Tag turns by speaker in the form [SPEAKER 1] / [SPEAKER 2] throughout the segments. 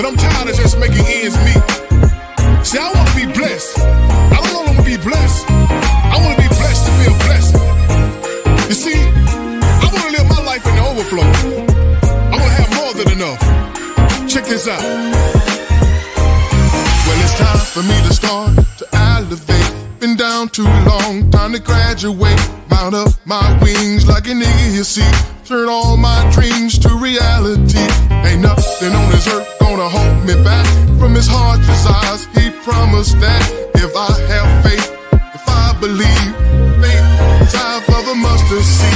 [SPEAKER 1] but I'm tired of just making ends meet. See, I want to be blessed. I don't want to be blessed. I want to be blessed to be a blessing. You see, I want to live my life in the overflow. I want to have more than enough. Check this out. Well, it's time for me to start to elevate. Been down too long, time to graduate. Mount up my wings like an eagle, you see. Turn all my dreams to reality. Ain't nothing on this earth gonna hold me back from his heart desires. He promised that if I have faith, if I believe, faith time for the mustard seed.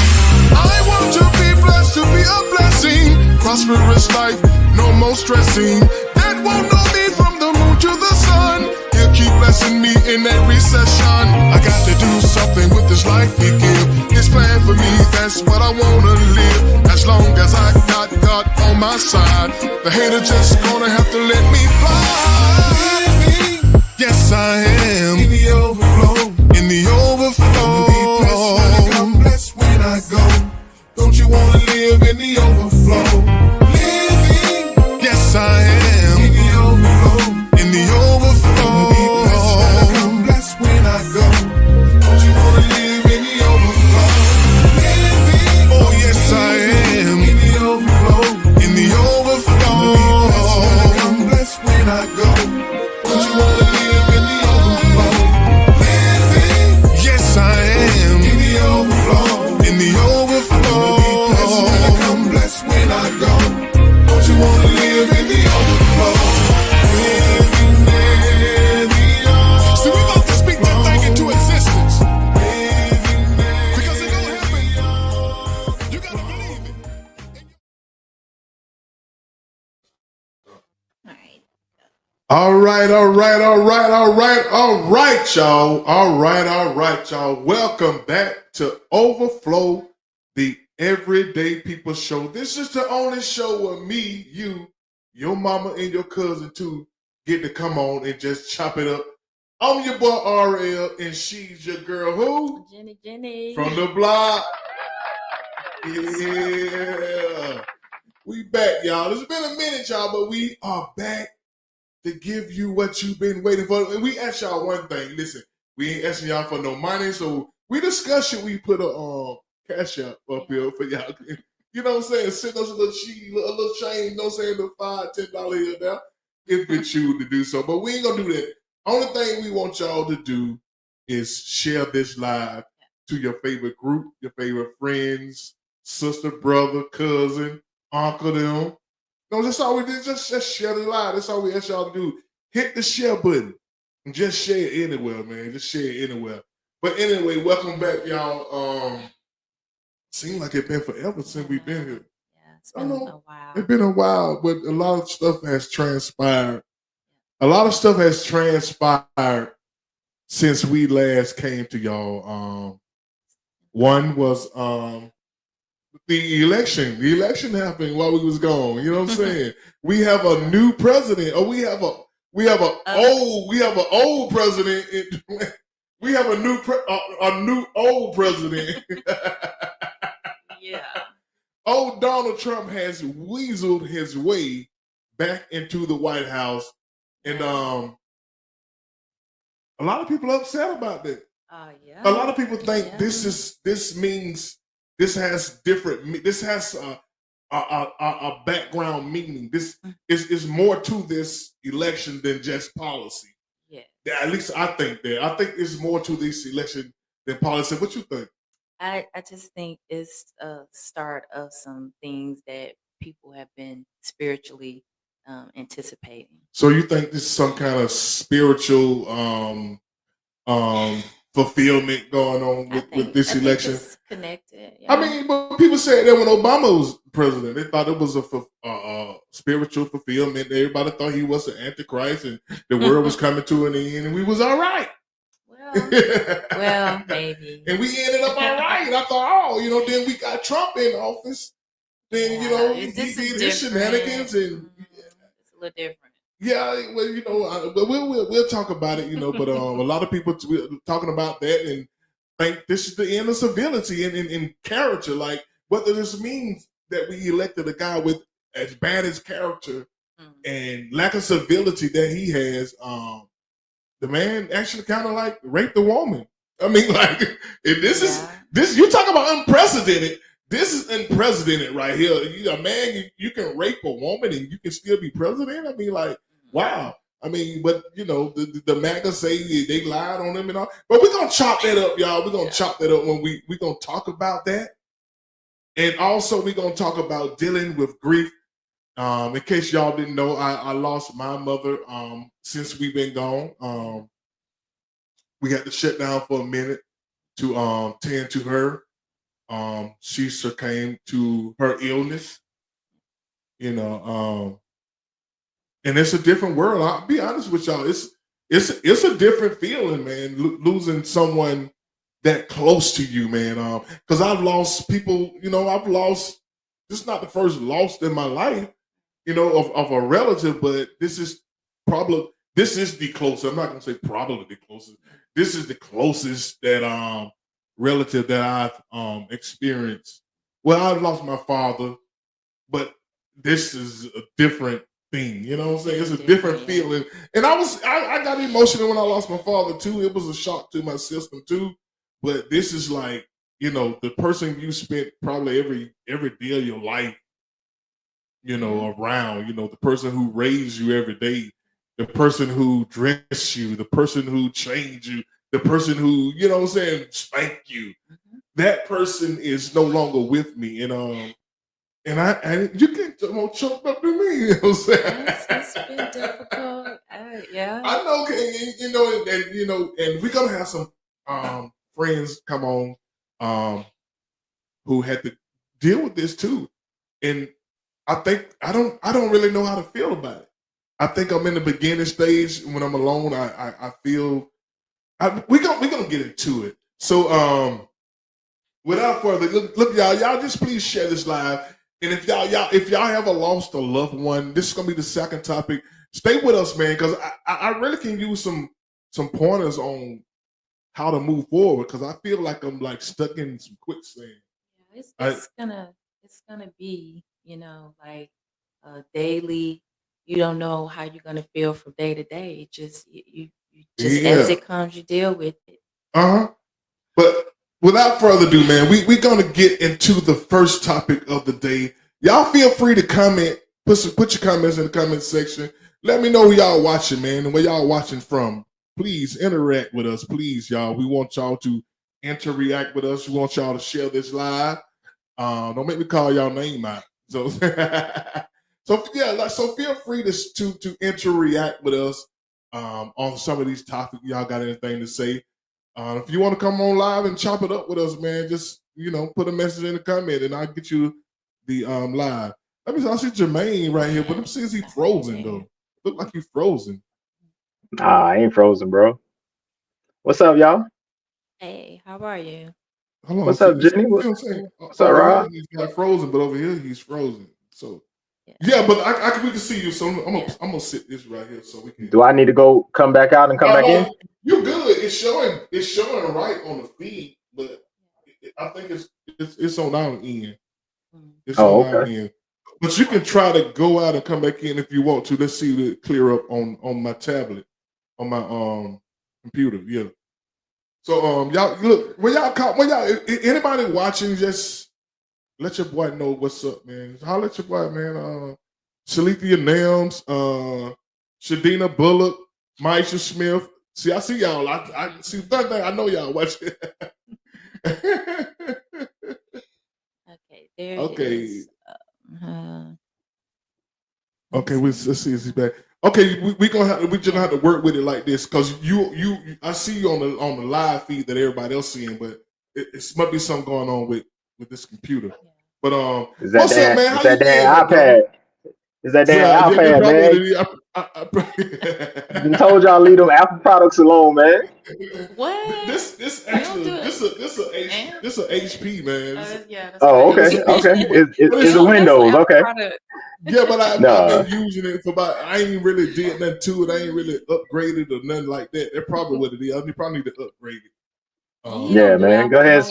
[SPEAKER 1] I want to be blessed to be a blessing. Prosperous life, no more stressing. That won't know me from the moon to the sun. He'll keep blessing me in that recession. I got to do something with this life he give. His plan for me, that's what I wanna live. As long as I got God on my side, the hater just gonna have to let me fly. Yes, I am in the overflow. In the overflow. I'm blessed when I go. Don't you wanna live in the overflow? Living. Yes, I am in the overflow. In the overflow. I'm blessed when I go. Don't you wanna live in the overflow? Living. Oh yes, I am in the overflow. In the overflow. I'm blessed when I go. Don't you wanna live in the overflow? Living. Yes, I am in the overflow. In the overflow. I'm blessed when I go. Don't you wanna live in the overflow? See, we about to speak that thing into existence. Because it gonna happen. You gotta believe it.
[SPEAKER 2] All right, y'all. Welcome back to Overflow, the Everyday People Show. This is the only show where me, you, your mama, and your cousin too get to come on and just chop it up. I'm your boy RL, and she's your girl who?
[SPEAKER 3] Jenny.
[SPEAKER 2] From the block. Yeah. We back, y'all. It's been a minute, y'all, but we are back to give you what you've been waiting for. And we ask y'all one thing. Listen, we ain't asking y'all for no money, so we discuss it. We put a cash up here for y'all. You know what I'm saying? Send us a little sheet, a little change, you know what I'm saying? The $5, $10 here now. If we choose to do so. But we ain't gonna do that. Only thing we want y'all to do is share this live to your favorite group, your favorite friends, sister, brother, cousin, uncle, them. No, that's all we did. Just share the live. That's all we ask y'all to do. Hit the share button and just share it anywhere, man. Just share it anywhere. But anyway, welcome back, y'all. Seems like it's been forever since we've been here.
[SPEAKER 3] Yeah, it's been a while.
[SPEAKER 2] It's been a while, but a lot of stuff has transpired. A lot of stuff has transpired since we last came to y'all. One was the election. The election happened while we was gone. You know what I'm saying? We have a new president, or we have an old president. We have a new old president.
[SPEAKER 3] Yeah.
[SPEAKER 2] Old Donald Trump has weaseled his way back into the White House, and a lot of people are upset about that.
[SPEAKER 3] Yeah.
[SPEAKER 2] A lot of people think this has a background meaning. This is more to this election than just policy.
[SPEAKER 3] Yeah.
[SPEAKER 2] At least I think that. I think it's more to this election than policy. What you think?
[SPEAKER 3] I just think it's a start of some things that people have been spiritually anticipating.
[SPEAKER 2] So you think this is some kind of spiritual fulfillment going on with this election?
[SPEAKER 3] It's connected. Yeah.
[SPEAKER 2] I mean, but people said that when Obama was president, they thought it was a spiritual fulfillment. Everybody thought he was the Antichrist and the world was coming to an end, and we was all right.
[SPEAKER 3] Well, maybe.
[SPEAKER 2] And we ended up all right. I thought, then we got Trump in office. Then, he did his shenanigans, and
[SPEAKER 3] it's a little different.
[SPEAKER 2] Yeah, well, but we'll talk about it, But a lot of people talking about that and think this is the end of civility and character. Like, whether this means that we elected a guy with as bad as character and lack of civility that he has, the man actually kind of like raped the woman. I mean, like, if this you talk about unprecedented. This is unprecedented right here. A man, you can rape a woman and you can still be president. I mean, like, wow. I mean, but the MAGA say they lied on him and all. But we're gonna chop that up, y'all. We're gonna chop that up when we're gonna talk about that. And also we're gonna talk about dealing with grief. In case y'all didn't know, I lost my mother since we've been gone. We had to shut down for a minute to tend to her. She succumbed to her illness, and it's a different world. I'll be honest with y'all. It's a different feeling, man, losing someone that close to you, man. Because I've lost people, I've lost, this is not the first loss in my life, of a relative, but this is the closest. I'm not gonna say probably the closest. This is the closest that relative that I've experienced. Well, I've lost my father, but this is a different thing. You know what I'm saying? It's a different feeling. And I got emotional when I lost my father too. It was a shock to my system too. But this is like, the person you spent probably every day of your life, around, the person who raised you every day, the person who dressed you, the person who changed you, the person who, spanked you. That person is no longer with me. And you can't choke up to me, you know what I'm saying?
[SPEAKER 3] It's been difficult. Yeah.
[SPEAKER 2] I know, and we're gonna have some friends come on who had to deal with this too. And I think I don't really know how to feel about it. I think I'm in the beginning stage. When I'm alone, I feel we're gonna get into it. So without further look, y'all just please share this live. And if y'all ever lost a loved one, this is gonna be the second topic. Stay with us, man, because I really can use some pointers on how to move forward, because I feel like I'm like stuck in some quicksand.
[SPEAKER 3] Yeah, it's gonna be, like daily. You don't know how you're gonna feel from day to day. Just you just as it comes, you deal with it.
[SPEAKER 2] But without further ado, man, we're gonna get into the first topic of the day. Y'all feel free to comment. Put your comments in the comment section. Let me know who y'all watching, man, and where y'all watching from. Please interact with us, please, y'all. We want y'all to interact with us. We want y'all to share this live. Don't make me call y'all name out. So, so feel free to interact with us on some of these topics. Y'all got anything to say? If you want to come on live and chop it up with us, man, just put a message in the comment and I'll get you the live. I see Jermaine right here, but it says he's frozen though. Look like he's frozen.
[SPEAKER 4] Nah, I ain't frozen, bro. What's up, y'all?
[SPEAKER 3] Hey, how are you?
[SPEAKER 2] Hold on,
[SPEAKER 4] what's up, Jenny? What's up, Rob?
[SPEAKER 2] He's got frozen, but over here he's frozen. So yeah, but we can see you. So I'm gonna sit this right here so we can.
[SPEAKER 4] Do I need to come back out and come back in?
[SPEAKER 2] You're good. It's showing right on the feed, but I think it's on our end. It's on our end. But you can try to go out and come back in if you want to. Let's see it clear up on my tablet, on my computer. Yeah. So y'all look when y'all anybody watching, just let your boy know what's up, man. Holler at your boy, man. Shalithia Nams, Shadina Bullock, Maisha Smith. See, I see y'all. I see that thing. I know y'all watching.
[SPEAKER 3] Okay, there
[SPEAKER 2] okay.
[SPEAKER 3] it is.
[SPEAKER 2] Okay, let's see if he's back. Okay, we just gonna have to work with it like this, because I see you on the live feed that everybody else seeing, but it must be something going on with this computer. But what's up, man?
[SPEAKER 4] Is that damn iPad? Is that damn iPad, man? I told y'all leave them Apple products alone, man.
[SPEAKER 3] What?
[SPEAKER 2] This is a HP, man.
[SPEAKER 3] That's
[SPEAKER 4] okay. It's a Windows, okay.
[SPEAKER 2] Yeah, but I've been using it for about. I ain't really did nothing to it. I ain't really upgraded or nothing like that. That's probably what it is. I probably need to upgrade it.
[SPEAKER 4] Yeah, man. Go ahead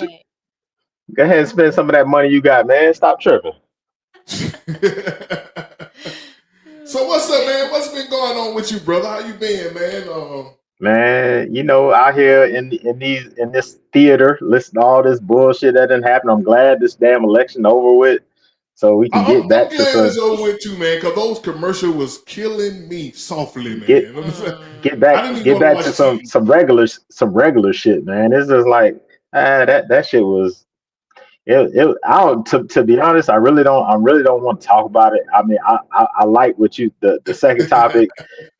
[SPEAKER 4] and spend some of that money you got, man. Stop tripping.
[SPEAKER 2] So what's up, man? What's been going on with you, brother? How you been, man?
[SPEAKER 4] Man, out here in this theater, listening to all this bullshit that didn't happen. I'm glad this damn election over with, so we can get
[SPEAKER 2] I'm
[SPEAKER 4] back to
[SPEAKER 2] glad it's over with too, man, because those commercials was killing me softly,
[SPEAKER 4] get
[SPEAKER 2] man. I didn't even
[SPEAKER 4] get
[SPEAKER 2] want to
[SPEAKER 4] back to
[SPEAKER 2] watch TV.
[SPEAKER 4] some regular shit, man. It's just like that shit was it I don't to be honest, I really don't want to talk about it. I mean, I like what you the second topic.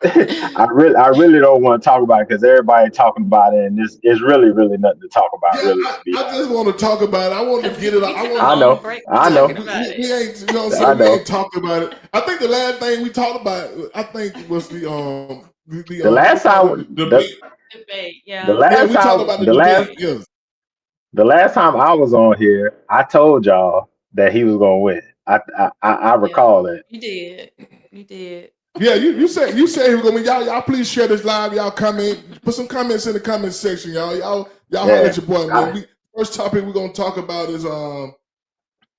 [SPEAKER 4] I really don't want to talk about it because everybody talking about it, and it's really nothing to talk about,
[SPEAKER 2] Yeah,
[SPEAKER 4] really, to be
[SPEAKER 2] I just
[SPEAKER 4] honest.
[SPEAKER 2] want to talk about it. I want to get it.
[SPEAKER 3] We
[SPEAKER 2] I
[SPEAKER 3] took a
[SPEAKER 2] want.
[SPEAKER 4] I
[SPEAKER 3] long
[SPEAKER 4] know,
[SPEAKER 3] break from
[SPEAKER 4] I
[SPEAKER 2] Yeah,
[SPEAKER 4] know,
[SPEAKER 3] talking about
[SPEAKER 2] we
[SPEAKER 3] it.
[SPEAKER 2] ain't. You know what I'm
[SPEAKER 4] I
[SPEAKER 2] saying? We
[SPEAKER 4] know.
[SPEAKER 2] ain't talked about it. I think the last thing we talked about, I think, was
[SPEAKER 4] The
[SPEAKER 2] what they
[SPEAKER 4] last
[SPEAKER 2] call it,
[SPEAKER 4] time
[SPEAKER 2] the debate.
[SPEAKER 3] Debate,
[SPEAKER 4] the
[SPEAKER 3] yeah.
[SPEAKER 2] Yeah,
[SPEAKER 4] last
[SPEAKER 2] we talked
[SPEAKER 4] time
[SPEAKER 2] about the
[SPEAKER 4] the last
[SPEAKER 2] debate. Yes.
[SPEAKER 4] the last time I was on here, I told y'all that he was gonna win. I
[SPEAKER 3] Yeah,
[SPEAKER 4] recall that.
[SPEAKER 3] you did. You did.
[SPEAKER 2] Yeah, you said he was gonna be y'all please share this live. Y'all comment, put some comments in the comment section, y'all holler
[SPEAKER 4] Yeah,
[SPEAKER 2] at your boy, man.
[SPEAKER 4] I,
[SPEAKER 2] First topic we're gonna talk about is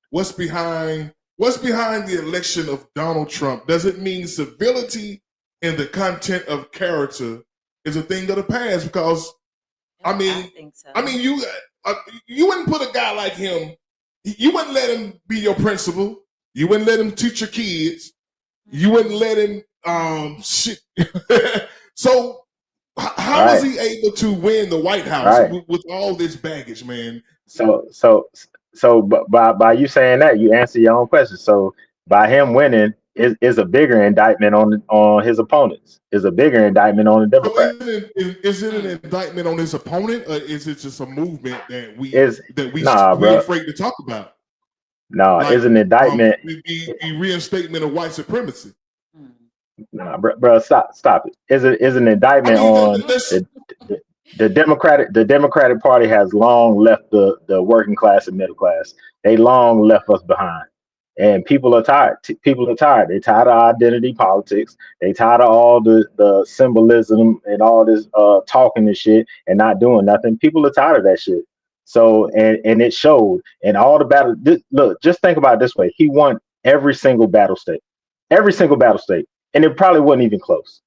[SPEAKER 2] what's behind the election of Donald Trump. Does it mean civility and the content of character is a thing of the past? Because I
[SPEAKER 3] I
[SPEAKER 2] mean,
[SPEAKER 3] think so.
[SPEAKER 2] you wouldn't put a guy like him. You wouldn't let him be your principal. You wouldn't let him teach your kids. You wouldn't let him shit. So how was
[SPEAKER 4] right,
[SPEAKER 2] he able to win the White House
[SPEAKER 4] right.
[SPEAKER 2] with all this baggage, man?
[SPEAKER 4] So but by you saying that, you answer your own question. So by him winning is a bigger indictment on his opponents. Is a bigger indictment on the
[SPEAKER 2] So
[SPEAKER 4] Democrats.
[SPEAKER 2] is it an
[SPEAKER 3] Mm.
[SPEAKER 2] indictment on his opponent, or is it just a movement that
[SPEAKER 4] Is nah,
[SPEAKER 2] we
[SPEAKER 4] bro.
[SPEAKER 2] afraid to talk about,
[SPEAKER 4] Nah,
[SPEAKER 2] like
[SPEAKER 4] is an indictment.
[SPEAKER 2] the reinstatement of white supremacy?
[SPEAKER 3] Mm.
[SPEAKER 4] Nah, bro. Stop it. Is an
[SPEAKER 2] I
[SPEAKER 4] indictment
[SPEAKER 2] mean,
[SPEAKER 4] on
[SPEAKER 2] let's.
[SPEAKER 4] the Democratic Party has long left the working class and middle class. They long left us behind. And people are tired. People are tired. They're tired of identity politics. They tired of all the symbolism and all this talking and shit and not doing nothing. People are tired of that shit. So and it showed in all the battle. Look, just think about it this way. He won every single battle state, and it probably wasn't even close.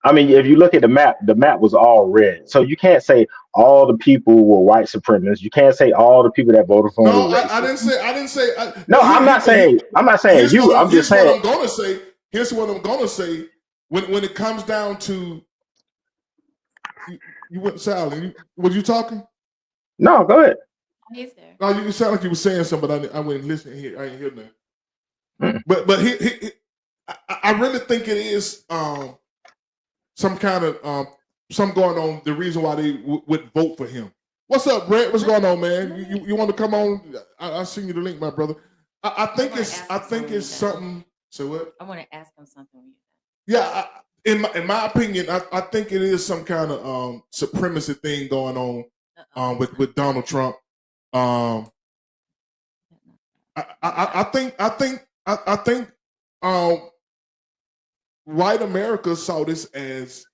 [SPEAKER 4] I mean, if you look at the map was all red. So you can't say all the people were white supremacists. You can't say all the people that voted for him
[SPEAKER 2] No,
[SPEAKER 4] were
[SPEAKER 2] I
[SPEAKER 4] racist.
[SPEAKER 2] didn't say.
[SPEAKER 4] No,
[SPEAKER 2] But
[SPEAKER 4] I'm not saying you. I'm just
[SPEAKER 2] here's what
[SPEAKER 4] saying.
[SPEAKER 2] I'm gonna say. Here's what I'm gonna say. When it comes down to you went silent. Was you talking?
[SPEAKER 4] No, go ahead.
[SPEAKER 3] He's there.
[SPEAKER 2] No, you sound like you were saying something, but I wasn't listening here. I ain't hear nothing.
[SPEAKER 4] Mm.
[SPEAKER 2] But I really think it is some kind of something going on. The reason why they would vote for him. What's up, Brett? What's going on, man? You want to come on? I send you the link, my brother. I think it's something. So what?
[SPEAKER 3] I want to ask him something. When
[SPEAKER 2] Yeah, in my opinion, I think it is some kind of supremacy thing going on with Donald Trump. Um, I think um, white America saw this as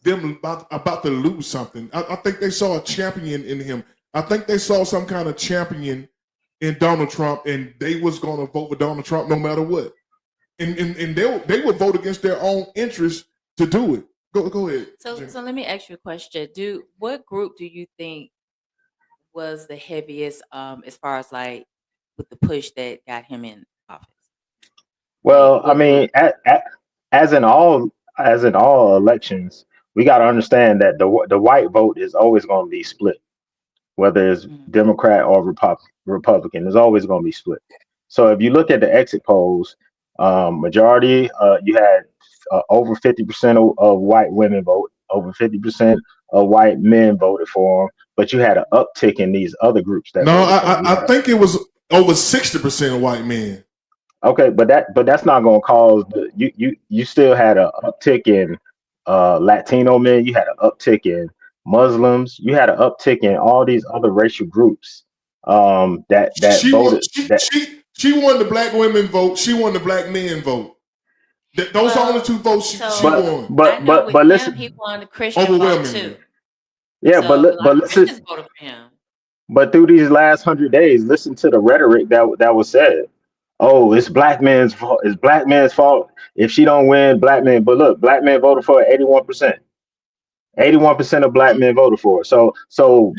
[SPEAKER 2] them about to lose something. I think they saw a champion in him. I think they saw some kind of champion in Donald Trump, and they was going to vote for Donald Trump no matter what. And they would vote against their own interests to do it. Go ahead.
[SPEAKER 3] So let me ask you a question. What group do you think was the heaviest as far as like with the push that got him in office? Like
[SPEAKER 4] Well, I
[SPEAKER 3] what
[SPEAKER 4] mean,
[SPEAKER 3] group?
[SPEAKER 4] as in all elections, we got to understand that the white vote is always going to be split, whether it's
[SPEAKER 3] Mm.
[SPEAKER 4] Democrat or Republican. It's always going to be split. So if you look at the exit polls, majority, you had over 50% of white women vote, over 50% of white men voted for him, but you had an uptick in these other groups that
[SPEAKER 2] No,
[SPEAKER 4] voted for him.
[SPEAKER 2] I think it was over 60% of white men.
[SPEAKER 4] Okay, but that's not going to cause you still had an uptick in Latino men, you had an uptick in Muslims, you had an uptick in all these other racial groups that
[SPEAKER 2] She won.
[SPEAKER 4] voted that.
[SPEAKER 2] She won the black women vote. She won the black men vote. Those are only
[SPEAKER 3] Well,
[SPEAKER 2] two votes she
[SPEAKER 3] so
[SPEAKER 4] But
[SPEAKER 2] won
[SPEAKER 3] I know with him, he
[SPEAKER 4] listen,
[SPEAKER 3] won the Christian vote too.
[SPEAKER 2] overwhelmingly.
[SPEAKER 4] yeah,
[SPEAKER 3] So a lot
[SPEAKER 4] but
[SPEAKER 3] of
[SPEAKER 4] listen,
[SPEAKER 3] Christians voted for him.
[SPEAKER 4] but through these last 100 days, listen to the rhetoric that was said. oh, it's black men's fault. It's black men's fault if she don't win. Black men, but look, black men voted for 81%. 81% of black men voted for it. So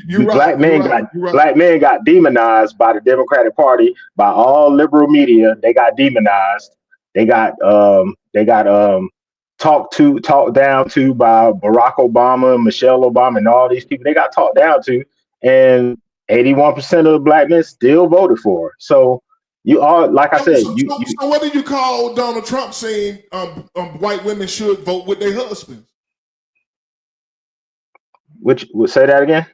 [SPEAKER 2] You're right.
[SPEAKER 4] black
[SPEAKER 2] You're
[SPEAKER 4] men
[SPEAKER 2] right.
[SPEAKER 4] got
[SPEAKER 2] You're right.
[SPEAKER 4] black men got demonized by the Democratic Party, by all liberal media. They got demonized. They got talked down to by Barack Obama, Michelle Obama, and all these people. They got talked down to, and 81% of the black men still voted for her. So you are, like I said,
[SPEAKER 2] So what do you call Donald Trump saying white women should vote with their husbands?
[SPEAKER 4] which would say that again?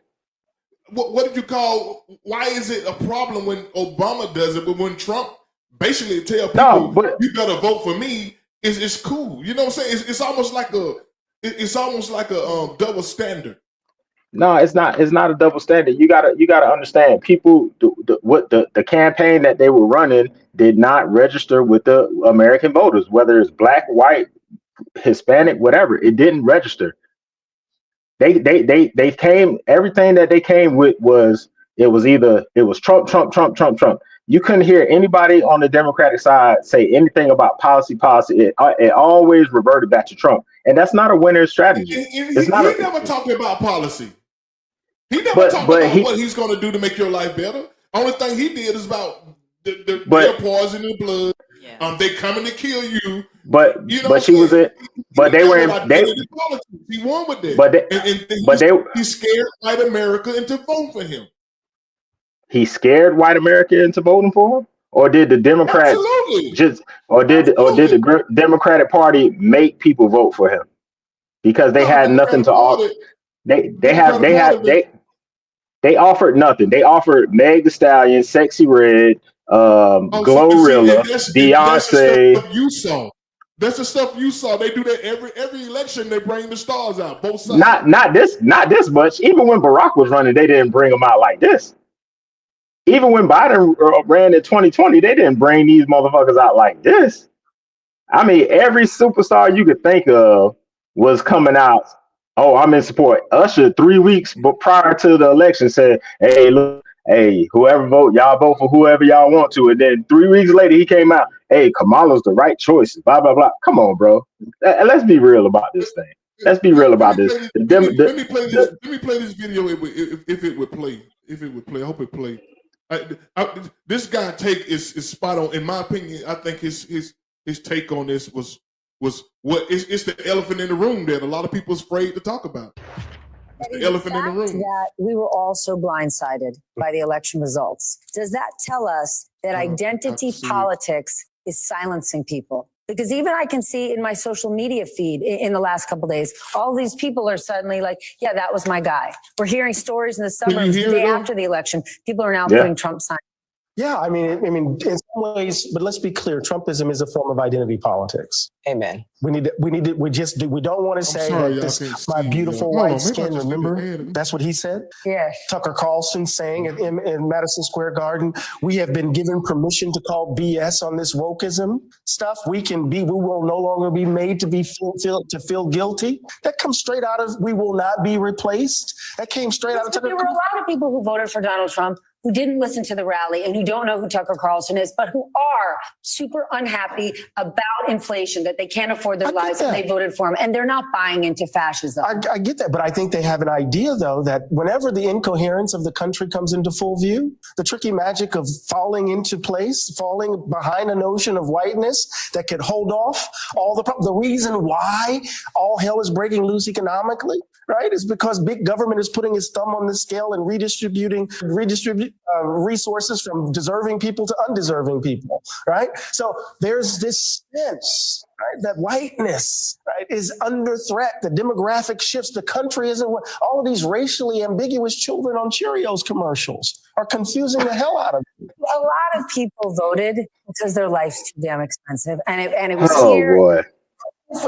[SPEAKER 2] What did you call? Why is it a problem when Obama does it, but when Trump basically tell people you better vote for me? It's cool. You know what I'm saying? It's almost like a double standard.
[SPEAKER 4] No, it's not. It's not a double standard. You gotta understand. People, the campaign that they were running did not register with the American voters, whether it's black, white, Hispanic, whatever. It didn't register. They came. Everything that they came with was Trump, Trump, Trump, Trump, Trump. You couldn't hear anybody on the Democratic side say anything about policy. It always reverted back to Trump, and that's not a winning strategy.
[SPEAKER 2] He never talked about policy. He never talked about what he's going to do to make your life better. Only thing he did is about their poison in the blood. Yeah. They coming to kill you.
[SPEAKER 4] But
[SPEAKER 2] you know
[SPEAKER 4] but she was it. But they were in.
[SPEAKER 2] He won with that. He scared white America into voting for him.
[SPEAKER 4] He scared white America into voting for him, or did the Democrats did the Democratic Party make people vote for him because they had nothing to offer? They offered nothing. They offered Meg Thee Stallion, Sexy Red, Glorilla, Beyonce.
[SPEAKER 2] That's the stuff you saw. They do that every election. They bring the stars out, both sides.
[SPEAKER 4] Not this much. Even when Barack was running, they didn't bring them out like this. Even when Biden ran in 2020, they didn't bring these motherfuckers out like this. I mean, every superstar you could think of was coming out. Oh, I'm in support. Usher 3 weeks prior to the election said, "Hey, look, hey, whoever y'all vote for whoever y'all want to." And then 3 weeks later, he came out, "Hey, Kamala's the right choice." Blah blah blah. Come on, bro. Let's be real about this thing. Let's be real about this.
[SPEAKER 2] Let me play this video if it would play. If it would play, I hope it play. This guy take is spot on. In my opinion, I think his take on this was what it's the elephant in the room that a lot of people is afraid to talk about. It's the elephant in the room.
[SPEAKER 5] That we were all so blindsided by the election results. Does that tell us that identity politics is silencing people? Because even I can see in my social media feed in the last couple of days, all these people are suddenly like, yeah, that was my guy. We're hearing stories in the suburbs the day after the election. People are now putting Trump signs.
[SPEAKER 6] Yeah, I mean, in some ways, but let's be clear: Trumpism is a form of identity politics.
[SPEAKER 5] Amen.
[SPEAKER 6] We don't want to say that this my beautiful white skin. Remember, that's what he said.
[SPEAKER 5] Yeah.
[SPEAKER 6] Tucker Carlson saying in Madison Square Garden, we have been given permission to call BS on this wokeism stuff. We will no longer be made to feel guilty. That comes straight out of "we will not be replaced." That came straight out of Tucker.
[SPEAKER 5] There were a lot of people who voted for Donald Trump who didn't listen to the rally and who don't know who Tucker Carlson is, but who are super unhappy about inflation, that they can't afford their lives and they voted for him. And they're not buying into fascism.
[SPEAKER 6] I get that, but I think they have an idea, though, that whenever the incoherence of the country comes into full view, the tricky magic of falling into place, falling behind a notion of whiteness that could hold off all the reason why all hell is breaking loose economically, right, is because big government is putting its thumb on the scale and redistribute resources from deserving people to undeserving people, right? So there's this sense, right, that whiteness, right, is under threat. The demographic shifts. The country isn't what all of these racially ambiguous children on Cheerios commercials are confusing the hell out of me.
[SPEAKER 5] A lot of people voted because their life's too damn expensive, and it was
[SPEAKER 4] boy.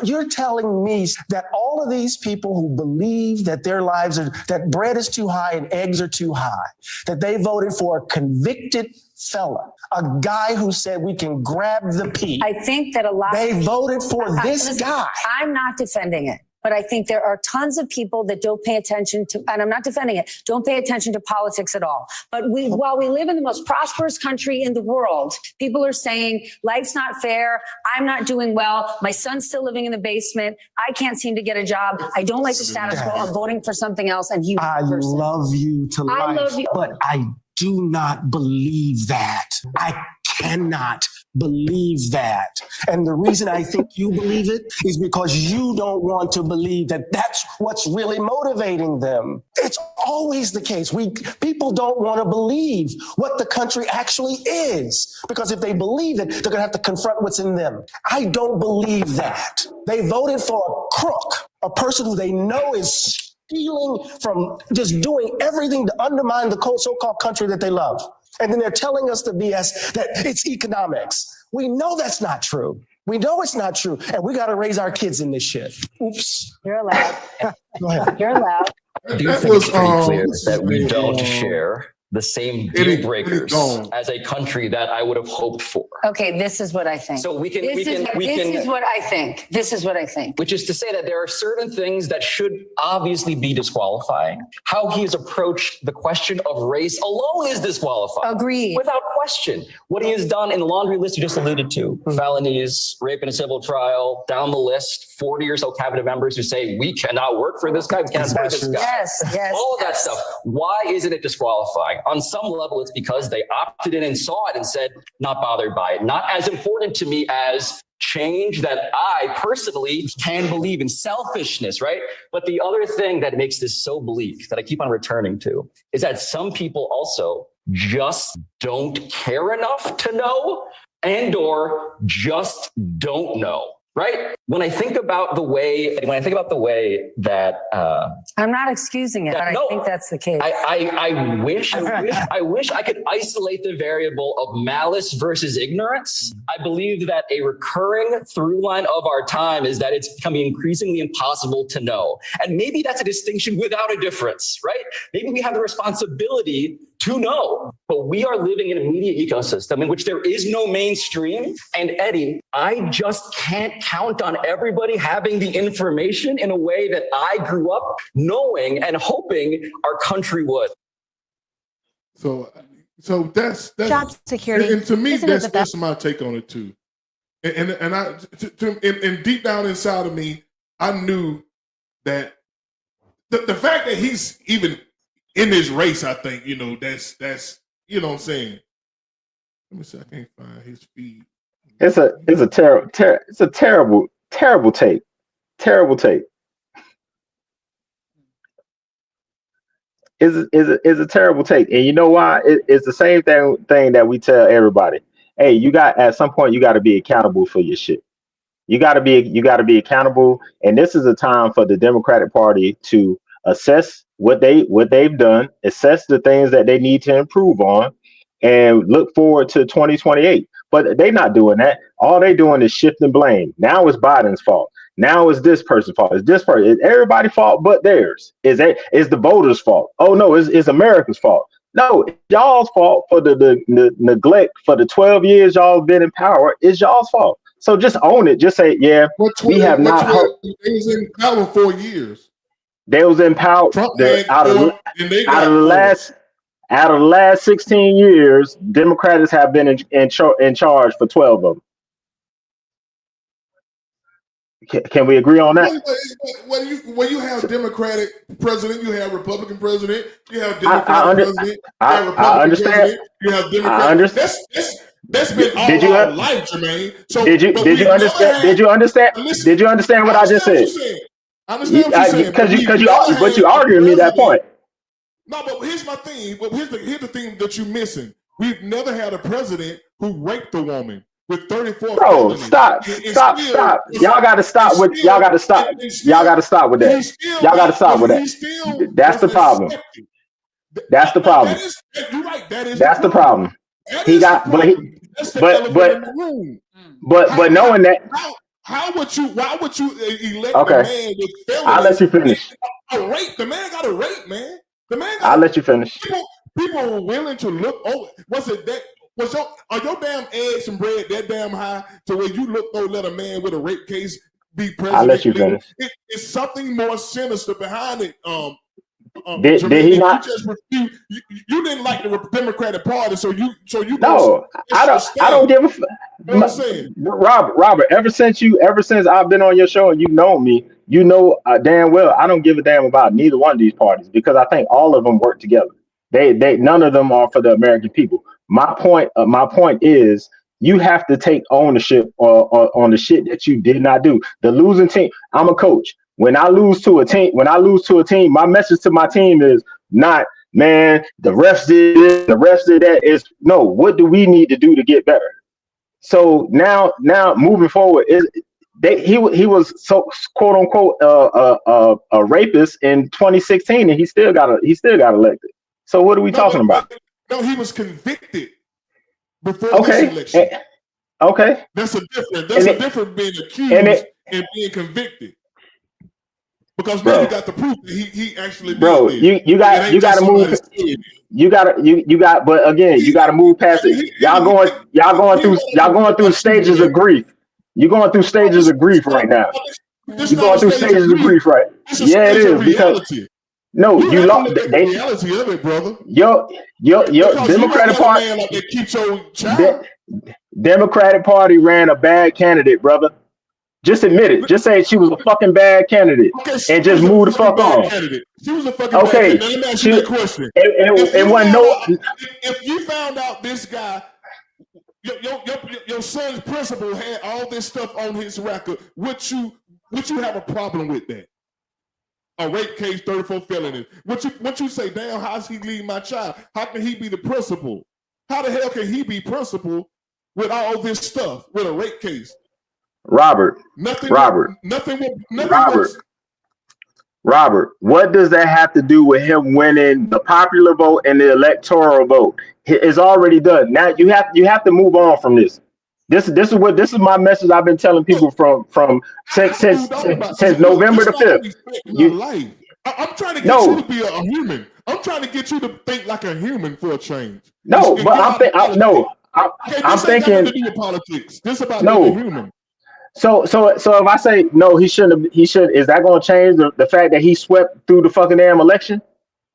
[SPEAKER 6] You're telling me that all of these people who believe that their lives that bread is too high and eggs are too high, that they voted for a convicted fella, a guy who said we can grab the pea.
[SPEAKER 5] I think that a lot
[SPEAKER 6] they voted for this guy.
[SPEAKER 5] I'm not defending it. But I think there are tons of people that don't pay attention to, and I'm not defending it, don't pay attention to politics at all. But while we live in the most prosperous country in the world, people are saying life's not fair. I'm not doing well. My son's still living in the basement. I can't seem to get a job. I don't like the status quo. I'm voting for something else. And
[SPEAKER 6] I love you to life.
[SPEAKER 5] I love you.
[SPEAKER 6] But I do not believe that. I cannot believe that. And the reason I think you believe it is because you don't want to believe that that's what's really motivating them. It's always the case. People don't want to believe what the country actually is, because if they believe it, they're going to have to confront what's in them. I don't believe that. They voted for a crook, a person who they know is stealing from, just doing everything to undermine the so-called country that they love. And then they're telling us the BS that it's economics. We know that's not true. We know it's not true. And we got to raise our kids in this shit. Oops.
[SPEAKER 5] You're allowed.
[SPEAKER 6] Go ahead.
[SPEAKER 5] You're allowed.
[SPEAKER 7] I do think it's pretty clear that we don't share the same deal breakers as a country that I would have hoped for.
[SPEAKER 5] Okay, this is what I think.
[SPEAKER 7] So we can.
[SPEAKER 5] This is what I think. This is what I think.
[SPEAKER 7] Which is to say that there are certain things that should obviously be disqualifying. How he has approached the question of race alone is disqualifying.
[SPEAKER 5] Agreed.
[SPEAKER 7] Without question. What he has done in the laundry list you just alluded to, felonies, rape in a civil trial, down the list, 40 or so cabinet members who say, we cannot work for this guy, we can't support this guy.
[SPEAKER 5] Yes.
[SPEAKER 7] All of that stuff. Why isn't it disqualifying? On some level, it's because they opted in and saw it and said, not bothered by it. Not as important to me as change that I personally can believe in, selfishness, right? But the other thing that makes this so bleak that I keep on returning to is that some people also just don't care enough to know and or just don't know. Right? When I think about the way that
[SPEAKER 5] I'm not excusing it, but I think that's the case.
[SPEAKER 7] I wish I could isolate the variable of malice versus ignorance. I believe that a recurring through line of our time is that it's becoming increasingly impossible to know. And maybe that's a distinction without a difference, right? Maybe we have the responsibility to know, but we are living in a media ecosystem in which there is no mainstream. And Eddie, I just can't count on everybody having the information in a way that I grew up knowing and hoping our country would.
[SPEAKER 2] So that's
[SPEAKER 8] job security.
[SPEAKER 2] And to me, that's my take on it too. And I deep down inside of me, I knew that the fact that he's even in this race, I think, that's you know what I'm saying. Let me see, I can't find his feed.
[SPEAKER 4] It's a terrible take. Terrible take. It's a terrible take. And you know why? It's the same thing that we tell everybody. Hey, at some point you gotta be accountable for your shit. You gotta be accountable. And this is a time for the Democratic Party to assess what they've done, assess the things that they need to improve on, and look forward to 2028. But they're not doing that. All they're doing is shifting blame. Now it's Biden's fault. Now it's this person's fault. It's this person. It's everybody's fault but theirs. Is the voters' fault? Oh no, it's America's fault. No, it's y'all's fault for the neglect for the 12 years y'all been in power. It's y'all's fault. So just own it. Just say, yeah, we have not.
[SPEAKER 2] They was in power 4 years.
[SPEAKER 4] They was in power out of the last 16 years. Democrats have been in charge for 12 of them. Can we agree on that?
[SPEAKER 2] When you have Democratic president, you have Republican president, you have Democratic president, you have Republican president, you have Democratic. That's been all our life, Jermaine. So did you understand? Did you understand what I just said? I understand what you're saying.
[SPEAKER 4] But you arguing me that point.
[SPEAKER 2] No, but here's my thing. But here's the thing that you're missing. We've never had a president who raped a woman with 34.
[SPEAKER 4] Bro, stop. Y'all got to stop with that. Y'all got to stop with that. That's the problem. That's the problem.
[SPEAKER 2] You're right.
[SPEAKER 4] That's the problem. He got, but knowing that.
[SPEAKER 2] Why would you elect
[SPEAKER 4] a
[SPEAKER 2] man with felonies?
[SPEAKER 4] I'll let you finish.
[SPEAKER 2] A rape. The man got a rape, man.
[SPEAKER 4] I'll let you finish.
[SPEAKER 2] People were willing to look. Oh, are your damn eggs and bread that damn high to where you let a man with a rape case be
[SPEAKER 4] I'll let you
[SPEAKER 2] president.
[SPEAKER 4] finish.
[SPEAKER 2] It's something more sinister behind it.
[SPEAKER 4] Did he
[SPEAKER 2] Jermaine,
[SPEAKER 4] not?
[SPEAKER 2] you didn't like the Democratic Party, so you
[SPEAKER 4] No, I don't give a
[SPEAKER 2] you know what I'm saying?
[SPEAKER 4] Robert, ever since I've been on your show and you know me, you know damn well I don't give a damn about neither one of these parties because I think all of them work together. They none of them are for the American people. My point is you have to take ownership on the shit that you did not do. The losing team. I'm a coach. When I lose to a team, my message to my team is not, man, the refs did this, the refs did that. Is no, what do we need to do to get better? So now moving forward, he was so quote unquote a rapist in 2016, and he still got elected. So what are we talking about?
[SPEAKER 2] No, he was convicted before
[SPEAKER 4] Okay.
[SPEAKER 2] this election.
[SPEAKER 4] Okay.
[SPEAKER 2] That's a difference being accused and being convicted. Because now you got the proof that he actually did this.
[SPEAKER 4] you got to move. But again, you got to move past it. Y'all going through stages of grief. You're going through stages of grief right now. You're going through stages of grief, right? Yeah, it is because no, you lost the
[SPEAKER 2] reality of it, brother.
[SPEAKER 4] Your Democratic Party,
[SPEAKER 2] like they keep your child.
[SPEAKER 4] Democratic Party ran a bad candidate, brother. Just admit it. Just say she was a fucking bad candidate and just move the fuck on.
[SPEAKER 2] She was a fucking bad candidate. Now, let me ask you that question. If you found out this guy, your son's principal had all this stuff on his record, would you have a problem with that? A rape case, 34 felonies. Would you say, damn, how's he leading my child? How can he be the principal? How the hell can he be principal with all this stuff, with a rape case?
[SPEAKER 4] Robert, what does that have to do with him winning the popular vote and the electoral vote? It's already done. Now you have to move on from this. This is my message I've been telling people from since November the 5th.
[SPEAKER 2] I'm trying to get you to be a human. I'm trying to get you to think like a human for a change.
[SPEAKER 4] No, but I'm thinking
[SPEAKER 2] to do with politics. This is about being a human.
[SPEAKER 4] So if I say no, he shouldn't. Is that going to change the fact that he swept through the fucking damn election?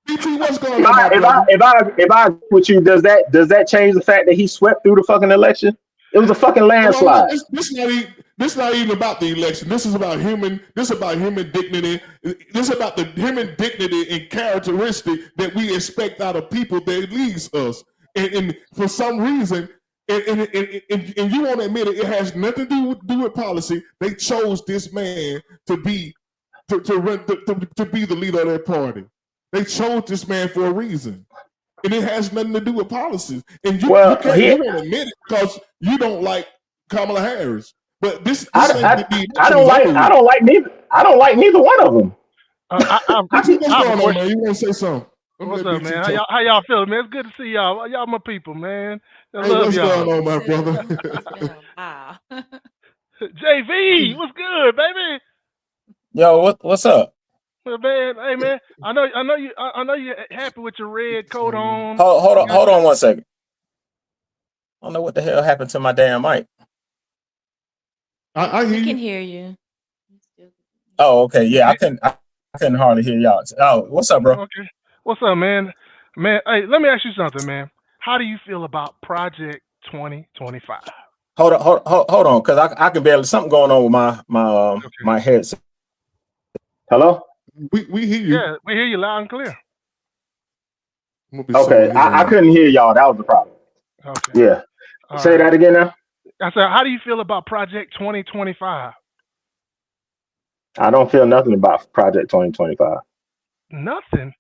[SPEAKER 2] What's going on?
[SPEAKER 4] If I agree with you, does that change the fact that he swept through the fucking election? It was a fucking landslide.
[SPEAKER 2] This not even about the election. This is about human. This is about human dignity. This is about the human dignity and characteristic that we expect out of people that leads us. And for some reason. And you want to admit it, it has nothing to do with policy. They chose this man to be the leader of their party. They chose this man for a reason, and it has nothing to do with policies. And you won't admit it because you don't like Kamala Harris. But I
[SPEAKER 4] don't like neither one of them.
[SPEAKER 2] What's going on, man? You want to say something?
[SPEAKER 8] What's up, man? How y'all feeling, man? It's good to see y'all. Y'all my people, man. I love
[SPEAKER 2] what's
[SPEAKER 8] y'all.
[SPEAKER 2] going on, my brother?
[SPEAKER 3] Wow.
[SPEAKER 8] JV, what's good, baby?
[SPEAKER 9] Yo, what's up?
[SPEAKER 8] Well, man, hey, man. I know you're happy with your red coat on.
[SPEAKER 9] Hold on 1 second. I don't know what the hell happened to my damn mic.
[SPEAKER 2] I hear
[SPEAKER 3] We
[SPEAKER 2] you.
[SPEAKER 3] can hear you.
[SPEAKER 9] Oh, okay. Yeah, I couldn't hardly hear y'all. Oh, what's up, bro?
[SPEAKER 8] Okay. What's up, man? Man, hey, let me ask you something, man. How do you feel about Project 2025?
[SPEAKER 9] Hold on, because I can barely something going on with my headset. Hello?
[SPEAKER 2] We hear you.
[SPEAKER 8] Yeah, we hear you loud and clear.
[SPEAKER 4] Okay, I couldn't hear y'all. That was the problem.
[SPEAKER 8] Okay.
[SPEAKER 4] Yeah. Say that again now.
[SPEAKER 8] I said, how do you feel about Project 2025?
[SPEAKER 4] I don't feel nothing about Project 2025.
[SPEAKER 8] Nothing.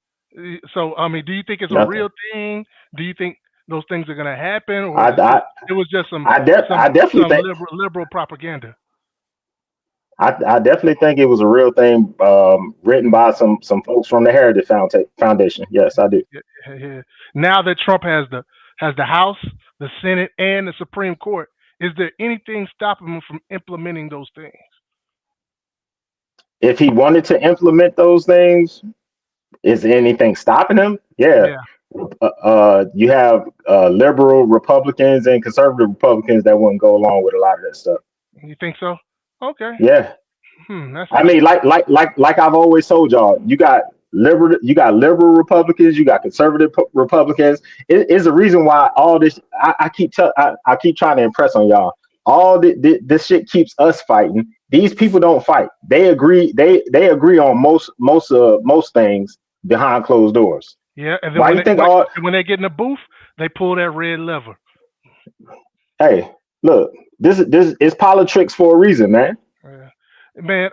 [SPEAKER 8] So, I mean, do you think it's
[SPEAKER 4] Nothing.
[SPEAKER 8] a real thing? Do you think those things are going to happen? Or it was just some liberal propaganda?
[SPEAKER 4] I definitely think it was a real thing written by some folks from the Heritage Foundation. Yes, I do.
[SPEAKER 8] Yeah. Now that Trump has the House, the Senate, and the Supreme Court, is there anything stopping him from implementing those things?
[SPEAKER 4] If he wanted to implement those things, is anything stopping him? Yeah. You have liberal Republicans and conservative Republicans that wouldn't go along with a lot of that stuff.
[SPEAKER 8] You think so? Okay.
[SPEAKER 4] Yeah.
[SPEAKER 8] That's
[SPEAKER 4] I mean, like I've always told y'all, you got liberal Republicans, you got conservative Republicans. It is the reason why all this. I keep trying to impress on y'all. All this shit keeps us fighting. These people don't fight. They agree. They agree on most things behind closed doors.
[SPEAKER 8] Yeah, and then when they get in the booth, they pull that red lever.
[SPEAKER 4] Hey, look, this is politics for a reason, man.
[SPEAKER 8] Yeah. Man,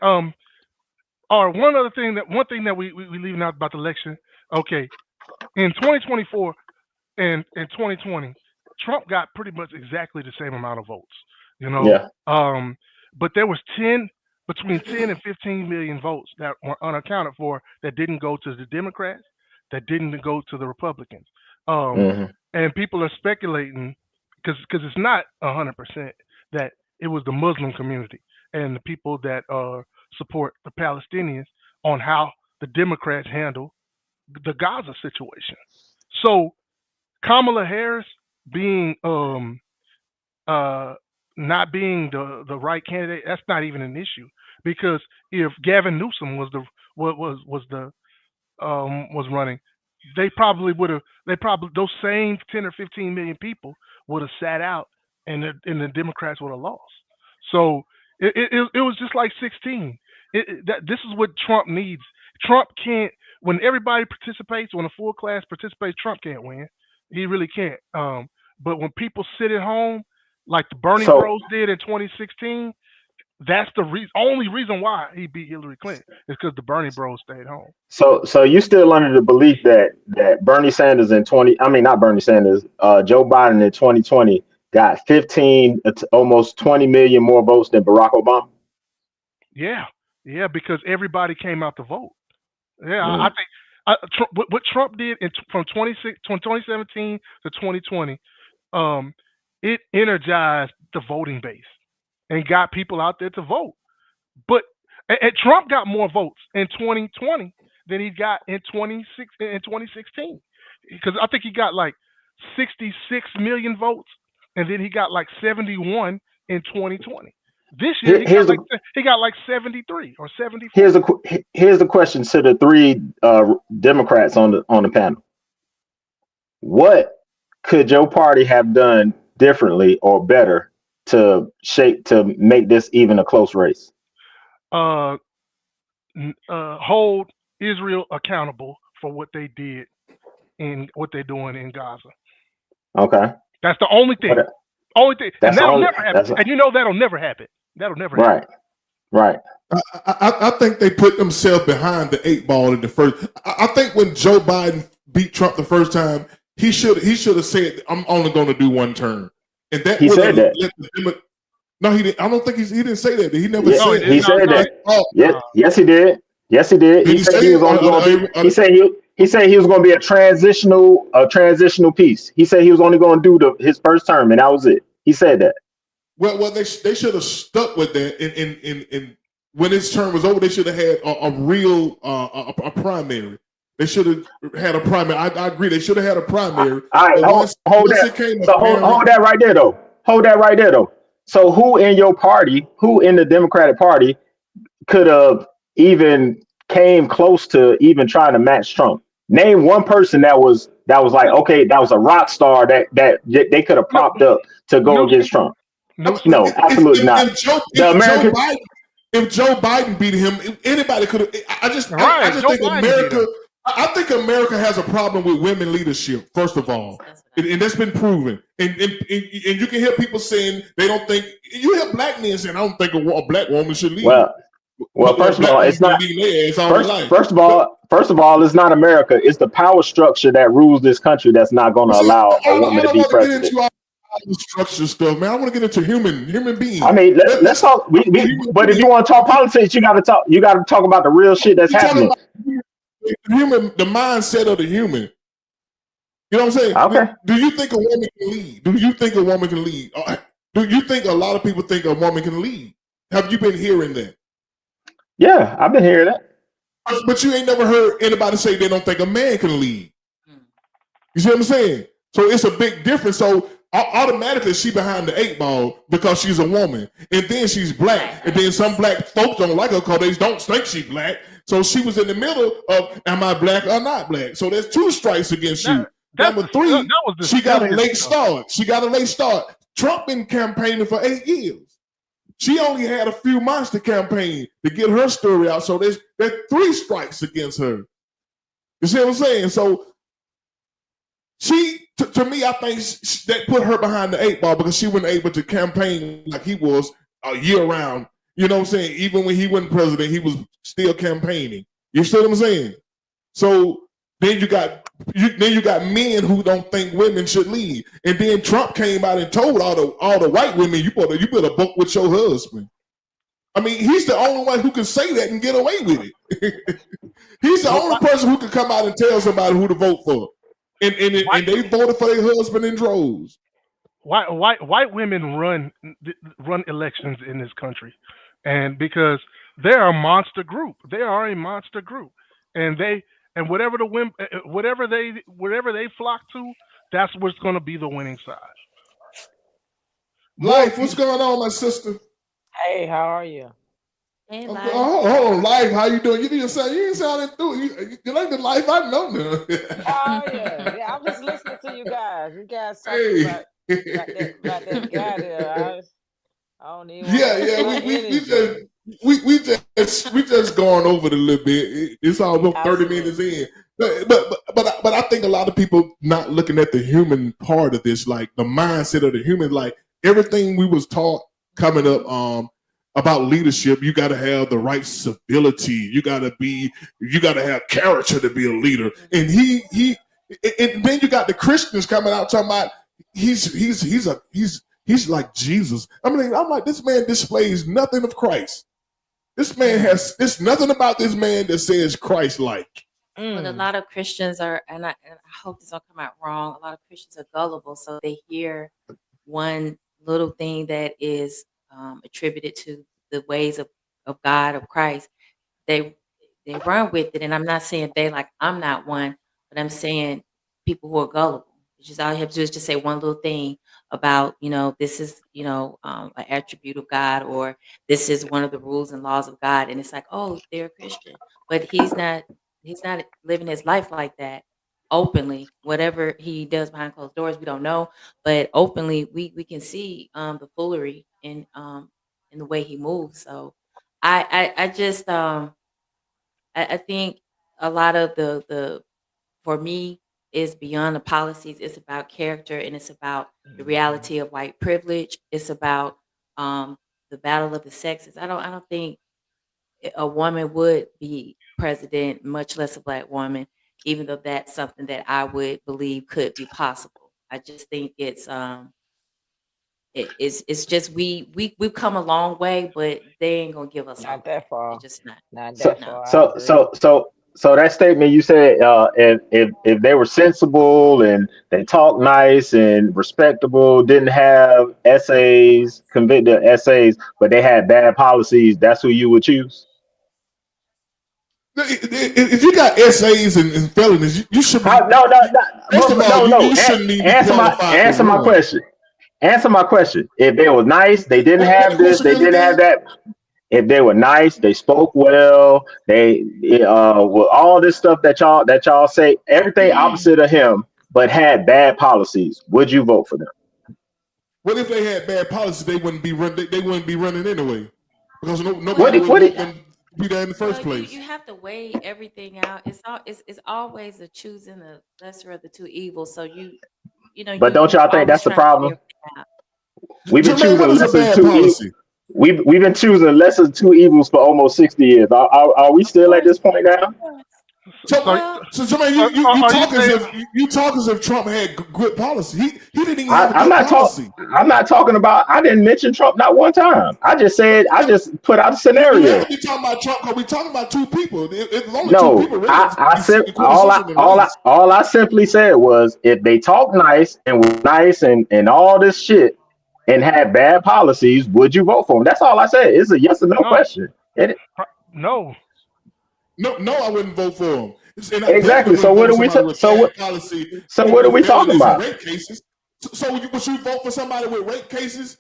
[SPEAKER 8] or one thing that we leaving out about the election. Okay, in 2024 and in 2020, Trump got pretty much exactly the same amount of votes.
[SPEAKER 4] Yeah.
[SPEAKER 8] But there was between 10 and 15 million votes that were unaccounted for that didn't go to the Democrats, that didn't go to the Republicans. And people are speculating because it's not 100% that it was the Muslim community and the people that support the Palestinians on how the Democrats handle the Gaza situation. So Kamala Harris being not being the right candidate, that's not even an issue, because if Gavin Newsom was running, those same 10 or 15 million people would have sat out, and the Democrats would have lost. So it was just like 16. This is what Trump needs. Trump can't. When everybody participates, when a full class participates, Trump can't win. He really can't. But when people sit at home, like the Bernie Bros did in 2016, that's the only reason why he beat Hillary Clinton is because the Bernie Bros stayed home.
[SPEAKER 4] So you still under the belief that Bernie Sanders Joe Biden in 2020 got 15 to almost 20 million more votes than Barack Obama?
[SPEAKER 8] Yeah, because everybody came out to vote. Yeah, I think what Trump did from 2017 to 2020, it energized the voting base and got people out there to vote. But Trump got more votes in 2020 than he got in 2016, because I think he got like 66 million votes, and then he got like 71 in 2020. This year he got like 73 or 74.
[SPEAKER 4] Here's the question to the three Democrats on the panel. What could your party have done differently or better to make this even a close race?
[SPEAKER 8] Hold Israel accountable for what they did and what they're doing in Gaza.
[SPEAKER 4] Okay,
[SPEAKER 8] that's the only thing. And that'll never happen. And that'll never happen. That'll never happen.
[SPEAKER 4] Right.
[SPEAKER 2] I think they put themselves behind the 8 ball in the first. I think when Joe Biden beat Trump the first time, he should have said, "I'm only going to do one term," and that
[SPEAKER 4] he said that.
[SPEAKER 2] No, he didn't. I don't think he didn't say that. He never said.
[SPEAKER 4] He said that. Yes, he did. Yes, he did. He said he was only going to. He said he was going to be a transitional piece. He said he was only going to do his first term, and that was it. He said that.
[SPEAKER 2] Well, they should have stuck with that. And when his term was over, they should have had a real a primary. They should have had a primary. I agree. They should have had a primary.
[SPEAKER 4] All right, hold that right there, though. Hold that right there, though. So who in your party, who in the Democratic Party could have even came close to even trying to match Trump? Name one person that was like, okay, that was a rock star that they could have propped up to go against Trump. No, absolutely not.
[SPEAKER 2] If Joe Biden beat him, anybody could have. I just think America. I think America has a problem with women leadership. First of all, and that's been proven. And you can hear people saying they don't think. You hear black men saying, "I don't think a black woman should lead."
[SPEAKER 4] Well, first of all, it's not. First of all, it's not America. It's the power structure that rules this country that's not going to allow a woman to be president.
[SPEAKER 2] Structure stuff, man. I want to get into human beings.
[SPEAKER 4] I mean, let's talk. But if you want to talk politics, you got to talk. You got to talk about the real shit that's happening.
[SPEAKER 2] The mindset of the human. You know what I'm saying?
[SPEAKER 4] Okay.
[SPEAKER 2] Do you think a woman can lead? Do you think a woman can lead? Do you think a lot of people think a woman can lead? Have you been hearing that?
[SPEAKER 4] Yeah, I've been hearing that.
[SPEAKER 2] But you ain't never heard anybody say they don't think a man can lead. You see what I'm saying? So it's a big difference. So automatically she behind the 8 ball because she's a woman, and then she's black, and then some black folks don't like her because they don't think she's black. So she was in the middle of am I black or not black? So there's 2 strikes against you. Number 3, she got a late start. Trump been campaigning for 8 years. She only had a few months to campaign to get her story out. So there's 3 strikes against her. You see what I'm saying? So she, to me, I think that put her behind the 8 ball because she wasn't able to campaign like he was year round. You know what I'm saying? Even when he wasn't president, he was still campaigning. You see what I'm saying? So then you got men who don't think women should lead, and then Trump came out and told all the white women, you better book with your husband. I mean, he's the only one who can say that and get away with it. He's the only person who can come out and tell somebody who to vote for, and they voted for their husband in droves.
[SPEAKER 8] White women run elections in this country, and because they're a monster group, and whatever the women, whatever they flock to, that's what's going to be the winning side.
[SPEAKER 2] Life, what's going on, my sister?
[SPEAKER 10] Hey, how are you?
[SPEAKER 3] Hey, Life.
[SPEAKER 2] Hold on, Life, how you doing? You didn't sound you like the Life I know now.
[SPEAKER 10] Oh yeah, I'm just listening to you guys. You guys talking about that guy there. I don't even.
[SPEAKER 2] We just going over it a little bit. It's almost 30 minutes in, but I think a lot of people not looking at the human part of this, like the mindset of the human, like everything we was taught coming up about leadership. You got to have the right civility. You got to have character to be a leader. And and then you got the Christians coming out talking about he's like Jesus. I mean, I'm like, this man displays nothing of Christ. This man there's nothing about this man that says Christ-like.
[SPEAKER 3] But a lot of Christians are, and I hope this don't come out wrong, a lot of Christians are gullible, so they hear one little thing that is attributed to the ways of God, of Christ. They run with it, and I'm not saying they, like, I'm not one, but I'm saying people who are gullible. It's just all you have to do is just say one little thing about, this is, an attribute of God, or this is one of the rules and laws of God, and it's like, oh, they're a Christian, but he's not living his life like that openly. Whatever he does behind closed doors, we don't know, but openly we can see the foolery in the way he moves. So I just I think a lot of the for me is beyond the policies. It's about character, and it's about the reality of white privilege. It's about the battle of the sexes. I don't think a woman would be president, much less a black woman, even though that's something that I would believe could be possible. I just think it's just we've come a long way, but they ain't gonna give us
[SPEAKER 10] not that far.
[SPEAKER 3] It's just not.
[SPEAKER 10] Not that
[SPEAKER 3] far.
[SPEAKER 4] So that statement you said, if they were sensible and they talk nice and respectable, didn't have essays, convicted essays, but they had bad policies, that's who you would choose?
[SPEAKER 2] If you got essays and felonies, you should be.
[SPEAKER 4] You shouldn't even answer my question. Answer my question. If they were nice, they didn't have this, they didn't have that. If they were nice, they spoke well, they with all this stuff that y'all say, everything opposite of him, but had bad policies, would you vote for them?
[SPEAKER 2] What if they had bad policies? They wouldn't be running anyway, because nobody would be there in the first place.
[SPEAKER 3] You have to weigh everything out. It's always a choosing the lesser of the two evils. So
[SPEAKER 4] But don't y'all think that's the problem? We've been choosing lesser two evils. We've been choosing lesser two evils for almost 60 years. Are we still at this point now?
[SPEAKER 2] So Jermaine, you talk as if Trump had good policy. He didn't even have a good policy.
[SPEAKER 4] I'm not talking about. I didn't mention Trump not one time. I just put out a scenario.
[SPEAKER 2] We talking about Trump because we talking about two people. It's only
[SPEAKER 4] no,
[SPEAKER 2] two people. Really.
[SPEAKER 4] All I simply said was, if they talk nice and were nice and all this shit and had bad policies, would you vote for them? That's all I said. It's a yes or no question.
[SPEAKER 8] No,
[SPEAKER 2] I wouldn't vote for him.
[SPEAKER 4] Exactly. So what are we? So what are we talking about?
[SPEAKER 2] So would you vote for somebody with rape cases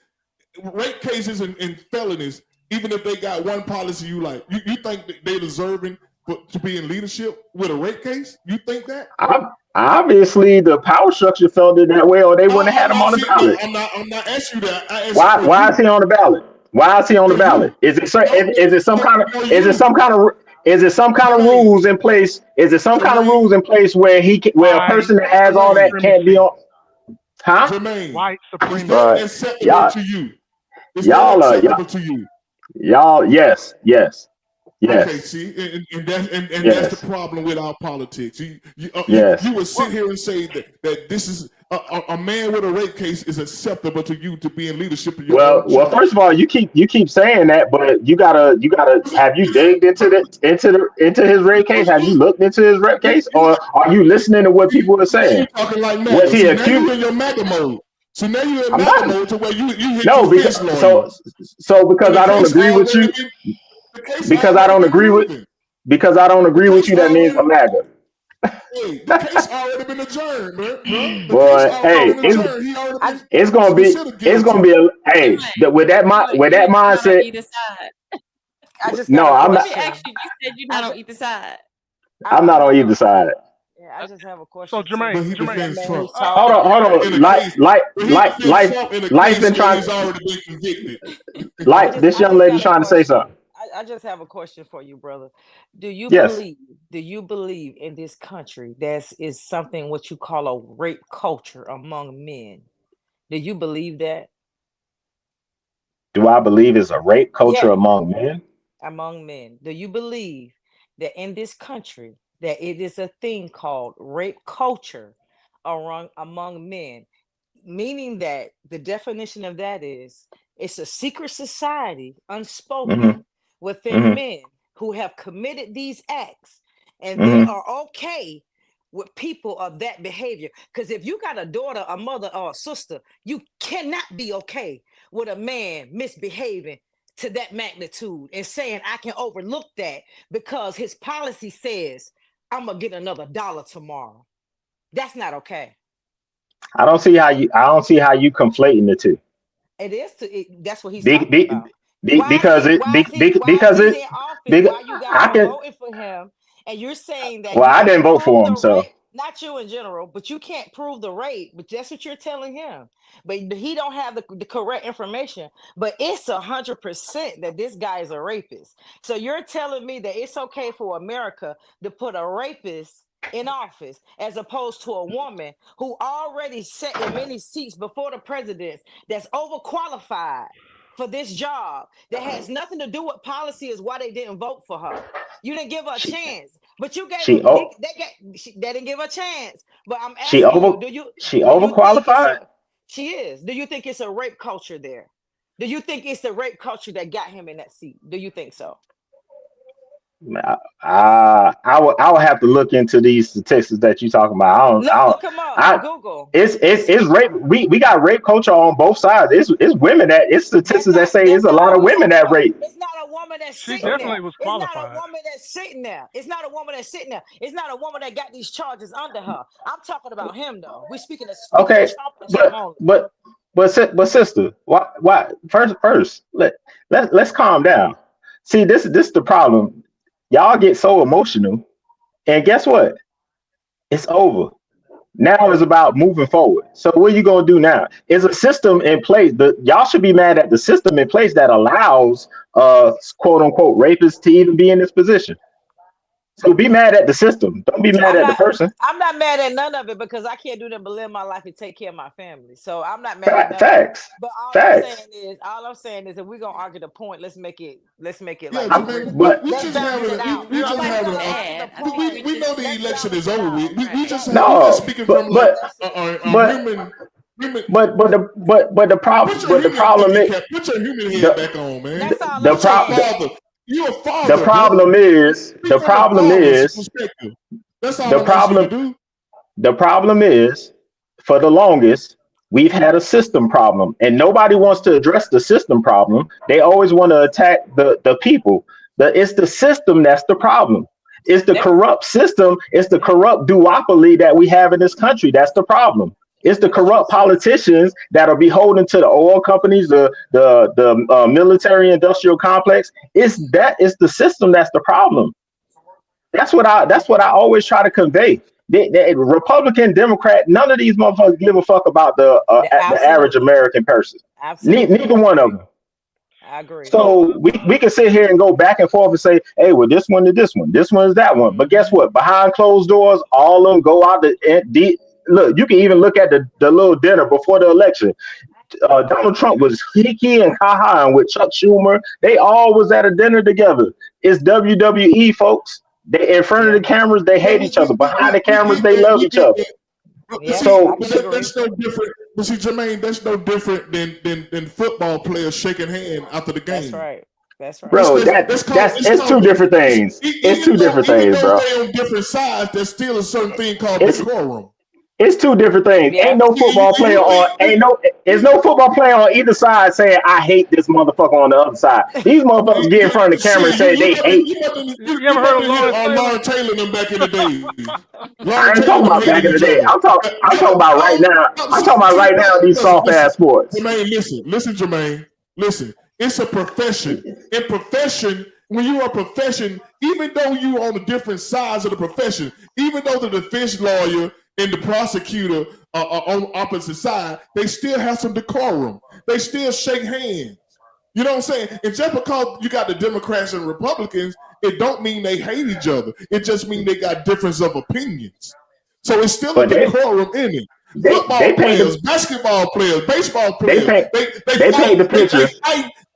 [SPEAKER 2] and felonies, even if they got one policy you like? You think that they deserving to be in leadership with a rape case? You think that?
[SPEAKER 4] Obviously, the power structure felt it that way, or they wouldn't have had him on the ballot.
[SPEAKER 2] I'm not asking you that.
[SPEAKER 4] Why is he on the ballot? Why is he on the ballot? Is it some kind of rules in place? Is it some kind of rules in place where a person that has all that can't be on? Huh?
[SPEAKER 2] Jermaine,
[SPEAKER 8] white
[SPEAKER 2] is
[SPEAKER 8] supremacy.
[SPEAKER 2] that acceptable to you? Is that acceptable to you?
[SPEAKER 4] Y'all, yes.
[SPEAKER 2] Okay, see, and that's the problem with our politics. You would sit here and say that this is a man with a rape case is acceptable to you to be in leadership of your own
[SPEAKER 4] Well, first of all, you keep saying that, but you gotta have you digged into his rape case? Have you looked into his rape case, or are you listening to what people are saying?
[SPEAKER 2] You talking like MAGA.
[SPEAKER 4] Was he
[SPEAKER 2] Now
[SPEAKER 4] accused?
[SPEAKER 2] you in your MAGA mode. So now you're in MAGA mode to where you hit
[SPEAKER 4] No,
[SPEAKER 2] your fist lawyer.
[SPEAKER 4] so because I don't agree with you. Because I don't agree with you, that means I'm MAGA.
[SPEAKER 2] Hey, the case already been adjourned, bro.
[SPEAKER 4] Boy, hey, it's gonna be with that mindset.
[SPEAKER 3] Either side.
[SPEAKER 10] I just
[SPEAKER 4] No, I'm
[SPEAKER 3] Let
[SPEAKER 4] not.
[SPEAKER 3] me ask you. You said you're not on either side.
[SPEAKER 4] I'm not on either side.
[SPEAKER 10] Yeah, I just have a question.
[SPEAKER 8] So Jermaine,
[SPEAKER 2] But he defends Trump.
[SPEAKER 4] Hold on. Life been trying.
[SPEAKER 2] He's already been convicted.
[SPEAKER 4] This young lady trying to say something.
[SPEAKER 10] I just have a question for you, brother. Do you
[SPEAKER 4] Yes.
[SPEAKER 10] believe in this country there is something what you call a rape culture among men? Do you believe that?
[SPEAKER 4] Do I believe it's a rape culture among men?
[SPEAKER 10] Among men. Do you believe that in this country that it is a thing called rape culture among men? Meaning that the definition of that is it's a secret society, unspoken, within men who have committed these acts, and they are okay with people of that behavior. Because if you got a daughter, a mother, or a sister, you cannot be okay with a man misbehaving to that magnitude and saying I can overlook that because his policy says I'm gonna get another $1 tomorrow. That's not okay.
[SPEAKER 4] I don't see how you conflating the two.
[SPEAKER 10] It is that's what he's talking about.
[SPEAKER 4] Because
[SPEAKER 10] he's in office, why you guys are voting for him, and you're saying that
[SPEAKER 4] I didn't vote for him, so
[SPEAKER 10] not you in general, but you can't prove the rape, but that's what you're telling him. But he don't have the correct information. But it's 100% that this guy is a rapist. So you're telling me that it's okay for America to put a rapist in office as opposed to a woman who already sat in many seats before the president that's overqualified for this job, that has nothing to do with policy, is why they didn't vote for her. You didn't give her a chance, but you gave they didn't give her a chance. But I'm asking
[SPEAKER 4] she overqualified?
[SPEAKER 10] She is. Do you think it's a rape culture there? Do you think it's the rape culture that got him in that seat? Do you think so?
[SPEAKER 4] I would have to look into these statistics that you're talking about.
[SPEAKER 10] Look them up. Google.
[SPEAKER 4] It's rape. We got rape culture on both sides. It's women it's statistics that say it's a lot of women that rape.
[SPEAKER 10] It's not a woman that's sitting
[SPEAKER 8] there. She definitely
[SPEAKER 10] there.
[SPEAKER 8] was qualified.
[SPEAKER 10] It's not a woman that's sitting there. It's not a woman that's sitting there. It's not a woman that got these charges under her. I'm talking about him though. We're speaking of
[SPEAKER 4] okay, but sister, why first let's calm down. See, this is the problem. Y'all get so emotional, and guess what? It's over. Now it's about moving forward. So what are you gonna do now? Is a system in place? Y'all should be mad at the system in place that allows quote unquote rapists to even be in this position. So be mad at the system. Don't be mad at the person.
[SPEAKER 10] I'm not mad at none of it because I can't do nothing but live my life and take care of my family. So I'm not mad at
[SPEAKER 4] facts.
[SPEAKER 10] But all I'm saying is if we're gonna argue the point, let's make it like
[SPEAKER 2] we know the election is over with. We just speaking from
[SPEAKER 4] but the problem is
[SPEAKER 2] put your human head back on, man.
[SPEAKER 10] That's all
[SPEAKER 2] You're a father.
[SPEAKER 4] The problem is that's all
[SPEAKER 2] the problem.
[SPEAKER 4] The problem is, for the longest, we've had a system problem, and nobody wants to address the system problem. They always want to attack the people. It's the system that's the problem. It's the corrupt system. It's the corrupt duopoly that we have in this country. That's the problem. It's the corrupt politicians that'll be holding to the oil companies, the military industrial complex. It's the system that's the problem. That's what I always try to convey. The Republican, Democrat, none of these motherfuckers give a fuck about the average American person. Neither one of them.
[SPEAKER 10] I agree.
[SPEAKER 4] So we can sit here and go back and forth and say, hey, well, this one to this one is that one. But guess what? Behind closed doors, all of them go out look. You can even look at the little dinner before the election. Donald Trump was hiki and ha-ha with Chuck Schumer. They all was at a dinner together. It's WWE, folks. They in front of the cameras, they hate each other. Behind the cameras, they love each other. So
[SPEAKER 2] that's no different. But see, Jermaine, that's no different than football players shaking hands after the game.
[SPEAKER 10] That's right.
[SPEAKER 4] Bro, it's two different things. It's two different things, bro.
[SPEAKER 2] They're on different sides. There's still a certain thing called decorum.
[SPEAKER 4] It's two different things.
[SPEAKER 10] Yeah.
[SPEAKER 4] Ain't no football player on either side saying I hate this motherfucker on the other side. These motherfuckers get in front of the camera and say they hate.
[SPEAKER 2] You ever heard of Lauren Taylor them back in the day?
[SPEAKER 4] I ain't talking about back in the day. I'm talking about right now. I'm talking about right now these soft ass sports.
[SPEAKER 2] Jermaine, listen, Jermaine. Listen, it's a profession. In profession, when you are a profession, even though you're on the different sides of the profession, even though the defense lawyer and the prosecutor are on opposite side, they still have some decorum. They still shake hands. You know what I'm saying? And just because you got the Democrats and Republicans, it don't mean they hate each other. It just means they got difference of opinions. So it's still a decorum in it. Football players, basketball players, baseball players, they paint the picture.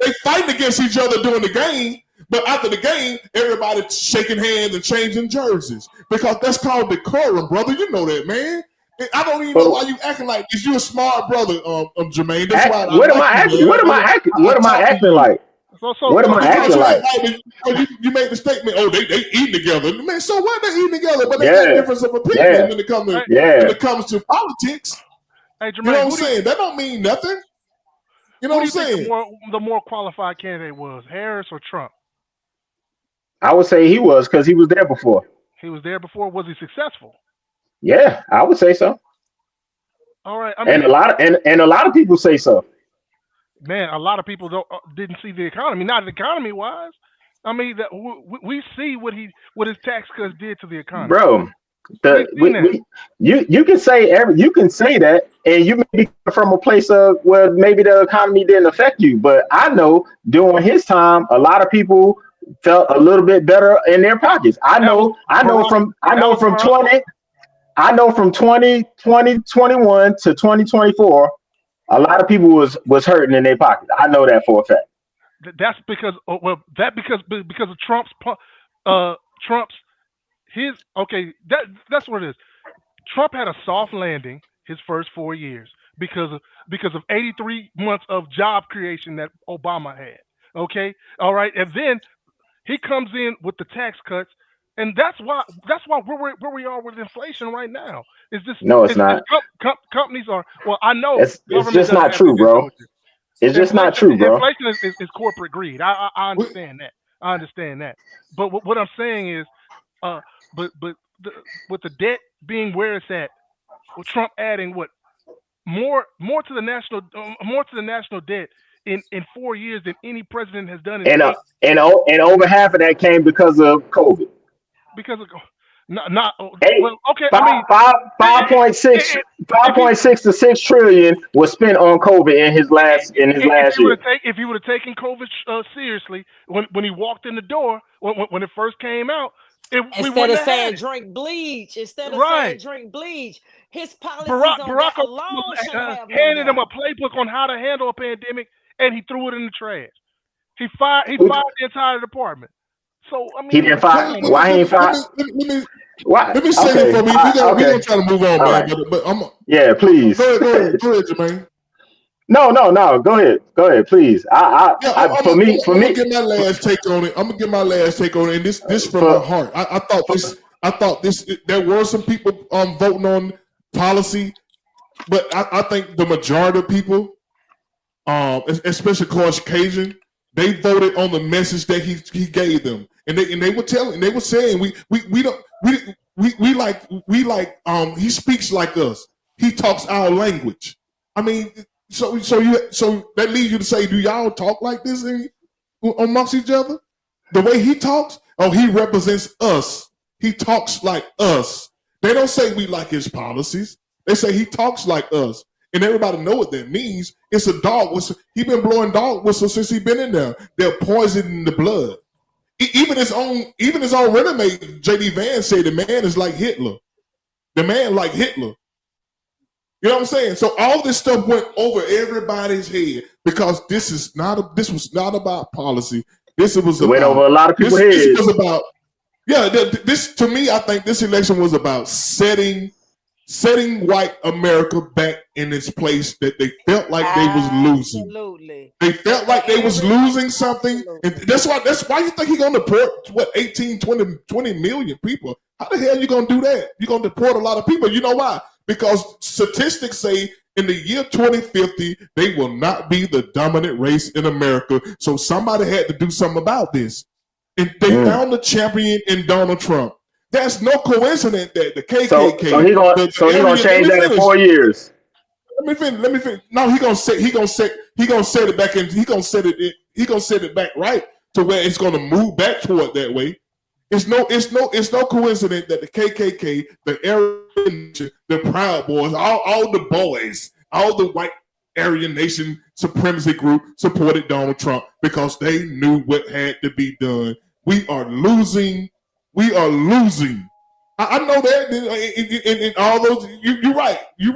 [SPEAKER 2] They fight against each other during the game, but after the game, everybody's shaking hands and changing jerseys because that's called decorum, brother. You know that, man. I don't even know why you acting like this. You a smart brother, Jermaine. That's why.
[SPEAKER 4] What am I acting? What am I acting? What am I acting like? What am I acting like?
[SPEAKER 2] You made the statement. Oh, they eating together, man. So what? They eating together, but they got difference of opinion when it comes to politics.
[SPEAKER 8] Hey, Jermaine,
[SPEAKER 2] you know what I'm saying? That don't mean nothing. You know what I'm saying?
[SPEAKER 8] The more qualified candidate was Harris or Trump?
[SPEAKER 4] I would say he was because he was there before.
[SPEAKER 8] He was there before. Was he successful?
[SPEAKER 4] Yeah, I would say so.
[SPEAKER 8] All right,
[SPEAKER 4] and a lot of people say so.
[SPEAKER 8] Man, a lot of people didn't see the economy. Not economy wise. I mean, we see what his tax cuts did to the economy,
[SPEAKER 4] bro. You can say that, and you may be from a place of where maybe the economy didn't affect you. But I know during his time, a lot of people felt a little bit better in their pockets. I know from 2021 to 2024, a lot of people was hurting in their pockets. I know that for a fact.
[SPEAKER 8] That's because of Trump's that's what it is. Trump had a soft landing his first 4 years because of 83 months of job creation that Obama had. Okay, all right, and then he comes in with the tax cuts, and that's why where we are with inflation right now.
[SPEAKER 4] It's not.
[SPEAKER 8] Companies are I know
[SPEAKER 4] it's just not true, bro. It's just not true, bro.
[SPEAKER 8] Inflation is corporate greed. I understand that. I understand that. But what I'm saying is, with the debt being where it's at, with Trump adding more to the national debt in 4 years than any president has done.
[SPEAKER 4] And over half of that came because of COVID.
[SPEAKER 8] Because of
[SPEAKER 4] I mean 5.6 to 6 trillion was spent on COVID in his last year.
[SPEAKER 8] If he would have taken COVID seriously when he walked in the door when it first came out,
[SPEAKER 10] instead of saying drink bleach, his policies
[SPEAKER 8] Barack
[SPEAKER 10] on that alone should have
[SPEAKER 8] handed him a playbook on how to handle a pandemic, and he threw it in the trash. He fired the entire department. So I mean,
[SPEAKER 4] he didn't fire. Why he ain't fired?
[SPEAKER 2] Let me say it for me. We're gonna try to move on, man.
[SPEAKER 4] Right.
[SPEAKER 2] But
[SPEAKER 4] please.
[SPEAKER 2] Go ahead, Jermaine.
[SPEAKER 4] No. Go ahead, please. I'm
[SPEAKER 2] gonna get my last take on it. And this from my heart. I thought this. There were some people voting on policy, but I think the majority of people, especially Caucasian, they voted on the message that he gave them, and they were saying we like he speaks like us. he talks our language. I mean, so that leads you to say, do y'all talk like this amongst each other? The way he talks, he represents us. He talks like us. They don't say we like his policies. They say he talks like us. And everybody know what that means. It's a dog whistle. He been blowing dog whistles since he been in there. They're poisoning the blood. Even his own resume, J.D. Vance said the man is like Hitler. The man like Hitler. You know what I'm saying? So all this stuff went over everybody's head because this was not about policy. This was
[SPEAKER 4] went over a lot of people's heads.
[SPEAKER 2] This was about this to me. I think this election was about setting white America back in its place that they felt like they was losing.
[SPEAKER 10] Absolutely.
[SPEAKER 2] They felt like they was losing something. And that's why you think he's going to deport 18, 20 million people. How the hell are you going to do that? You're going to deport a lot of people. You know why? Because statistics say in the year 2050, they will not be the dominant race in America. So somebody had to do something about this. And they found the champion in Donald Trump. That's no coincidence that the KKK.
[SPEAKER 4] So he gonna change that in 4 years.
[SPEAKER 2] Let me finish. No, he gonna set it back in. He gonna set it back right to where it's gonna move back toward that way. It's no coincidence that the KKK, the Aryan Nation, the Proud Boys, all the boys, all the white Aryan Nation supremacy group supported Donald Trump because they knew what had to be done. We are losing. I know that in all those. You're right. You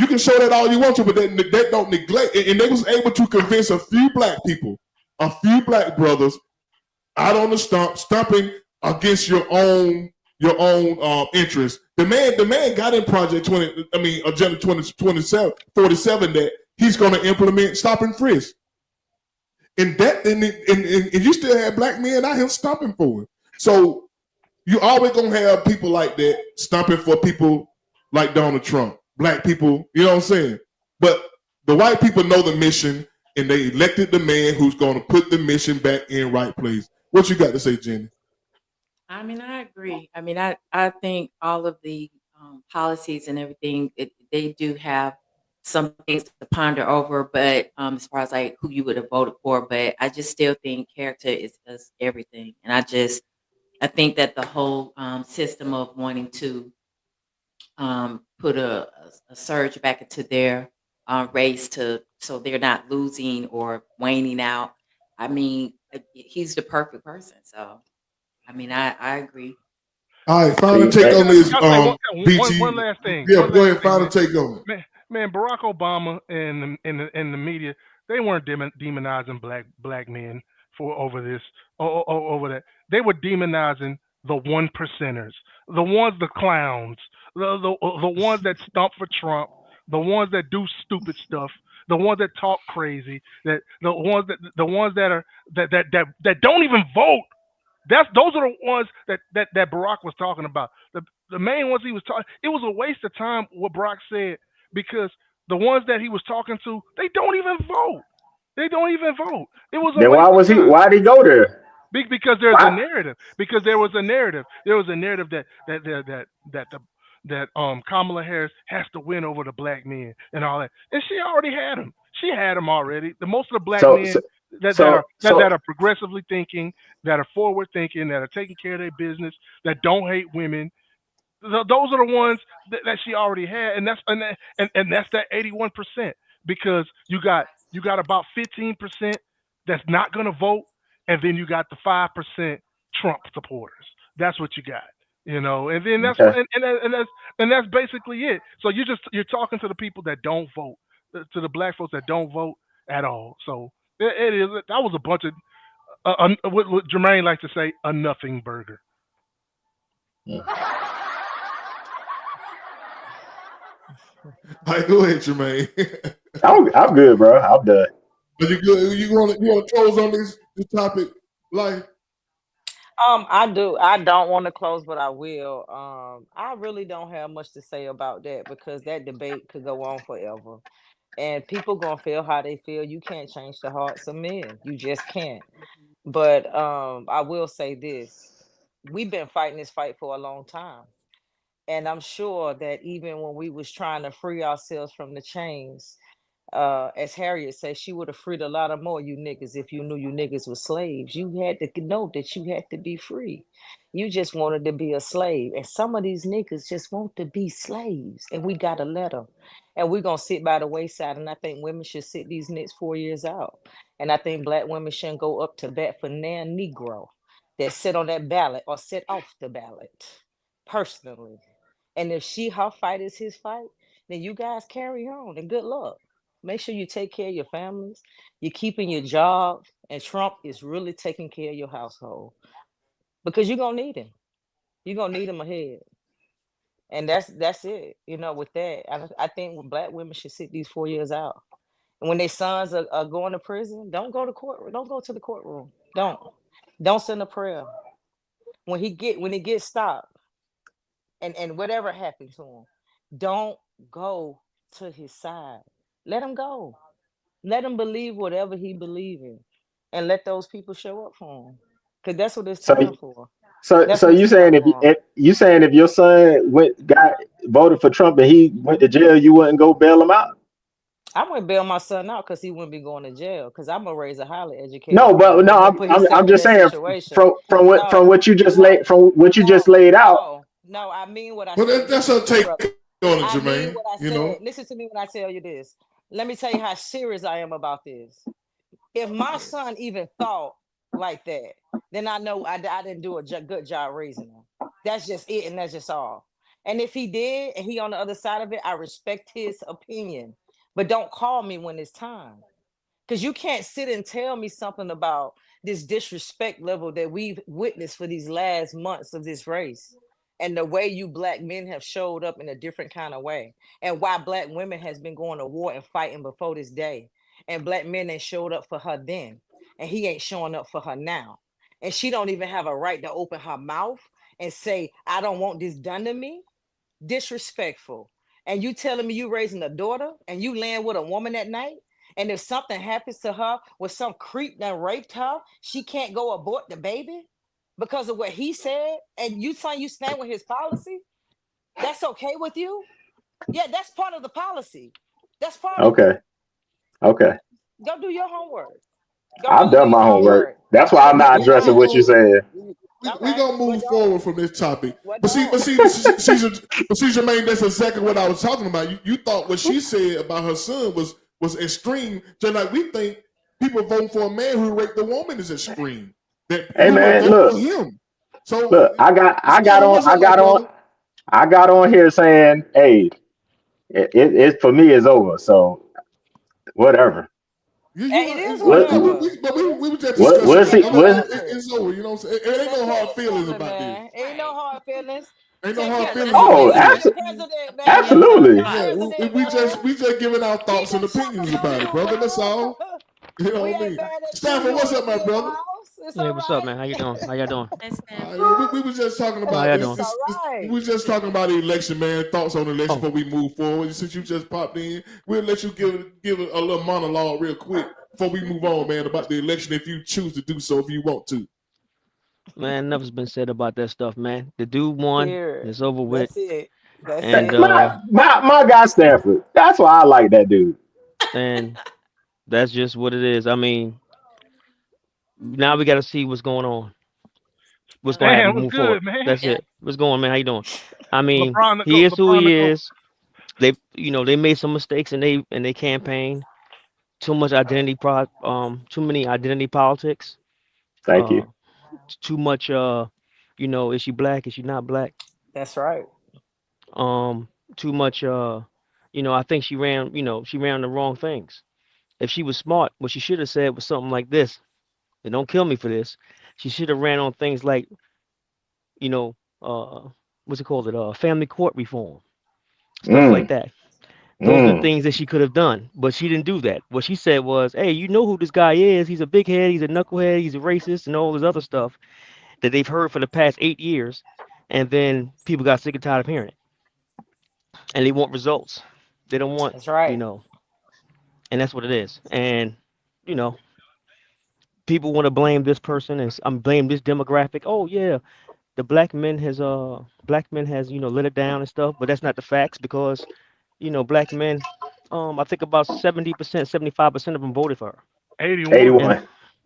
[SPEAKER 2] can show that all you want to, but that don't neglect. And they was able to convince a few black people, a few black brothers, out on the stumping against your own interest. The man got in Agenda 2047 that he's going to implement stop and frisk. And you still have black men out here stomping for it. So you always gonna have people like that stomping for people like Donald Trump, black people. You know what I'm saying? But the white people know the mission, and they elected the man who's gonna put the mission back in right place. What you got to say, Jenny?
[SPEAKER 3] I mean, I agree. I mean, I think all of the policies and everything, they do have some things to ponder over, but as far as like who you would have voted for, but I just still think character is everything. And I think that the whole system of wanting to put a surge back into their race so they're not losing or waning out. I mean, he's the perfect person. So, I mean, I agree.
[SPEAKER 2] All right, final take on this. BT.
[SPEAKER 8] One last thing.
[SPEAKER 2] Yeah, go ahead. Final take on it.
[SPEAKER 8] Man, Barack Obama and the media, they weren't demonizing black men over that. They were demonizing the 1%ers, the ones, the clowns, the ones that stump for Trump, the ones that do stupid stuff, the ones that talk crazy, the ones that don't even vote. Those are the ones that Barack was talking about. The main ones he was talking. It was a waste of time what Barack said, because the ones that he was talking to, they don't even vote. They don't even vote. It was a
[SPEAKER 4] then why did he go there?
[SPEAKER 8] Because there's a narrative. Because there was a narrative. There was a narrative that Kamala Harris has to win over the black men and all that. And she already had them. She had them already. Most of the black men that are progressively thinking, that are forward thinking, that are taking care of their business, that don't hate women. Those are the ones that she already had, and that's that 81%. Because you got about 15% that's not going to vote, and then you got the 5% Trump supporters. That's what you got, and then that's and that's basically it. So you're talking to the people that don't vote, to the black folks that don't vote at all. So it is. That was a bunch of what Jermaine likes to say, a nothing burger.
[SPEAKER 2] All right, go ahead, Jermaine.
[SPEAKER 4] I'm good, bro. I'm done.
[SPEAKER 2] Are you good? You want to close on this topic, like?
[SPEAKER 10] I do. I don't want to close, but I will. I really don't have much to say about that, because that debate could go on forever, and people gonna feel how they feel. You can't change the hearts of men. You just can't. But I will say this: we've been fighting this fight for a long time. And I'm sure that even when we was trying to free ourselves from the chains, as Harriet says, she would have freed a lot of more you niggas if you knew you niggas were slaves. You had to know that you had to be free. You just wanted to be a slave. And some of these niggas just want to be slaves. And we got to let them. And we're going to sit by the wayside. And I think women should sit these next 4 years out. And I think Black women shouldn't go up to bat for nan Negro that sit on that ballot or sit off the ballot, personally. And if her fight is his fight, then you guys carry on and good luck. Make sure you take care of your families. You're keeping your job, and Trump is really taking care of your household because you're gonna need him. You're gonna need him ahead, and that's it. With that, I think Black women should sit these 4 years out. And when their sons are going to prison, don't go to court. Don't go to the courtroom. Don't send a prayer when he gets stopped, and whatever happened to him. Don't go to his side. Let him go. Let him believe whatever he believes in, and let those people show up for him, because that's what it's
[SPEAKER 4] So,
[SPEAKER 10] time for.
[SPEAKER 4] so,
[SPEAKER 10] That's
[SPEAKER 4] so
[SPEAKER 10] what
[SPEAKER 4] you
[SPEAKER 10] it's
[SPEAKER 4] saying
[SPEAKER 10] time for.
[SPEAKER 4] if your son got voted for Trump and he went to jail, you wouldn't go bail him out?
[SPEAKER 10] I wouldn't bail my son out because he wouldn't be going to jail. Because I'm gonna raise a highly educated
[SPEAKER 4] No,
[SPEAKER 10] man.
[SPEAKER 4] but
[SPEAKER 10] He
[SPEAKER 4] no,
[SPEAKER 10] won't put himself
[SPEAKER 4] I'm
[SPEAKER 10] in
[SPEAKER 4] just
[SPEAKER 10] that
[SPEAKER 4] saying
[SPEAKER 10] situation.
[SPEAKER 4] from
[SPEAKER 10] No,
[SPEAKER 4] what you just
[SPEAKER 10] no,
[SPEAKER 4] laid out.
[SPEAKER 10] no. I mean what I
[SPEAKER 2] Well,
[SPEAKER 10] said.
[SPEAKER 2] that's
[SPEAKER 10] Listen
[SPEAKER 2] her
[SPEAKER 10] to me,
[SPEAKER 2] take
[SPEAKER 10] brother.
[SPEAKER 2] on it,
[SPEAKER 10] I mean
[SPEAKER 2] Jermaine.
[SPEAKER 10] what I said. Listen to me when I tell you this. Let me tell you how serious I am about this. If my son even thought like that, then I know I didn't do a good job raising him. That's just it, and that's just all. And if he did, and he on the other side of it, I respect his opinion. But don't call me when it's time, because you can't sit and tell me something about this disrespect level that we've witnessed for these last months of this race, and the way you Black men have showed up in a different kind of way, and why Black women has been going to war and fighting before this day, and Black men ain't showed up for her then, and he ain't showing up for her now, and she don't even have a right to open her mouth and say, I don't want this done to me. Disrespectful. And you telling me you raising a daughter and you laying with a woman at night, and if something happens to her with some creep that raped her, she can't go abort the baby because of what he said, and you saying you stand with his policy? That's okay with you? Yeah, that's part of the policy. That's part of
[SPEAKER 4] Okay,
[SPEAKER 10] it.
[SPEAKER 4] okay.
[SPEAKER 10] Go do your homework. Go
[SPEAKER 4] I've
[SPEAKER 10] do
[SPEAKER 4] done
[SPEAKER 10] your
[SPEAKER 4] my homework.
[SPEAKER 10] homework.
[SPEAKER 4] That's why
[SPEAKER 10] And
[SPEAKER 4] I'm
[SPEAKER 10] if you
[SPEAKER 4] not
[SPEAKER 10] do
[SPEAKER 4] addressing
[SPEAKER 10] not,
[SPEAKER 4] what you said.
[SPEAKER 2] We
[SPEAKER 10] okay,
[SPEAKER 2] gonna
[SPEAKER 10] well
[SPEAKER 2] move
[SPEAKER 10] don't.
[SPEAKER 2] forward from this topic.
[SPEAKER 10] Well
[SPEAKER 2] But
[SPEAKER 10] don't.
[SPEAKER 2] see, Jermaine, that's exactly what I was talking about. You thought what she said about her son was extreme, just like we think people voting for a man who raped a woman is extreme. That
[SPEAKER 4] Hey
[SPEAKER 2] we would
[SPEAKER 4] man,
[SPEAKER 2] vote for
[SPEAKER 4] look,
[SPEAKER 2] him. So,
[SPEAKER 4] look.
[SPEAKER 2] Stanley, what's up, my brother?
[SPEAKER 4] I got on here saying, hey, it for me is over. So whatever.
[SPEAKER 10] Hey, it is
[SPEAKER 4] What
[SPEAKER 10] whatever.
[SPEAKER 2] We were just discussing
[SPEAKER 4] we'll
[SPEAKER 10] It
[SPEAKER 2] that.
[SPEAKER 4] see.
[SPEAKER 10] is
[SPEAKER 4] What
[SPEAKER 10] whatever.
[SPEAKER 2] It's over. You know what I'm saying? It ain't no hard
[SPEAKER 10] September
[SPEAKER 2] feelings
[SPEAKER 10] coming,
[SPEAKER 2] about this.
[SPEAKER 10] man. Ain't no
[SPEAKER 3] Right.
[SPEAKER 10] hard feelings.
[SPEAKER 2] Ain't no
[SPEAKER 10] Take
[SPEAKER 2] hard
[SPEAKER 10] care.
[SPEAKER 3] Yeah,
[SPEAKER 2] feelings
[SPEAKER 3] let's
[SPEAKER 10] Hey,
[SPEAKER 2] about
[SPEAKER 4] oh,
[SPEAKER 10] let's
[SPEAKER 2] this.
[SPEAKER 10] give
[SPEAKER 3] let's
[SPEAKER 10] the
[SPEAKER 3] move
[SPEAKER 10] president,
[SPEAKER 3] let's
[SPEAKER 10] man.
[SPEAKER 3] get to the
[SPEAKER 10] Let's
[SPEAKER 4] absolutely.
[SPEAKER 10] give the
[SPEAKER 3] spot.
[SPEAKER 2] Yeah,
[SPEAKER 10] president,
[SPEAKER 2] we
[SPEAKER 10] man.
[SPEAKER 2] just giving our thoughts
[SPEAKER 10] Keep
[SPEAKER 2] and
[SPEAKER 10] them choppers
[SPEAKER 2] opinions
[SPEAKER 10] on
[SPEAKER 2] about it,
[SPEAKER 10] you,
[SPEAKER 2] brother. That's
[SPEAKER 10] bro.
[SPEAKER 2] all. You know
[SPEAKER 10] We
[SPEAKER 2] what I
[SPEAKER 10] ain't
[SPEAKER 2] mean?
[SPEAKER 10] mad at you.
[SPEAKER 2] Stanford,
[SPEAKER 10] You
[SPEAKER 2] what's
[SPEAKER 10] want to
[SPEAKER 2] up,
[SPEAKER 10] be
[SPEAKER 2] my
[SPEAKER 10] in the
[SPEAKER 2] brother?
[SPEAKER 10] house? It's
[SPEAKER 11] Hey,
[SPEAKER 10] all
[SPEAKER 11] what's up,
[SPEAKER 10] right.
[SPEAKER 11] man? How you doing? How y'all doing?
[SPEAKER 3] Let's stand
[SPEAKER 2] We was just talking
[SPEAKER 11] How
[SPEAKER 2] about
[SPEAKER 11] y'all
[SPEAKER 2] this.
[SPEAKER 11] doing?
[SPEAKER 10] It's all
[SPEAKER 2] We
[SPEAKER 10] right.
[SPEAKER 2] was just talking about the election, man. Thoughts on the election
[SPEAKER 11] Oh,
[SPEAKER 2] before we move forward. Since you just popped in, we'll let you give a little monologue real quick before we move on, man, about the election if you choose to do so, if you want to.
[SPEAKER 11] man, enoug's been said about that stuff, man. The dude won.
[SPEAKER 10] Period.
[SPEAKER 11] It's over with.
[SPEAKER 10] That's it. That's
[SPEAKER 11] And
[SPEAKER 10] it.
[SPEAKER 4] My guy Stanford. That's why I like that dude.
[SPEAKER 11] and that's just what it is. I mean, now we got to see what's going on. What's going to
[SPEAKER 8] Man,
[SPEAKER 11] happen
[SPEAKER 8] what's
[SPEAKER 11] move forward.
[SPEAKER 8] good, man?
[SPEAKER 11] That's
[SPEAKER 3] Yeah.
[SPEAKER 11] it. What's going on, man? How you doing? I mean,
[SPEAKER 8] LeBron to
[SPEAKER 11] he
[SPEAKER 8] go.
[SPEAKER 11] is who
[SPEAKER 8] LeBron to
[SPEAKER 11] he
[SPEAKER 8] go.
[SPEAKER 11] is. They made some mistakes in they campaign. Too much too many identity politics.
[SPEAKER 4] Thank
[SPEAKER 11] Uh
[SPEAKER 4] you.
[SPEAKER 11] too much is she black? Is she not black?
[SPEAKER 10] That's right.
[SPEAKER 11] um Too much I think she ran the wrong things. If she was smart, what she should have said was something like this, and don't kill me for this. She should have ran on things like, you know uh what's it called, family court reform, stuff like
[SPEAKER 4] Mm,
[SPEAKER 11] that. Those are the
[SPEAKER 4] mm.
[SPEAKER 11] things that she could have done, but she didn't do that. What she said was, hey, you know who this guy is? He's a big head, he's a knucklehead, he's a racist, and all this other stuff that they've heard for the past 8 years. And then people got sick and tired of hearing it, and they want results. They don't want,
[SPEAKER 10] That's
[SPEAKER 11] you
[SPEAKER 10] right.
[SPEAKER 11] know, and that's what it is. And you know, people want to blame this person and blame this demographic. Oh yeah, the black men has let it down and stuff, but that's not the facts because black men, I think about 70%, 75% of them voted for her.
[SPEAKER 8] 81.
[SPEAKER 11] And
[SPEAKER 4] 81.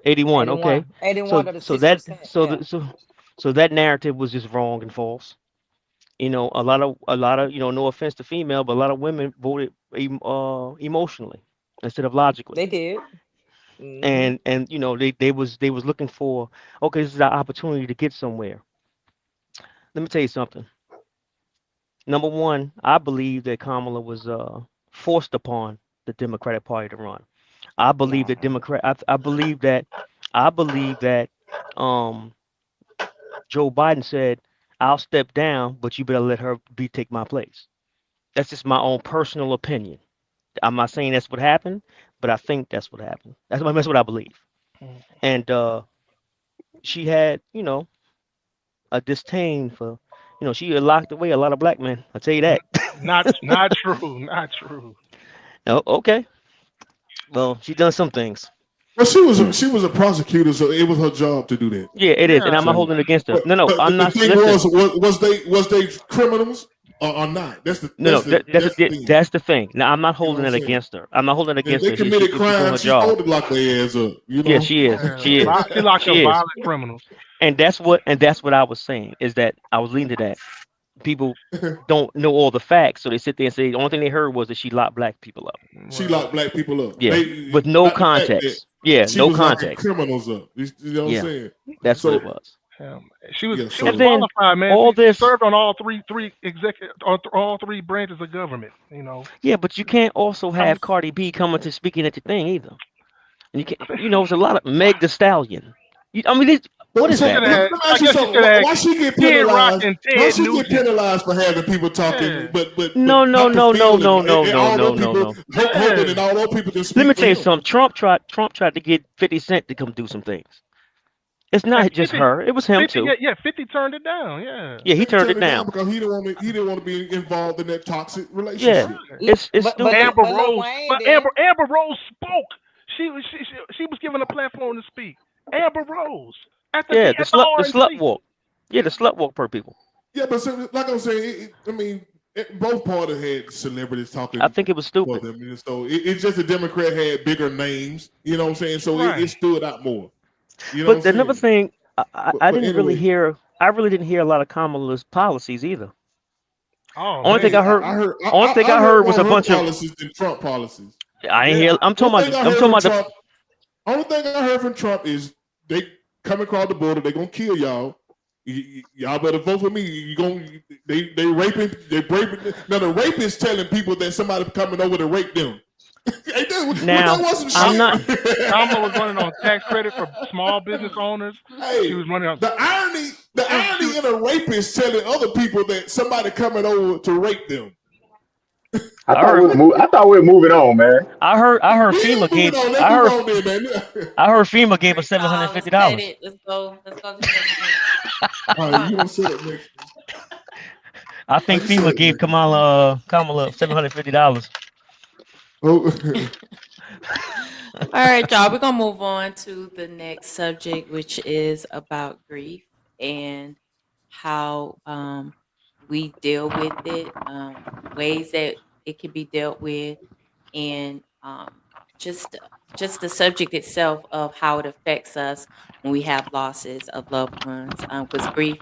[SPEAKER 11] 81, okay.
[SPEAKER 10] 81. 81
[SPEAKER 11] So
[SPEAKER 10] to the
[SPEAKER 11] so that
[SPEAKER 10] 6%.
[SPEAKER 11] so
[SPEAKER 10] Yeah.
[SPEAKER 11] the, so so that narrative was just wrong and false. A lot of no offense to female, but a lot of women voted emotionally instead of logically.
[SPEAKER 10] They did. Hmm.
[SPEAKER 11] And they was looking for, okay, this is our opportunity to get somewhere. Let me tell you something. Number one, I believe that Kamala was forced upon the Democratic Party to run. I believe that
[SPEAKER 10] Nah.
[SPEAKER 11] I believe that um Joe Biden said, I'll step down, but you better let her take my place. That's just my own personal opinion. I'm not saying that's what happened, but I think that's what happened. That's what I believe. And she had, a disdain for, she had locked away a lot of black men. I'll tell you that.
[SPEAKER 8] Not true. Not true.
[SPEAKER 11] Oh, okay. Well, she done some things.
[SPEAKER 2] Well,
[SPEAKER 11] Mm.
[SPEAKER 2] she was a prosecutor, so it was her job to do that.
[SPEAKER 11] Yeah, it is, and I'm
[SPEAKER 8] Yeah.
[SPEAKER 11] not
[SPEAKER 2] So,
[SPEAKER 11] holding it against her.
[SPEAKER 2] but,
[SPEAKER 11] No, no,
[SPEAKER 2] but
[SPEAKER 11] I'm
[SPEAKER 2] the
[SPEAKER 11] not.
[SPEAKER 2] thing
[SPEAKER 11] Listen,
[SPEAKER 2] was they criminals or not?
[SPEAKER 11] no, no,
[SPEAKER 2] That's the thing.
[SPEAKER 11] that's the thing. Now, I'm not
[SPEAKER 2] You know what
[SPEAKER 11] holding
[SPEAKER 2] I'm
[SPEAKER 11] it
[SPEAKER 2] saying?
[SPEAKER 11] against her. I'm not holding it
[SPEAKER 2] And
[SPEAKER 11] against
[SPEAKER 2] they
[SPEAKER 11] her
[SPEAKER 2] committed
[SPEAKER 11] if she's doing her
[SPEAKER 2] crimes. She's
[SPEAKER 11] job.
[SPEAKER 2] supposed to lock their ass up. You
[SPEAKER 11] Yeah,
[SPEAKER 2] know.
[SPEAKER 11] she is.
[SPEAKER 8] Yeah.
[SPEAKER 11] She is.
[SPEAKER 8] She locked up
[SPEAKER 11] She is.
[SPEAKER 8] violent criminals.
[SPEAKER 11] And that's what I was saying is that I was leaning to that. People don't know all the facts, so they sit there and say the only thing they heard was that she locked black people up.
[SPEAKER 2] She
[SPEAKER 8] Right.
[SPEAKER 2] locked black people up.
[SPEAKER 11] Yeah,
[SPEAKER 2] They
[SPEAKER 11] with no
[SPEAKER 2] not the fact that
[SPEAKER 11] context. Yeah,
[SPEAKER 2] she
[SPEAKER 11] no
[SPEAKER 2] was locking
[SPEAKER 11] context.
[SPEAKER 2] criminals up. You know what I'm
[SPEAKER 11] Yeah,
[SPEAKER 2] saying?
[SPEAKER 11] that's what it
[SPEAKER 2] So
[SPEAKER 11] was.
[SPEAKER 8] She was
[SPEAKER 2] yeah.
[SPEAKER 8] she was
[SPEAKER 11] And
[SPEAKER 2] So
[SPEAKER 11] then
[SPEAKER 8] qualified, man.
[SPEAKER 11] all
[SPEAKER 8] She
[SPEAKER 11] this.
[SPEAKER 8] served on all three executive, all three branches of government.
[SPEAKER 11] Yeah, but you can't also
[SPEAKER 8] Come,
[SPEAKER 11] have Cardi B coming to speaking at the thing either. And you can't. It's a lot of Meg the Stallion. I mean, what
[SPEAKER 2] But
[SPEAKER 11] is
[SPEAKER 8] she
[SPEAKER 2] so
[SPEAKER 11] that?
[SPEAKER 8] should
[SPEAKER 2] let
[SPEAKER 8] have
[SPEAKER 2] me
[SPEAKER 8] had.
[SPEAKER 2] ask
[SPEAKER 8] I
[SPEAKER 2] you
[SPEAKER 8] guess she
[SPEAKER 2] something.
[SPEAKER 8] should have had
[SPEAKER 2] Why she get
[SPEAKER 8] Kid Rock
[SPEAKER 2] penalized?
[SPEAKER 8] and
[SPEAKER 2] Why
[SPEAKER 8] Ted
[SPEAKER 2] she get
[SPEAKER 8] Nugent.
[SPEAKER 2] penalized for having people talking,
[SPEAKER 8] Yeah,
[SPEAKER 2] but
[SPEAKER 11] No, no,
[SPEAKER 2] not the
[SPEAKER 11] no, no, no,
[SPEAKER 2] feeling
[SPEAKER 11] no,
[SPEAKER 2] and
[SPEAKER 11] no,
[SPEAKER 2] all
[SPEAKER 11] no,
[SPEAKER 2] those
[SPEAKER 11] no,
[SPEAKER 2] people,
[SPEAKER 11] no.
[SPEAKER 2] Hogan
[SPEAKER 8] yeah.
[SPEAKER 2] and all those people can
[SPEAKER 11] Let
[SPEAKER 2] speak
[SPEAKER 11] me
[SPEAKER 2] for
[SPEAKER 11] tell you
[SPEAKER 2] him.
[SPEAKER 11] something. Trump tried to get 50 Cent to come do some things. It's
[SPEAKER 8] And
[SPEAKER 11] not just
[SPEAKER 8] 50,
[SPEAKER 11] her. It was him
[SPEAKER 8] 50,
[SPEAKER 11] too.
[SPEAKER 8] yeah, yeah. 50 turned it down. Yeah,
[SPEAKER 11] Yeah, he
[SPEAKER 2] 50
[SPEAKER 11] turned it
[SPEAKER 2] turned it down
[SPEAKER 11] down.
[SPEAKER 2] because he didn't want to be involved in that toxic
[SPEAKER 11] Yeah,
[SPEAKER 2] relationship.
[SPEAKER 8] right.
[SPEAKER 11] it's
[SPEAKER 10] But but
[SPEAKER 11] stupid.
[SPEAKER 8] Amber
[SPEAKER 10] but Lil
[SPEAKER 8] Rose,
[SPEAKER 10] Wayne
[SPEAKER 8] but
[SPEAKER 10] didn't.
[SPEAKER 8] Amber Rose spoke. She was given a platform to speak. Amber Rose at the
[SPEAKER 11] Yeah,
[SPEAKER 8] at the
[SPEAKER 11] the slut
[SPEAKER 8] RNC.
[SPEAKER 11] walk. Yeah, the slut walk per people.
[SPEAKER 2] Yeah, but so, like I'm saying, I mean, both parties had celebrities
[SPEAKER 11] I
[SPEAKER 2] talking
[SPEAKER 11] think it was
[SPEAKER 2] for
[SPEAKER 11] stupid.
[SPEAKER 2] them, so it's just the Democrat had bigger names. You know what I'm saying? So it
[SPEAKER 8] Right.
[SPEAKER 2] stood out more. You know what I'm
[SPEAKER 11] But another
[SPEAKER 2] saying?
[SPEAKER 11] thing, I
[SPEAKER 2] But
[SPEAKER 11] didn't really
[SPEAKER 2] anyway,
[SPEAKER 11] hear. I really didn't hear a lot of Kamala's policies either.
[SPEAKER 8] Oh
[SPEAKER 11] Only thing I
[SPEAKER 2] hey,
[SPEAKER 8] man.
[SPEAKER 11] heard. Only thing
[SPEAKER 2] I
[SPEAKER 11] I
[SPEAKER 2] heard
[SPEAKER 11] heard was
[SPEAKER 2] more
[SPEAKER 11] a
[SPEAKER 2] of her
[SPEAKER 11] bunch of.
[SPEAKER 2] policies than Trump policies.
[SPEAKER 11] I ain't
[SPEAKER 8] Yeah.
[SPEAKER 11] hear. I'm
[SPEAKER 2] One
[SPEAKER 11] talking
[SPEAKER 2] thing
[SPEAKER 11] about.
[SPEAKER 2] I
[SPEAKER 11] I'm
[SPEAKER 2] heard
[SPEAKER 11] talking
[SPEAKER 2] from
[SPEAKER 11] about the.
[SPEAKER 2] Trump, only thing I heard from Trump is they come across the border, they gonna kill y'all. Y'all better vote for me. You going they raping now the rapist telling people that somebody coming over to rape them. Ain't that
[SPEAKER 11] Now
[SPEAKER 2] was some
[SPEAKER 11] I'm not.
[SPEAKER 8] Kamala was
[SPEAKER 2] shit.
[SPEAKER 8] running on tax credit for small business owners. She
[SPEAKER 2] Hey,
[SPEAKER 8] was running on.
[SPEAKER 2] the
[SPEAKER 8] She was,
[SPEAKER 2] irony in a rapist telling other people that somebody coming over to rape them.
[SPEAKER 4] I
[SPEAKER 11] I
[SPEAKER 4] thought
[SPEAKER 11] heard.
[SPEAKER 4] I thought we were moving on, man.
[SPEAKER 11] I heard. I heard
[SPEAKER 2] We
[SPEAKER 11] FEMA
[SPEAKER 2] ain't moving
[SPEAKER 11] gave.
[SPEAKER 2] on. Let's
[SPEAKER 11] I
[SPEAKER 2] move
[SPEAKER 11] heard.
[SPEAKER 2] on there, man.
[SPEAKER 11] I heard FEMA gave us seven hundred
[SPEAKER 3] Recall.
[SPEAKER 11] fifty
[SPEAKER 3] Let's set
[SPEAKER 11] dollars.
[SPEAKER 3] it. Let's go. Let's go to the next one.
[SPEAKER 2] All right, you gonna set up next?
[SPEAKER 11] I
[SPEAKER 2] How
[SPEAKER 11] think
[SPEAKER 2] you set
[SPEAKER 11] FEMA
[SPEAKER 2] up
[SPEAKER 11] gave
[SPEAKER 2] next?
[SPEAKER 11] Kamala $750.
[SPEAKER 2] Oh,
[SPEAKER 3] All right, y'all. We're gonna move on to the next subject, which is about grief and how we deal with it, ways that it can be dealt with, and just just the subject itself of how it affects us when we have losses of loved ones. Because grief,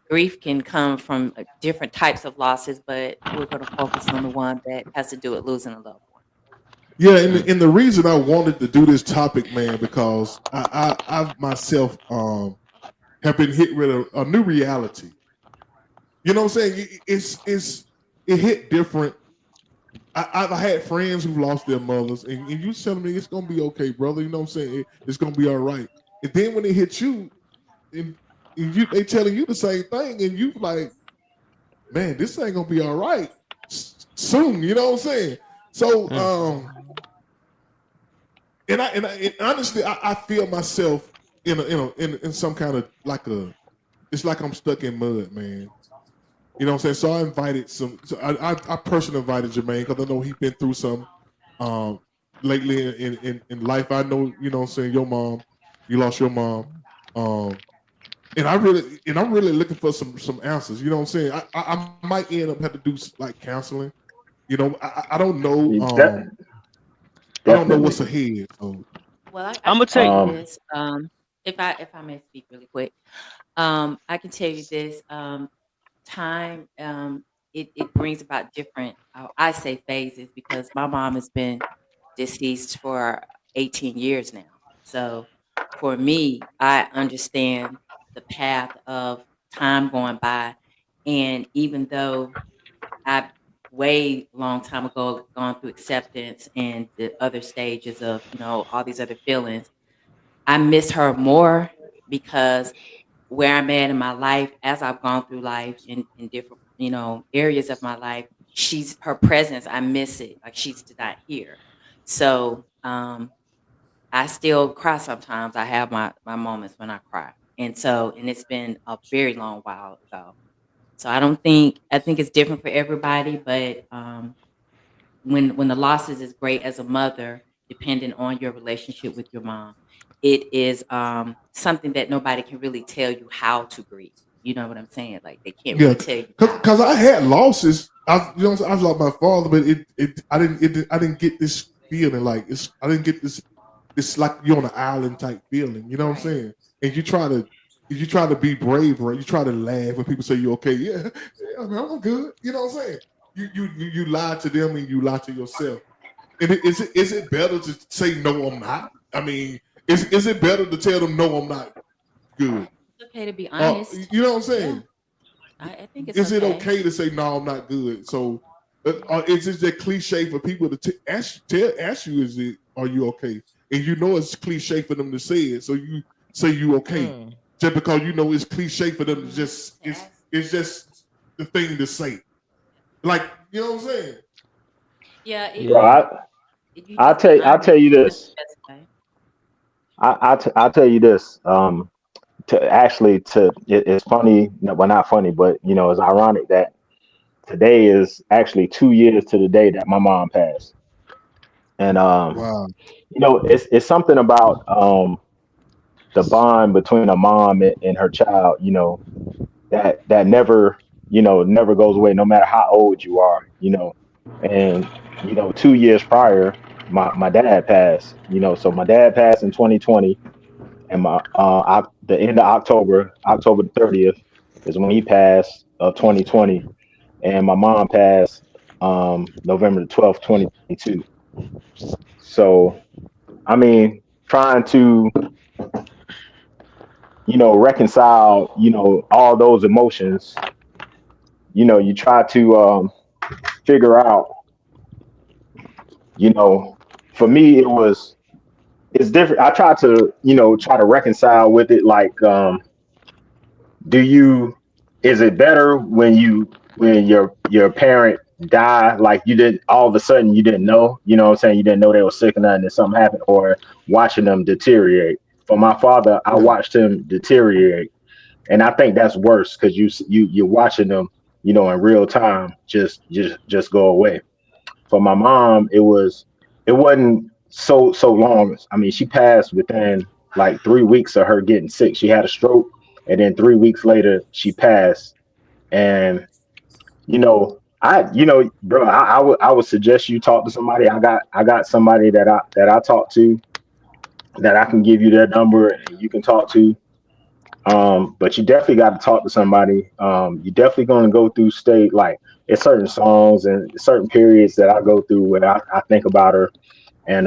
[SPEAKER 3] grief can come from different types of losses, but we're going to focus on the one that has to do with losing a loved one.
[SPEAKER 2] yeah,
[SPEAKER 11] Mm.
[SPEAKER 2] and the reason I wanted to do this topic, man, because I myself have been hit with a new reality. You know what I'm saying? It hit different. I've had friends who've lost their mothers, and you telling me it's gonna be okay, brother. You know what I'm saying? It's gonna be all right. And then when it hits you, and they telling you the same thing, and you like, man, this ain't gonna be all right soon. You know what I'm saying? So,
[SPEAKER 11] Mm.
[SPEAKER 2] and honestly, I feel myself in some kind of it's like I'm stuck in mud, man. You know what I'm saying? So I invited some. So I personally invited Jermaine because I know he's been through some lately in life. I know, you know what I'm saying, your mom, you lost your mom. Um, And I'm really looking for some answers. You know what I'm saying? I might end up having to do like counseling. You know, I don't know. I don't know what's
[SPEAKER 4] Definitely.
[SPEAKER 2] ahead. So
[SPEAKER 3] Well, I
[SPEAKER 11] I'm gonna
[SPEAKER 3] can
[SPEAKER 11] tell
[SPEAKER 3] tell
[SPEAKER 11] you.
[SPEAKER 3] you this. If I may speak really quick, I can tell you this. Time, it brings about different. I say phases because my mom has been deceased for 18 years now. So for me, I understand the path of time going by, and even though I've way long time ago gone through acceptance and the other stages of all these other feelings, I miss her more because where I'm at in my life, as I've gone through life in different, areas of my life, her presence, I miss it. Like she's not here. So I still cry sometimes. I have my moments when I cry. And it's been a very long while ago. So I think it's different for everybody, but when the losses is great as a mother, depending on your relationship with your mom, it is something that nobody can really tell you how to grieve. You know what I'm saying? Like they can't
[SPEAKER 2] yeah,
[SPEAKER 3] really tell you how.
[SPEAKER 2] because I had losses. I lost my father, but I didn't get this feeling like I didn't get this like you're on an island type feeling. You know what I'm
[SPEAKER 3] Right.
[SPEAKER 2] saying? And you try to be brave, right? You try to laugh when people say you're okay. Yeah, yeah, man, I'm good. You know what I'm saying? You lie to them and you lie to yourself. And is it better to say no, I'm not? I mean, is it better to tell them no, I'm not good?
[SPEAKER 3] It's okay to be honest.
[SPEAKER 2] You know what I'm
[SPEAKER 3] Yeah,
[SPEAKER 2] saying?
[SPEAKER 3] I think it's
[SPEAKER 2] Is it
[SPEAKER 3] okay.
[SPEAKER 2] okay to say no, I'm not good? So, is it that cliche for people to ask you, is it are you okay? And you know it's cliche for them to say it, so you say you okay
[SPEAKER 10] Mm.
[SPEAKER 2] just because you know it's cliche for them to
[SPEAKER 3] Mhm.
[SPEAKER 2] just
[SPEAKER 3] To ask.
[SPEAKER 2] it's just the thing to say. Like you know what I'm saying?
[SPEAKER 3] Yeah,
[SPEAKER 4] Bro,
[SPEAKER 11] Yeah.
[SPEAKER 3] you just be
[SPEAKER 4] I'll
[SPEAKER 3] honest.
[SPEAKER 4] tell you
[SPEAKER 3] That's
[SPEAKER 4] this.
[SPEAKER 3] the best way.
[SPEAKER 4] I'll tell you this. It's funny, no, well, not funny, but it's ironic that today is actually 2 years to the day that my mom passed. And
[SPEAKER 2] Wow.
[SPEAKER 4] it's something about the bond between a mom and her child, that never, never goes away, no matter how old you are. And 2 years prior, my dad passed. So my dad passed in 2020, and the end of October the 30th, is when he passed of 2020, and my mom passed November the 12th, 2022. So I mean, trying to reconcile all those emotions. You try to figure out. You know, for me, it's different. I try to try to reconcile with it, like do you is it better when your parent die, like you didn't, all of a sudden you didn't know, what I'm saying, you didn't know they were sick or nothing and something happened, or watching them deteriorate? For my father, I
[SPEAKER 2] Yeah.
[SPEAKER 4] watched him deteriorate, and I think that's worse because you're watching them, in real time, just go away. For my mom, it wasn't so long. I mean, she passed within like 3 weeks of her getting sick. She had a stroke, and then 3 weeks later she passed. And bro, I would suggest you talk to somebody. I got somebody that I talk to, that I can give you their number and you can talk to. But you definitely got to talk to somebody. You definitely going to go through state, like it's certain songs and certain periods that I go through where I think about her. And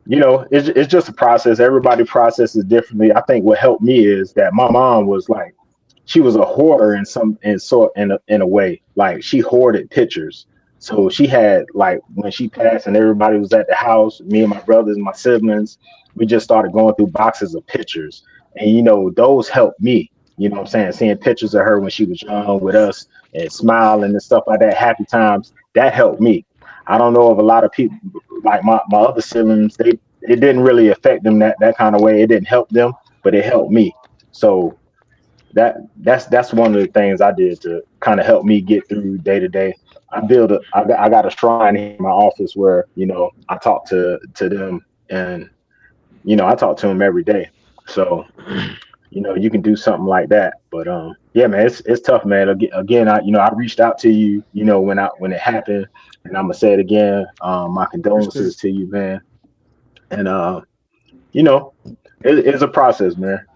[SPEAKER 4] it's just a process. Everybody processes differently. I think what helped me is that my mom was like, she was a hoarder in a way. Like she hoarded pictures. So she had, like, when she passed and everybody was at the house, me and my brothers and my siblings, we just started going through boxes of pictures. And those helped me. You know what I'm saying? Seeing pictures of her when she was young with us and smiling and stuff like that, happy times, that helped me. I don't know if a lot of people, like my other siblings, it didn't really affect them that kind of way. It didn't help them, but it helped me. So that's one of the things I did to kind of help me get through day to day. I got a shrine here in my office where I talk to them, and I talk to them every day. So you can do something like that. But yeah, man, it's tough, man. Again, I reached out to you, when it happened, and I'm gonna say it again. My
[SPEAKER 2] Appreciate it.
[SPEAKER 4] condolences to you, man. And you know, it's a process, man.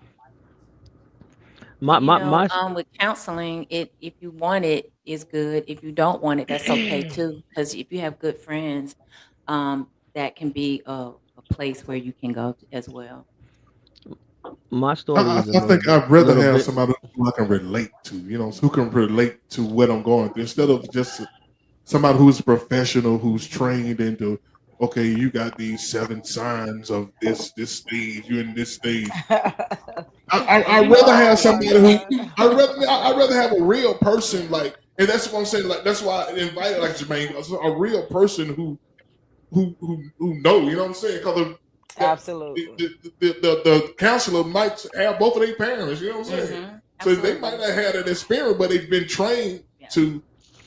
[SPEAKER 11] My
[SPEAKER 3] And
[SPEAKER 11] my my.
[SPEAKER 3] with counseling, if you want it, is good. If you don't want it, that's okay too. Because if you have good friends, that can be a place where you can go as well.
[SPEAKER 11] My story is a
[SPEAKER 2] I
[SPEAKER 11] little
[SPEAKER 2] think
[SPEAKER 11] bit,
[SPEAKER 2] I'd rather
[SPEAKER 11] little
[SPEAKER 2] have
[SPEAKER 11] bit.
[SPEAKER 2] somebody who I can relate to, who can relate to what I'm going through instead of just somebody who's professional, who's trained into, okay, you got these 7 signs of this stage, you're in this stage. I'd rather have
[SPEAKER 10] Oh my
[SPEAKER 2] somebody who
[SPEAKER 10] God.
[SPEAKER 2] I'd rather have a real person, like, and that's what I'm saying. Like, that's why I invited, like, Jermaine, a real person who know, you know what I'm saying? Because
[SPEAKER 10] Absolutely.
[SPEAKER 2] the counselor might have both of their parents, you know what I'm saying? So they might
[SPEAKER 3] Absolutely.
[SPEAKER 2] not have that experience, but they've been trained
[SPEAKER 3] Yeah.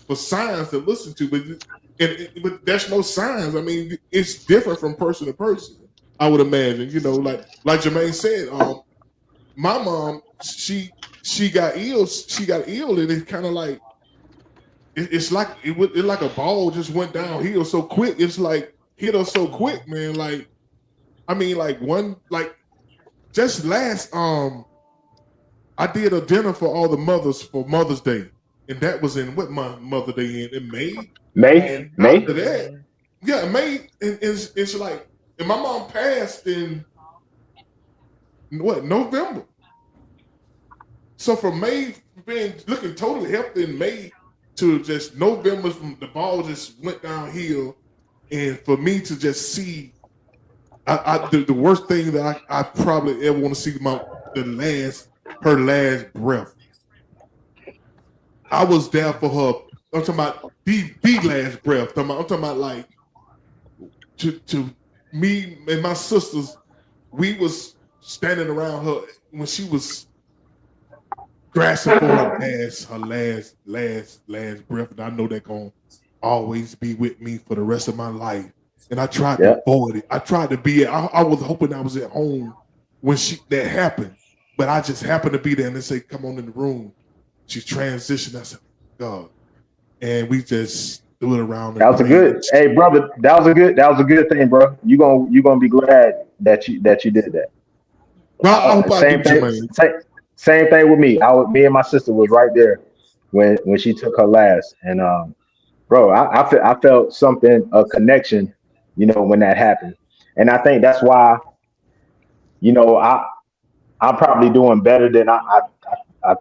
[SPEAKER 2] for signs to listen to. But there's no signs. I mean, it's different from person to person. I would imagine, like Jermaine said, my mom, she got ill. She got ill, and it's kind of like it's like it's like a ball just went downhill so quick. It's like hit her so quick, man. Like, I mean, like just last I did a dinner for all the mothers for Mother's Day, and that was in what month Mother Day in May, and
[SPEAKER 4] May.
[SPEAKER 2] after that, yeah, May, and it's like, and my mom passed in what, November. So from May being looking totally healthy in May to just November, from the ball just went downhill, and for me to just see, the worst thing that I probably ever want to see her last breath. I was there for her. I'm talking about the last breath. I'm talking about like to me and my sisters. We was standing around her when she was grasping for her last breath, and I know that gonna always be with me for the rest of my life. And I tried to
[SPEAKER 4] Yeah.
[SPEAKER 2] avoid it. I tried to be. I was hoping I was at home when that happened, but I just happened to be there, and they say, "Come on in the room." She transitioned. I said, "God," and we just stood around and
[SPEAKER 4] That was a
[SPEAKER 2] prayed.
[SPEAKER 4] good, hey brother. That was a good thing, bro. You gonna be glad that you did that.
[SPEAKER 2] Well, I hope I do,
[SPEAKER 4] Same thing.
[SPEAKER 2] Jermaine.
[SPEAKER 4] Same thing with me. Me and my sister was right there when she took her last, and bro, I felt something, a connection, when that happened, and I think that's why, you know, I I'm probably doing better than I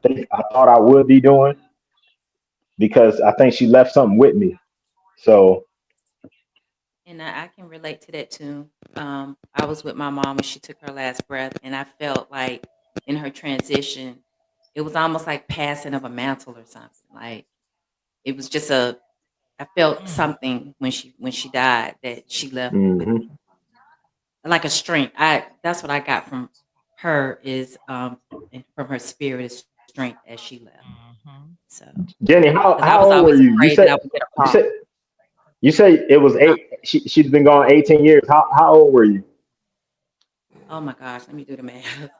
[SPEAKER 4] think I thought I would be doing, because I think she left something with me. So
[SPEAKER 3] And I can relate to that too. I was with my mom when she took her last breath, and I felt like in her transition, it was almost like passing of a mantle or something. Like it was just I felt something when she died that she left with me,
[SPEAKER 4] mhm.
[SPEAKER 3] like a strength. That's what I got from her is and from her spirit is strength as she left. So
[SPEAKER 4] Jenny, how
[SPEAKER 3] because I
[SPEAKER 4] how
[SPEAKER 3] was
[SPEAKER 4] old were
[SPEAKER 3] always
[SPEAKER 4] you? You
[SPEAKER 3] afraid that
[SPEAKER 4] said
[SPEAKER 3] I would get a
[SPEAKER 4] you
[SPEAKER 3] problem.
[SPEAKER 4] said you say it was eight. She's been gone 18 years. How old were you?
[SPEAKER 3] Oh my gosh, let me do the math.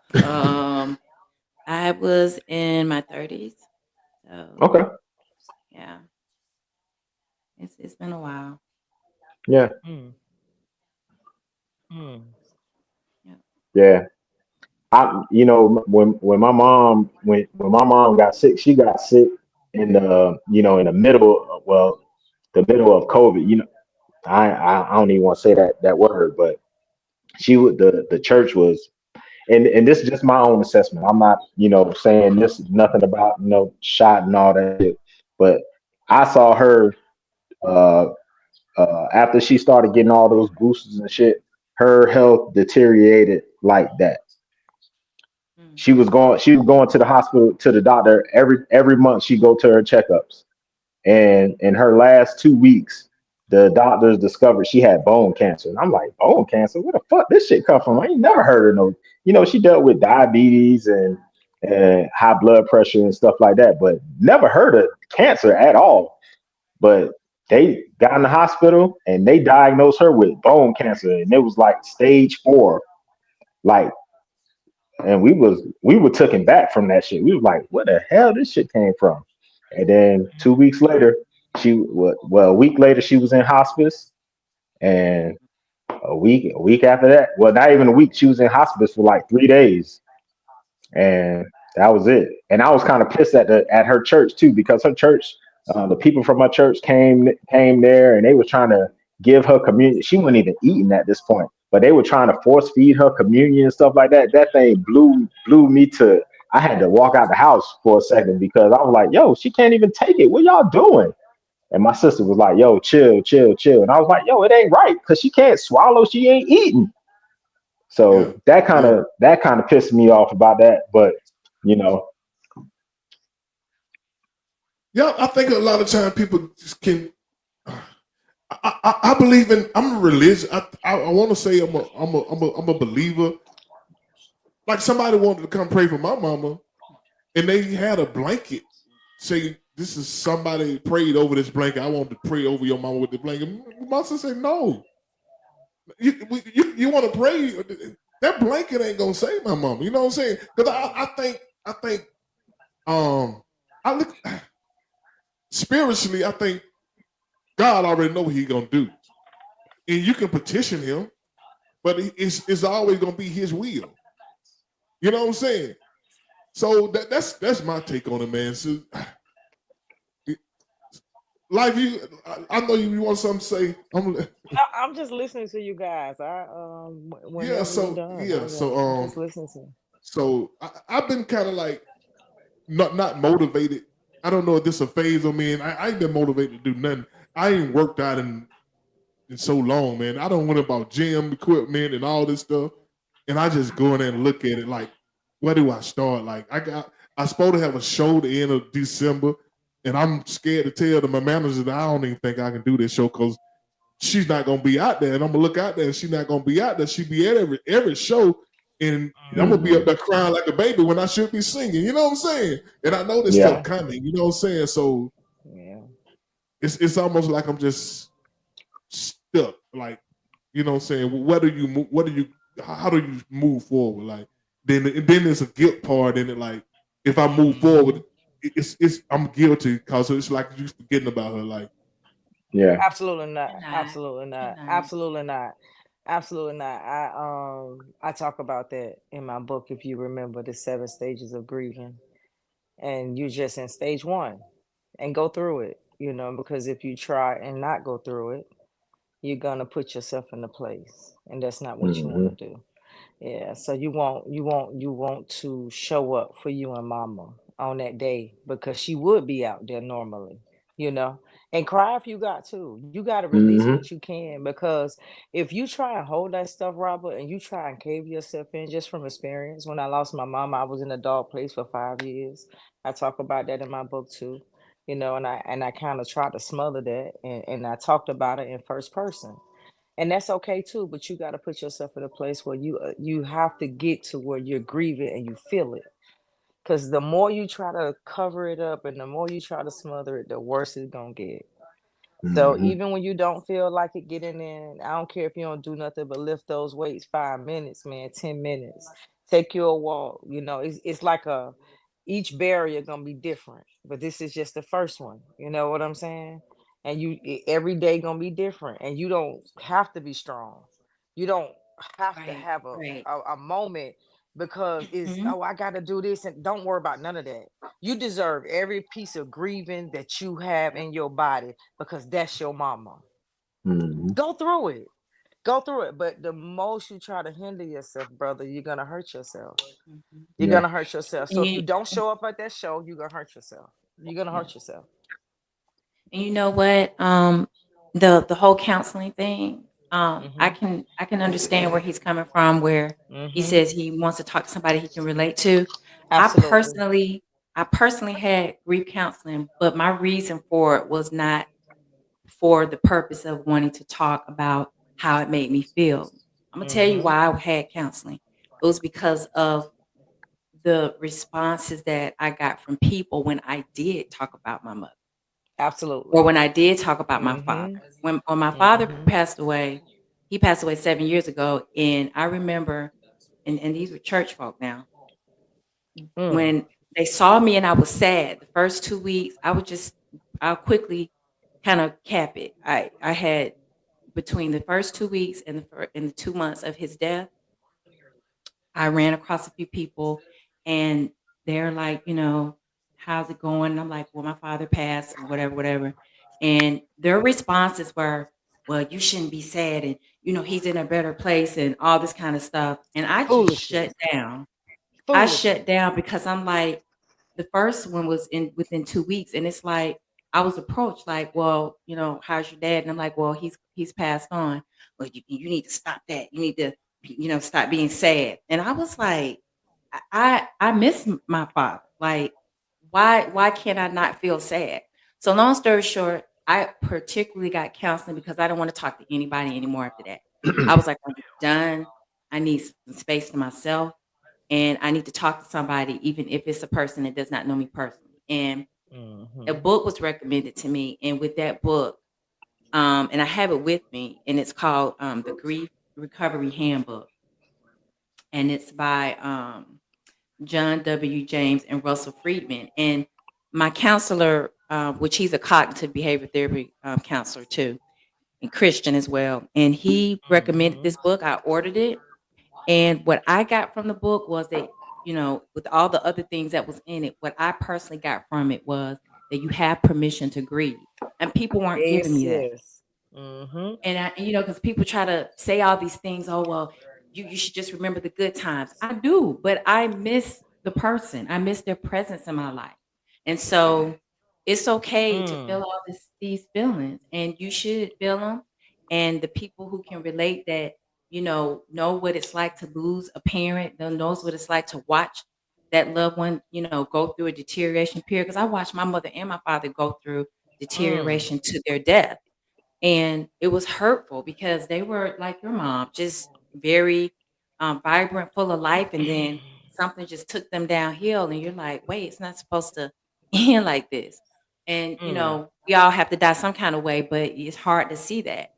[SPEAKER 3] I was in my 30s. So
[SPEAKER 4] Okay.
[SPEAKER 3] yeah, it's been a while.
[SPEAKER 4] Yeah.
[SPEAKER 10] Mm, mm.
[SPEAKER 3] Yeah.
[SPEAKER 4] Yeah. When my mom got sick, she got sick in the middle, well, the middle of COVID. I don't even want to say that word, but she would the church was, and this is just my own assessment. I'm not, saying this is nothing about, shot and all that shit, but I saw her, uh after she started getting all those boosters and shit, her health deteriorated like that.
[SPEAKER 3] Mm.
[SPEAKER 4] She was going to the hospital, to the doctor every month. She go to her checkups, and in her last 2 weeks, the doctors discovered she had bone cancer. And I'm like, bone cancer? Where the fuck this shit come from? I ain't never heard of no. She dealt with diabetes and high blood pressure and stuff like that, but never heard of cancer at all. But they got in the hospital and they diagnosed her with bone cancer, and it was like stage 4, like and we were taken back from that shit. We was like, where the hell this shit came from? And then 2 weeks later, a week later she was in hospice, and a week after that, well, not even a week, she was in hospice for like 3 days, and that was it. And I was kind of pissed at her church too, because her church, the people from my church came there, and they were trying to give her communion. She wasn't even eating at this point, but they were trying to force feed her communion and stuff like that. That thing blew me to. I had to walk out the house for a second because I was like, "Yo, she can't even take it. What y'all doing?" And my sister was like, "Yo, chill, chill, chill." And I was like, "Yo, it ain't right because she can't swallow. She ain't eating." So that kind of pissed me off about that. But you know,
[SPEAKER 2] yeah, I think a lot of time people just can. I believe in. I'm a religious. I want to say I'm a believer. Like somebody wanted to come pray for my mama, and they had a blanket say, "This is somebody prayed over this blanket. I want to pray over your mama with the blanket." My sister said, "No, you want to pray? That blanket ain't gonna save my mama." You know what I'm saying? Because I think I look spiritually. I think God already know what He gonna do, and you can petition Him, but it's always gonna be His will. You know what I'm saying? So that's my take on it, man. So, life, I know you want something to say.
[SPEAKER 10] I'm just listening to you guys. Whenever you're done, I'm just listening to you.
[SPEAKER 2] So I've been kind of like not motivated. I don't know if this is a phase on me, and I ain't been motivated to do nothing. I ain't worked out in so long, man. I don't went about gym equipment and all this stuff, and I just go in there and look at it like, where do I start? Like I supposed to have a show the end of December, and I'm scared to tell my manager that I don't even think I can do this show because she's not gonna be out there, and I'm gonna look out there, and she's not gonna be out there. She be at every show, and I'm gonna be up there crying like a baby when I should be singing. You know what I'm saying? And I know this stuff coming. You know what I'm saying? So it's almost like I'm just stuck. Like, you know what I'm saying? How do you move forward? Like then there's a guilt part in it. Like if I move forward, it's I'm guilty because it's like you forgetting about her. Like.
[SPEAKER 4] Yeah.
[SPEAKER 10] Absolutely not.
[SPEAKER 3] You're not.
[SPEAKER 10] Absolutely
[SPEAKER 3] You're
[SPEAKER 10] not.
[SPEAKER 3] not.
[SPEAKER 10] Absolutely not. Absolutely not. I talk about that in my book, if you remember the 7 stages of grieving. And you're just in stage 1 and go through it, because if you try and not go through it, you're gonna put yourself in a place. And that's not what you want to do. Yeah, so you want to show up for you and mama on that day because she would be out there normally, you know, and cry if you got to. You got to release what you can because if you try and hold that stuff, Robert, and you try and cave yourself in just from experience. When I lost my mom, I was in a dog place for 5 years. I talk about that in my book too, and I kind of tried to smother that and I talked about it in first person, and that's okay too, but you got to put yourself in a place where you have to get to where you're grieving and you feel it, because the more you try to cover it up and the more you try to smother it, the worse it's gonna get. So even when you don't feel like it getting in, I don't care if you don't do nothing but lift those weights 5 minutes, man, 10 minutes. Take you a walk. It's like each barrier gonna be different, but this is just the first one. You know what I'm saying? And every day gonna be different, and you don't have to be strong. You don't have to
[SPEAKER 3] Right.
[SPEAKER 10] have
[SPEAKER 3] Right.
[SPEAKER 10] a moment because it's,
[SPEAKER 3] Mhm.
[SPEAKER 10] oh, I gotta do this, and don't worry about none of that. You deserve every piece of grieving that you have in your body because that's your mama. Go through it. Go through it. But the most you try to hinder yourself, brother, you're gonna hurt yourself.
[SPEAKER 3] Mhm.
[SPEAKER 10] You're
[SPEAKER 4] Yeah.
[SPEAKER 10] gonna hurt yourself.
[SPEAKER 3] And
[SPEAKER 10] So if you don't show up at that show, you're gonna hurt yourself. You're gonna
[SPEAKER 3] yeah.
[SPEAKER 10] hurt yourself.
[SPEAKER 3] And you know what? The whole counseling thing. I
[SPEAKER 10] Mm-hmm.
[SPEAKER 3] can understand where he's coming from, where he
[SPEAKER 10] Mm-hmm.
[SPEAKER 3] says he wants to talk to somebody he can relate to. I
[SPEAKER 10] Absolutely.
[SPEAKER 3] personally, I personally had grief counseling, but my reason for it was not for the purpose of wanting to talk about how it made me feel. I'm gonna tell you
[SPEAKER 10] Mm-hmm.
[SPEAKER 3] why I had counseling. It was because of the responses that I got from people when I did talk about my mother, or
[SPEAKER 10] Absolutely.
[SPEAKER 3] when I did talk about my father.
[SPEAKER 10] Mm-hmm.
[SPEAKER 3] When my father
[SPEAKER 10] Mm-hmm.
[SPEAKER 3] passed away, he passed away 7 years ago, and I remember and these were church folk now.
[SPEAKER 10] Mm.
[SPEAKER 3] When they saw me and I was sad, the first 2 weeks, I'll quickly kind of cap it. I had between the first 2 weeks and the 2 months of his death, I ran across a few people and they're like, how's it going? And I'm like, well, my father passed and whatever, whatever. And their responses were, well, you shouldn't be sad. And, he's in a better place and all this kind of stuff. And I just shut
[SPEAKER 10] Foolishness.
[SPEAKER 3] down. I
[SPEAKER 10] Foolishness.
[SPEAKER 3] shut down because I'm like, the first one was within 2 weeks. And it's like, I was approached like, well, how's your dad? And I'm like, well, he's passed on. Well, you need to stop that. You need to, stop being sad. And I was like, I miss my father. Like, why can't I not feel sad? So long story short, I particularly got counseling because I don't want to talk to anybody anymore after that. I was like, I'm done. I need some space to myself, and I need to talk to somebody, even if it's a person that does not know me personally. And a book was recommended to me, and with that book, and I have it with me, and it's called The Grief Recovery Handbook, and it's by John W. James and Russell Friedman. And my counselor, which he's a cognitive behavior therapy counselor too, and Christian as well, and he recommended this book. I ordered it, and what I got from the book was that, with all the other things that was in it, what I personally got from it was that you have permission to grieve, and people weren't giving
[SPEAKER 10] Yes,
[SPEAKER 3] me that.
[SPEAKER 10] yes. Mm-hmm.
[SPEAKER 3] And because people try to say all these things, oh well, you should just remember the good times. I do, but I miss the person. I miss their presence in my life. And so it's okay to feel all these feelings, and you should feel them. And the people who can relate that, know what it's like to lose a parent, knows what it's like to watch that loved one, go through a deterioration period. Because I watched my mother and my father go through deterioration to their death. And it was hurtful because they were like your mom, just very vibrant, full of life. And then something just took them downhill. And you're like, wait, it's not supposed to end like this. And, we all have to die some kind of way, but it's hard to see that.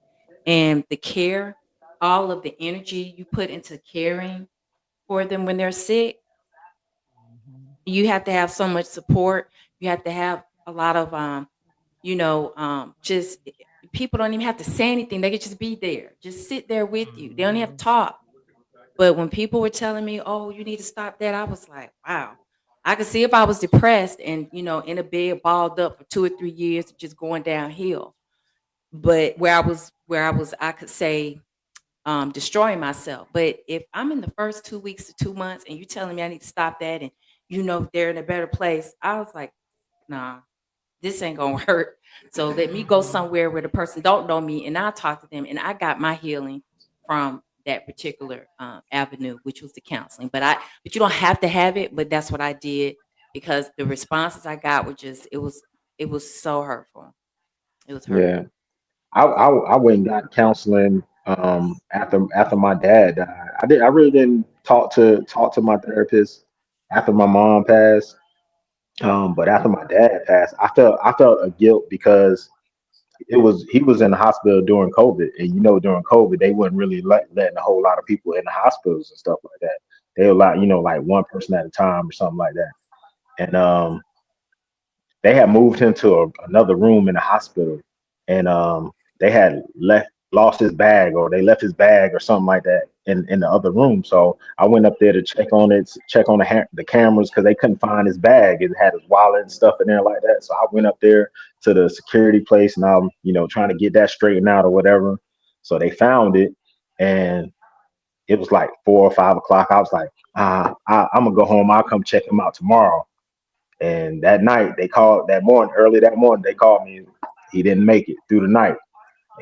[SPEAKER 3] And the care, all of the energy you put into caring for them when they're sick, you have to have so much support. You have to have a lot of just people don't even have to say anything. They could just be there, just sit there with you. They don't even have to talk. But when people were telling me, "Oh, you need to stop that," I was like, "Wow." I could see if I was depressed and in a bed balled up for 2 or 3 years, just going downhill. But where I was, I could say destroying myself. But if I'm in the first 2 weeks to 2 months, and you telling me I need to stop that, and they're in a better place, I was like, nah, this ain't gonna work. So let me go somewhere where the person don't know me, and I'll talk to them. And I got my healing from that particular avenue, which was the counseling. But you don't have to have it. But that's what I did because the responses I got were just it was so hurtful. It was hurtful.
[SPEAKER 4] Yeah. I went and got counseling after my dad died. I really didn't talk to my therapist after my mom passed. But after my dad passed, I felt a guilt because he was in the hospital during COVID, and during COVID they wasn't really letting a whole lot of people in the hospitals and stuff like that. They were like one person at a time or something like that. And they had moved him to another room in the hospital, and they had lost his bag, or they left his bag or something like that in the other room. So I went up there to check on it, check on the cameras, because they couldn't find his bag. It had his wallet and stuff in there like that. So I went up there to the security place, and I'm trying to get that straightened out or whatever. So they found it, and it was like 4 or 5 o'clock. I was like, I'm gonna go home. I'll come check him out tomorrow. And that night early that morning, they called me. He didn't make it through the night.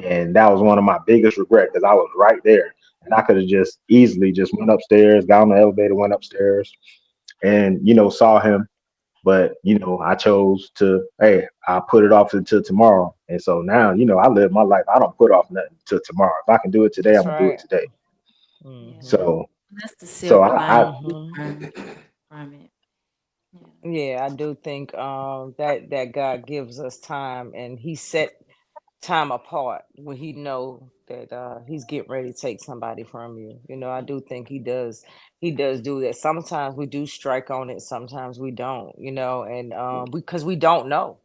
[SPEAKER 4] And that was one of my biggest regrets, because I was right there. And I could have just easily just went upstairs, got on the elevator, went upstairs, and, saw him. But, I chose to, hey, I'll put it off until tomorrow. And so now, I live my life. I don't put off nothing till tomorrow. If I can do it today, I'm
[SPEAKER 10] That's
[SPEAKER 4] gonna do it
[SPEAKER 10] right.
[SPEAKER 4] today.
[SPEAKER 3] Yeah.
[SPEAKER 4] So
[SPEAKER 3] That's the
[SPEAKER 4] so
[SPEAKER 3] silver lining
[SPEAKER 4] I
[SPEAKER 3] from it. Yeah.
[SPEAKER 10] Yeah, I do think that God gives us time, and He set time apart when he know that he's getting ready to take somebody from you. You know, I do think he does do that. Sometimes we do strike on it, sometimes we don't, you know, and because we don't know.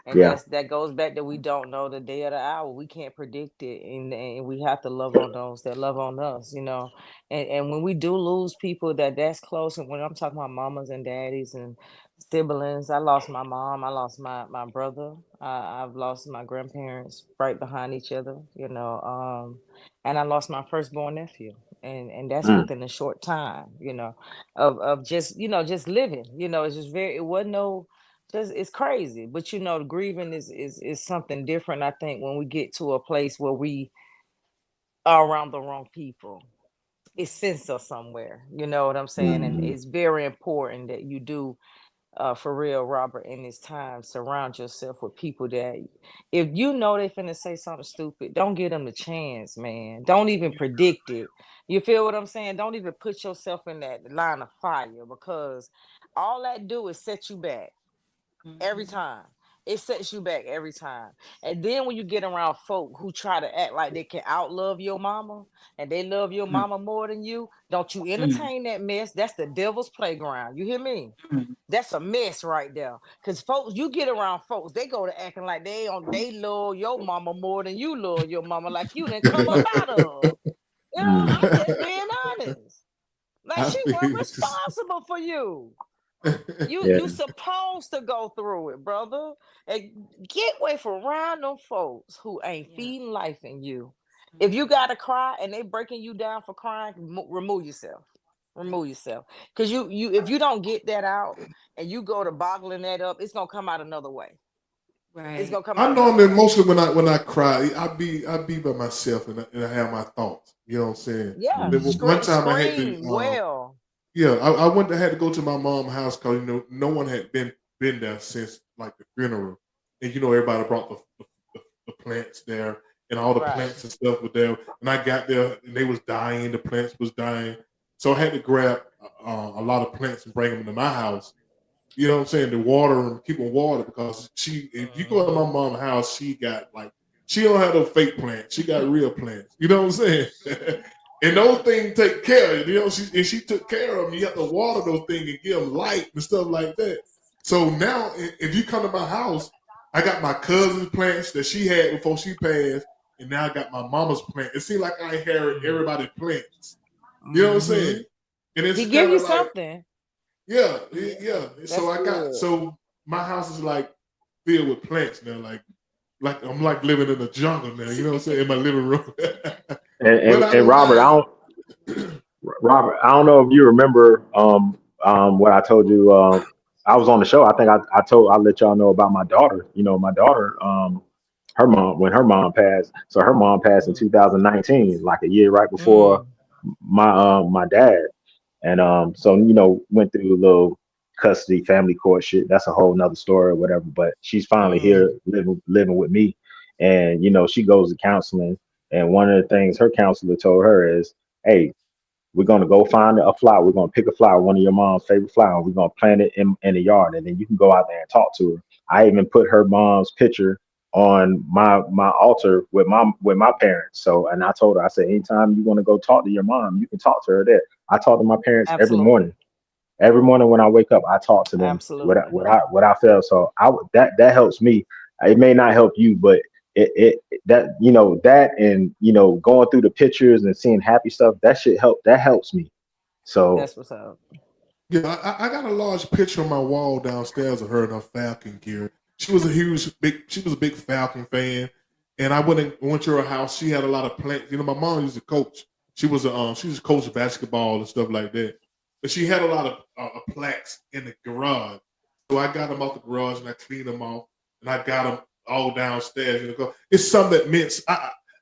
[SPEAKER 10] And
[SPEAKER 4] Yeah.
[SPEAKER 10] that goes back that we don't know the day or the hour. We can't predict it, and we have to love on those that love on us, you know. And when we do lose people that's close, and when I'm talking about mamas and daddies and siblings, I lost my mom, I lost my brother, I've lost my grandparents right behind each other, you know. And I lost my firstborn nephew, and that's
[SPEAKER 4] Mm.
[SPEAKER 10] within a short time, you know, of just just living, you know. It's just it wasn't no just it's crazy, but you know, the grieving is something different. I think when we get to a place where we are around the wrong people, it sends us somewhere. You know what I'm saying? And
[SPEAKER 4] Mm.
[SPEAKER 10] it's very important that you do, for real, Robert, in this time, surround yourself with people that, if you know they finna say something stupid, don't give them the chance, man. Don't even predict it. You feel what I'm saying? Don't even put yourself in that line of fire, because all that do is set you back every
[SPEAKER 3] Mhm.
[SPEAKER 10] time. It sets you back every time. And then when you get around folk who try to act like they can outlove your mama and they love your
[SPEAKER 3] Mm,
[SPEAKER 10] mama more than you, don't you
[SPEAKER 3] mm,
[SPEAKER 10] entertain that mess. That's the devil's playground. You hear me?
[SPEAKER 3] mm.
[SPEAKER 10] That's a mess right there. Cause folks, you get around folks, they go to acting like they love your mama more than you love your mama, like you didn't come up out of. You know,
[SPEAKER 4] Mm.
[SPEAKER 10] I'm just being honest. Like
[SPEAKER 2] I
[SPEAKER 10] she
[SPEAKER 2] feel
[SPEAKER 10] wasn't
[SPEAKER 2] what you're saying.
[SPEAKER 10] responsible for you. You
[SPEAKER 4] Yeah.
[SPEAKER 10] you supposed to go through it, brother. And get away from random folks who ain't
[SPEAKER 3] Yeah.
[SPEAKER 10] feeding life in you. If you
[SPEAKER 3] Mhm.
[SPEAKER 10] gotta cry and they breaking you down for crying, remove yourself.
[SPEAKER 3] Yep.
[SPEAKER 10] Remove yourself. Cause you if you don't get that out and you go to boggling that up, it's gonna come out another way. It's
[SPEAKER 3] Right.
[SPEAKER 10] gonna come out
[SPEAKER 2] I
[SPEAKER 10] another
[SPEAKER 2] normally
[SPEAKER 10] way.
[SPEAKER 2] mostly when I cry, I be by myself and I have my thoughts. You know what I'm saying?
[SPEAKER 10] Yeah,
[SPEAKER 2] But
[SPEAKER 4] Mm.
[SPEAKER 2] one time I had to
[SPEAKER 10] scream well.
[SPEAKER 2] yeah, I went to had to go to my mom's house because no one had been there since like the funeral, and everybody brought the plants there, and all the
[SPEAKER 10] Right.
[SPEAKER 2] plants and stuff were there. And I got there and they was dying. The plants was dying, so I had to grab a lot of plants and bring them to my house. You know what I'm saying? To water them, keep them watered because if you go to my
[SPEAKER 10] Mhm.
[SPEAKER 2] mom's house, she got like she don't have no fake plants. She got real plants. You know what I'm saying? And those things take care of you. She took care of them. You have to water those things and give them light and stuff like that. So now, if you come to my house, I got my cousin's plants that she had before she passed, and now I got my mama's plant. It seems like I inherit everybody's plants. You know what I'm saying?
[SPEAKER 10] Mhm.
[SPEAKER 2] And
[SPEAKER 10] He
[SPEAKER 2] it's
[SPEAKER 10] give
[SPEAKER 2] kind
[SPEAKER 10] you
[SPEAKER 2] of like
[SPEAKER 10] something.
[SPEAKER 2] yeah,
[SPEAKER 10] Yeah,
[SPEAKER 2] yeah. So
[SPEAKER 10] that's
[SPEAKER 2] I got
[SPEAKER 10] good.
[SPEAKER 2] so my house is like filled with plants now, like I'm like living in the jungle now. You know what I'm saying? In my living room.
[SPEAKER 4] And,
[SPEAKER 2] But
[SPEAKER 4] and,
[SPEAKER 2] I
[SPEAKER 4] and Robert,
[SPEAKER 2] like
[SPEAKER 4] Robert, I don't know if you remember what I told you. I was on the show. I think I let y'all know about my daughter. My daughter, her mom, when her mom passed. So her mom passed in
[SPEAKER 10] Mm,
[SPEAKER 4] 2019, like a year right before
[SPEAKER 10] mm,
[SPEAKER 4] my dad. And so went through a little custody, family court shit. That's a whole nother story or whatever. But she's finally here
[SPEAKER 10] mm.
[SPEAKER 4] living with me, and she goes to counseling. And one of the things her counselor told her is, "Hey, we're gonna go find a flower. We're gonna pick a flower, one of your mom's favorite flowers. We're gonna plant it in the yard, and then you can go out there and talk to her." I even put her mom's picture on my altar with my parents. So, and I told her, I said, anytime you want to go talk to your mom, you can talk to her there. I talk to my parents every morning.
[SPEAKER 10] Absolutely.
[SPEAKER 4] Every morning when I wake up, I talk to them.
[SPEAKER 10] Absolutely.
[SPEAKER 4] What I feel. So that helps me. It may not help you, but that that and going through the pictures and seeing happy stuff, that shit that helps me. So
[SPEAKER 10] That's what's up.
[SPEAKER 2] yeah, I got a large picture on my wall downstairs of her in her Falcon gear. She was a big Falcon fan, and I went to her house. She had a lot of plants. My mom used to coach. She was coach basketball and stuff like that. But she had a lot of plaques in the garage. So I got them off the garage and I cleaned them off, and I got them all downstairs. It's something that meant.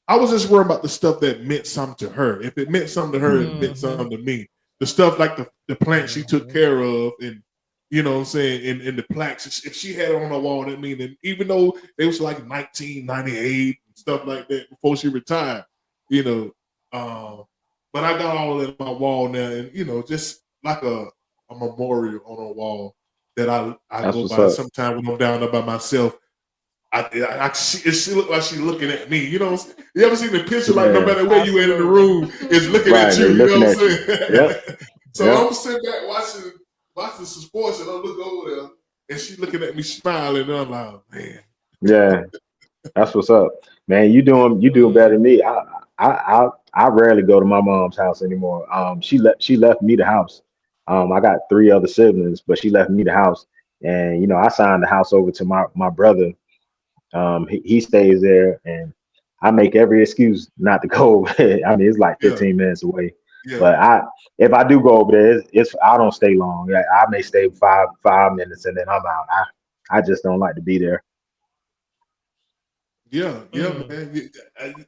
[SPEAKER 2] I was just worried about the stuff that meant something to her. If it meant something to her,
[SPEAKER 4] mm,
[SPEAKER 2] it meant
[SPEAKER 10] Mm-hmm.
[SPEAKER 2] something to me. The stuff like the plants she took
[SPEAKER 10] Mm-hmm.
[SPEAKER 2] care of, and you know what I'm saying, and the plaques. If she had it on her wall, that mean that even though it was like 1998 and stuff like that before she retired, you know. But I got all of that on my wall now, and just like a memorial on a wall that I
[SPEAKER 4] that's
[SPEAKER 2] go
[SPEAKER 4] what's
[SPEAKER 2] by
[SPEAKER 4] up.
[SPEAKER 2] sometime when I'm down there by myself. She looked like she looking at me. You know, you ever seen the picture? Like no
[SPEAKER 4] Yeah.
[SPEAKER 2] matter where you in the room, it's looking
[SPEAKER 4] Right.
[SPEAKER 2] at
[SPEAKER 4] They're
[SPEAKER 2] you. You know
[SPEAKER 4] looking
[SPEAKER 2] what I'm
[SPEAKER 4] at you.
[SPEAKER 2] saying?
[SPEAKER 4] Yep.
[SPEAKER 2] So
[SPEAKER 4] Yep.
[SPEAKER 2] I'm sitting back watching some sports, and I look over there, and she looking at me smiling, and I'm like, man.
[SPEAKER 4] Yeah. That's what's up, man. You doing better than me. I rarely go to my mom's house anymore. She left me the house. I got three other siblings, but she left me the house, and I signed the house over to my brother. He stays there, and I make every excuse not to go over there. I mean, it's like
[SPEAKER 2] Yeah,
[SPEAKER 4] 15 minutes away,
[SPEAKER 2] yeah,
[SPEAKER 4] but if I do go over there, it's I don't stay long. I may stay five minutes, and then I'm out. I just don't like to be there.
[SPEAKER 2] yeah, man.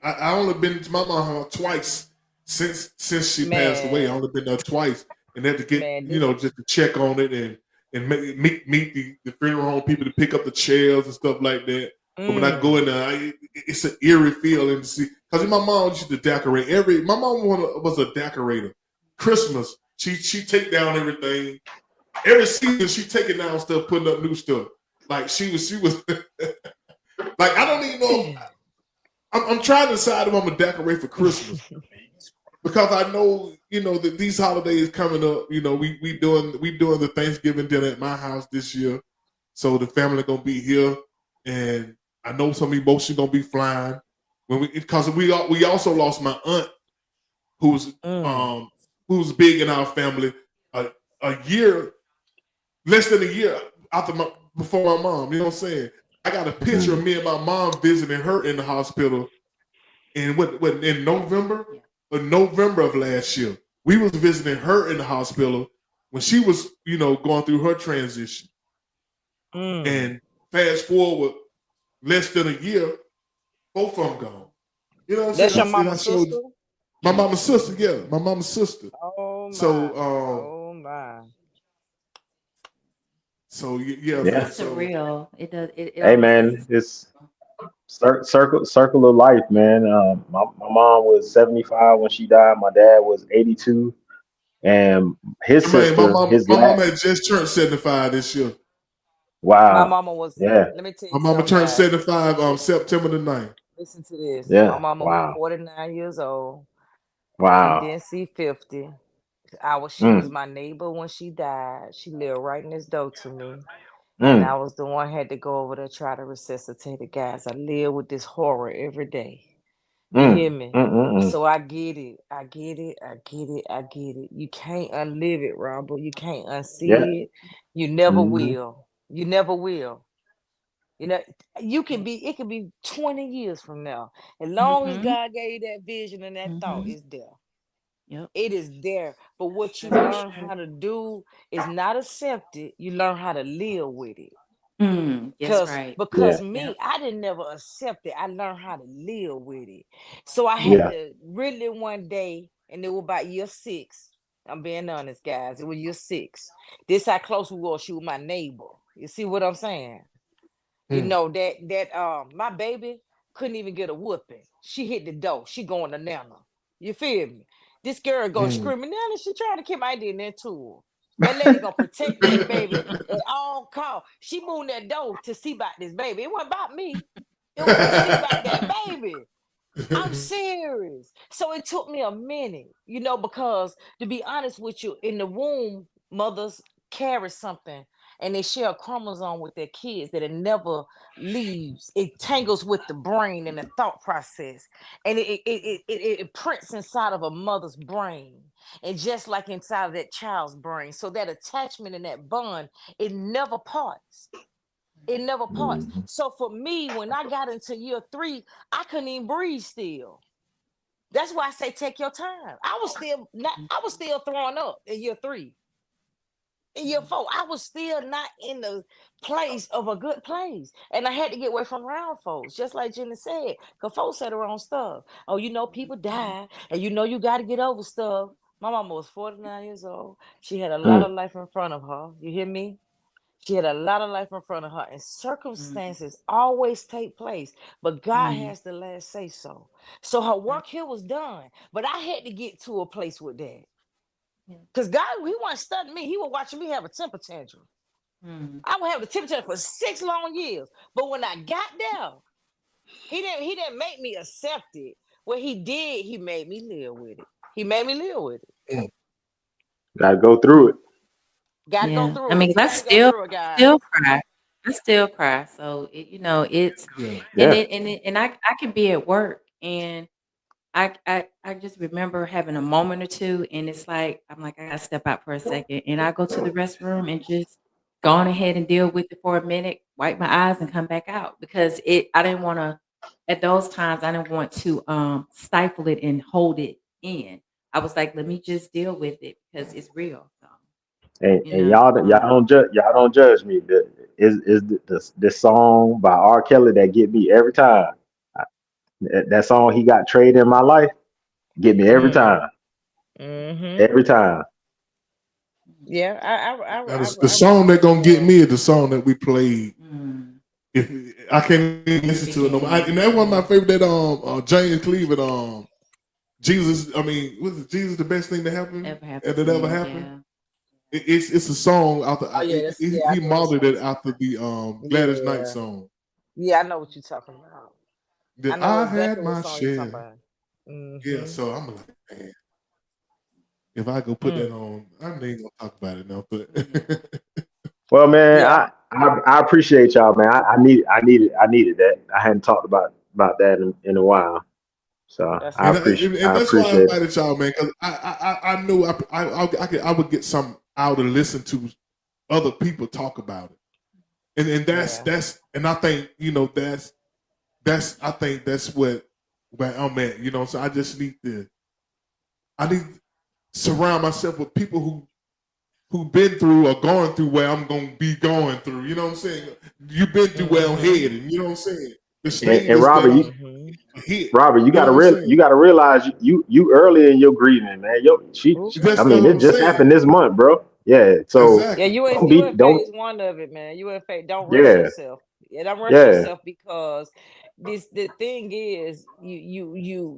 [SPEAKER 2] I only been to my mom's house twice since she passed away. I
[SPEAKER 10] Man,
[SPEAKER 2] only been there twice, and had to get
[SPEAKER 10] man, this
[SPEAKER 2] just to check on it and meet the funeral home people to pick up the chairs and stuff like that. But when I go
[SPEAKER 10] mm,
[SPEAKER 2] in there, it's an eerie feeling to see. Because my mom used to decorate my mom was a decorator. Christmas, she take down everything. Every season, she taking down stuff, putting up new stuff. Like she was like I don't even know. I'm trying to decide if I'm gonna decorate for Christmas because I know that these holidays coming up. We doing the Thanksgiving dinner at my house this year, so the family gonna be here, and I know some emotion gonna be flying because we also lost my aunt who's
[SPEAKER 10] mm.
[SPEAKER 2] big in our family a year less than a year before my mom. You know what I'm saying? I got a picture
[SPEAKER 4] Mm,
[SPEAKER 2] of me and my mom visiting her in the hospital in in November of last year. We was visiting her in the hospital when she was, going through her transition.
[SPEAKER 10] Mm.
[SPEAKER 2] And fast forward less than a year, both of them gone. You know what I'm
[SPEAKER 10] That's your
[SPEAKER 2] saying? And I
[SPEAKER 10] mama's
[SPEAKER 2] showed
[SPEAKER 10] sister?
[SPEAKER 2] my mama's sister, yeah, my mama's sister.
[SPEAKER 10] Oh my.
[SPEAKER 2] So,
[SPEAKER 10] Oh my.
[SPEAKER 2] yeah,
[SPEAKER 4] yeah.
[SPEAKER 2] man.
[SPEAKER 3] It's
[SPEAKER 2] So,
[SPEAKER 3] surreal. It
[SPEAKER 4] Hey,
[SPEAKER 3] almost does.
[SPEAKER 4] man, it's circle of life, man. My mom was 75 when she died. My dad was 82, and his
[SPEAKER 2] man,
[SPEAKER 4] sister, his
[SPEAKER 2] my
[SPEAKER 4] last.
[SPEAKER 2] mama had just turned 75 this year.
[SPEAKER 10] My
[SPEAKER 4] Wow.
[SPEAKER 10] mama was,
[SPEAKER 4] Yeah.
[SPEAKER 10] let me tell
[SPEAKER 2] My
[SPEAKER 10] you
[SPEAKER 2] mama
[SPEAKER 10] something,
[SPEAKER 2] turned
[SPEAKER 10] guys.
[SPEAKER 2] 75 September the 9th.
[SPEAKER 10] Listen to this. My
[SPEAKER 4] Yeah.
[SPEAKER 10] mama was
[SPEAKER 4] Wow.
[SPEAKER 10] 49 years old. She
[SPEAKER 4] Wow.
[SPEAKER 10] didn't see 50. She was
[SPEAKER 4] Mm,
[SPEAKER 10] my neighbor when she died. She lived right next door to me. And
[SPEAKER 4] mm,
[SPEAKER 10] I was the one had to go over there try to resuscitate the guys. I live with this horror every day. You
[SPEAKER 4] mm,
[SPEAKER 10] hear me?
[SPEAKER 4] mm, mm, mm.
[SPEAKER 10] So I get it. I get it. I get it. I get it. You can't unlive it, Robert. You can't
[SPEAKER 4] Yeah.
[SPEAKER 10] unsee it. You never
[SPEAKER 4] Hmm.
[SPEAKER 10] will. You never will. You know,
[SPEAKER 3] Yeah.
[SPEAKER 10] it could be 20 years from now. As long as
[SPEAKER 3] Mhm.
[SPEAKER 10] God gave you that vision and that thought,
[SPEAKER 3] Mhm.
[SPEAKER 10] it's there.
[SPEAKER 3] Yep.
[SPEAKER 10] It is there. But what you
[SPEAKER 3] That's for
[SPEAKER 10] learn
[SPEAKER 3] sure.
[SPEAKER 10] how to do is not accept it. You learn how to live with it.
[SPEAKER 3] Yes,
[SPEAKER 10] Cause
[SPEAKER 3] right.
[SPEAKER 4] Yeah.
[SPEAKER 10] because me,
[SPEAKER 3] Yep.
[SPEAKER 10] I didn't never accept it. I learned how to live with it. So I had
[SPEAKER 4] Yeah.
[SPEAKER 3] Mhm.
[SPEAKER 10] to really one day, and it was about year 6. I'm being honest, guys. It was year 6. This how close we were. She was my neighbor. You see what I'm saying? You
[SPEAKER 2] Hmm.
[SPEAKER 10] know that my baby couldn't even get a whooping. She hit the door. She going to Nana. You feel me? This girl go
[SPEAKER 2] Hmm.
[SPEAKER 10] screaming, Nana, she trying to keep my ID in there too. That lady gonna protect that baby at all costs. She moved that door to see about this baby. It wasn't about me. It was to see about that baby. I'm serious. So it took me a minute, because to be honest with you, in the womb, mothers carry something and they share a chromosome with their kids that it never leaves. It tangles with the brain and the thought process. And it prints inside of a mother's brain. And just like inside of that child's brain. So that attachment and that bond, it never parts. It never parts.
[SPEAKER 4] Hmm.
[SPEAKER 10] So for me, when I got into year 3, I couldn't even breathe still. That's why I say take your time. I was still throwing up in year 3. In year 4, I was still not in the place of a good place. And I had to get away from around folks, just like Jenny said, because folks said the wrong stuff. Oh, people die, and you got to get over stuff. My mama was 49 years old. She had a lot
[SPEAKER 4] Mm,
[SPEAKER 10] of life in front of her. You hear me? She had a lot of life in front of her, and
[SPEAKER 3] Mhm.
[SPEAKER 10] circumstances always take place, but God
[SPEAKER 3] Mhm.
[SPEAKER 10] has the last say so. So her work here was done, but I had to get to a place with that.
[SPEAKER 3] Yeah.
[SPEAKER 10] Because God, He wasn't studying me, He was watching me have a temper tantrum. I would have the temperature for 6 long years. But when I got there, he didn't make me accept it. What he did, he made me live with it. He made me live with it.
[SPEAKER 4] Gotta go through it.
[SPEAKER 10] Got to go
[SPEAKER 3] Yeah.
[SPEAKER 10] through
[SPEAKER 3] I
[SPEAKER 10] it.
[SPEAKER 3] mean,
[SPEAKER 10] You got to go through it, guys.
[SPEAKER 3] still cry. I still cry. So it's
[SPEAKER 2] Yeah.
[SPEAKER 3] and I can be at work and I just remember having a moment or two and it's like I'm like I gotta step out for a second and I go to the restroom and just go on ahead and deal with it for a minute, wipe my eyes and come back out because I didn't want to at those times I didn't want to stifle it and hold it in. I was like, let me just deal with it because it's real. So,
[SPEAKER 4] And y'all don't judge me. This song by R. Kelly that get me every time. That song he got traded in my life get me every time. Every time.
[SPEAKER 10] Yeah,
[SPEAKER 2] Now, the song that gonna get me is the song that we played. If I can't even listen to it no more, and that one of my favorite. That James Cleveland. Jesus. I mean, was it Jesus the best thing that happened? That ever happened? Yeah. It's a song after. He modeled it after the Gladys Knight song.
[SPEAKER 10] Yeah, I know what you're talking about.
[SPEAKER 2] That
[SPEAKER 10] I know
[SPEAKER 2] I
[SPEAKER 10] exactly
[SPEAKER 2] had
[SPEAKER 10] what
[SPEAKER 2] my
[SPEAKER 10] song you're talking
[SPEAKER 2] share.
[SPEAKER 10] about.
[SPEAKER 2] Yeah, so I'm like, man, if I go put that on, I ain't gonna talk about it now. But
[SPEAKER 4] Well, man,
[SPEAKER 10] Yeah.
[SPEAKER 4] I appreciate y'all, man. I needed that. I hadn't talked about that in a while, so
[SPEAKER 10] That's
[SPEAKER 4] I
[SPEAKER 2] and,
[SPEAKER 10] right.
[SPEAKER 4] appreciate
[SPEAKER 2] and
[SPEAKER 4] I
[SPEAKER 2] that's why I
[SPEAKER 4] appreciate it.
[SPEAKER 2] invited y'all, man, because I knew I would get some out to listen to other people talk about it, and that's and I think that's I think that's where I'm at, So I just need to surround myself with people who've been through or going through where I'm gonna be going through. You know what I'm saying? You've been through where I'm headed. You know what I'm saying? The
[SPEAKER 4] And
[SPEAKER 2] stages that I'm hit.
[SPEAKER 4] Robert, you
[SPEAKER 2] You know
[SPEAKER 4] gotta
[SPEAKER 2] what I'm saying?
[SPEAKER 4] realize you early in your grieving, man.
[SPEAKER 2] That's
[SPEAKER 4] I mean,
[SPEAKER 2] what
[SPEAKER 4] it
[SPEAKER 2] I'm
[SPEAKER 4] just
[SPEAKER 2] saying.
[SPEAKER 4] happened this month, bro. Yeah, so
[SPEAKER 10] Yeah,
[SPEAKER 2] Exactly.
[SPEAKER 10] you in
[SPEAKER 4] don't
[SPEAKER 10] phase one of it, man. You in phase. Don't rush
[SPEAKER 4] yeah
[SPEAKER 10] yourself. Yeah, don't rush
[SPEAKER 4] yeah
[SPEAKER 10] yourself because the thing is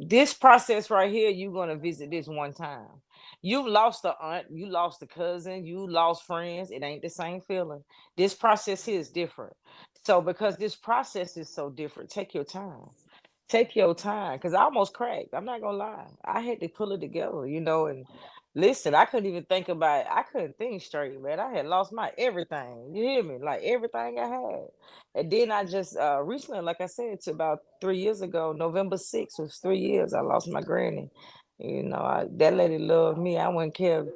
[SPEAKER 10] this process right here. You're gonna visit this one time. You lost a aunt, you lost a cousin, you lost friends. It ain't the same feeling. This process here is different. So because this process is so different, take your time. Take your time, because I almost cracked. I'm not gonna lie. I had to pull it together, and listen, I couldn't even think about it. I couldn't think straight, man. I had lost my everything. You hear me? Like everything I had. And then I just recently, like I said, to about 3 years ago, November 6th was 3 years. I lost my granny. That lady loved me. I wouldn't care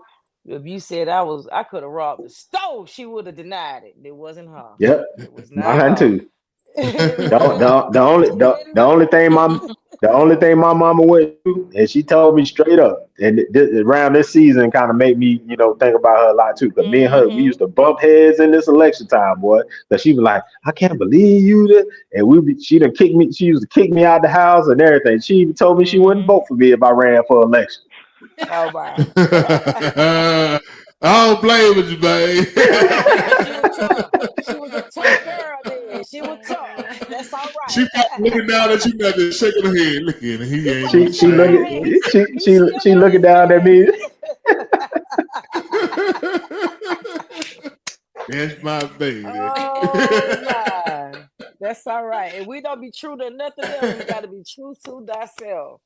[SPEAKER 10] if you said I could have robbed the stove. She would have denied it. It wasn't her.
[SPEAKER 4] yep.
[SPEAKER 10] It was not
[SPEAKER 4] Mine
[SPEAKER 10] her.
[SPEAKER 4] too.
[SPEAKER 10] It
[SPEAKER 4] The,
[SPEAKER 10] wasn't her.
[SPEAKER 4] the, the only the,
[SPEAKER 10] It
[SPEAKER 4] the only thing my mama went through, and she told me straight up, and around this season kind of made me, think about her a lot too. Because me and her, we used to bump heads in this election time, boy. Because she was like, "I can't believe you," and she done kicked me. She used to kick me out of the house and everything. She even told me she wouldn't vote for me if I ran for election.
[SPEAKER 10] Oh wow.
[SPEAKER 2] I don't blame you, babe.
[SPEAKER 10] Oh, she was tough. She was a tough girl then. She was tough. That's all
[SPEAKER 2] She
[SPEAKER 10] right.
[SPEAKER 2] probably looking down at you now, just shaking her head. Look at him. He
[SPEAKER 10] She
[SPEAKER 2] ain't
[SPEAKER 10] probably
[SPEAKER 2] gonna
[SPEAKER 4] She
[SPEAKER 10] shaking her
[SPEAKER 2] change.
[SPEAKER 10] head.
[SPEAKER 4] looking
[SPEAKER 10] He's still
[SPEAKER 4] she
[SPEAKER 10] on
[SPEAKER 4] looking
[SPEAKER 10] his
[SPEAKER 4] down at me.
[SPEAKER 2] That's my baby.
[SPEAKER 10] Oh my. That's all right. And we don't be true to nothing else. We gotta be true to thyself.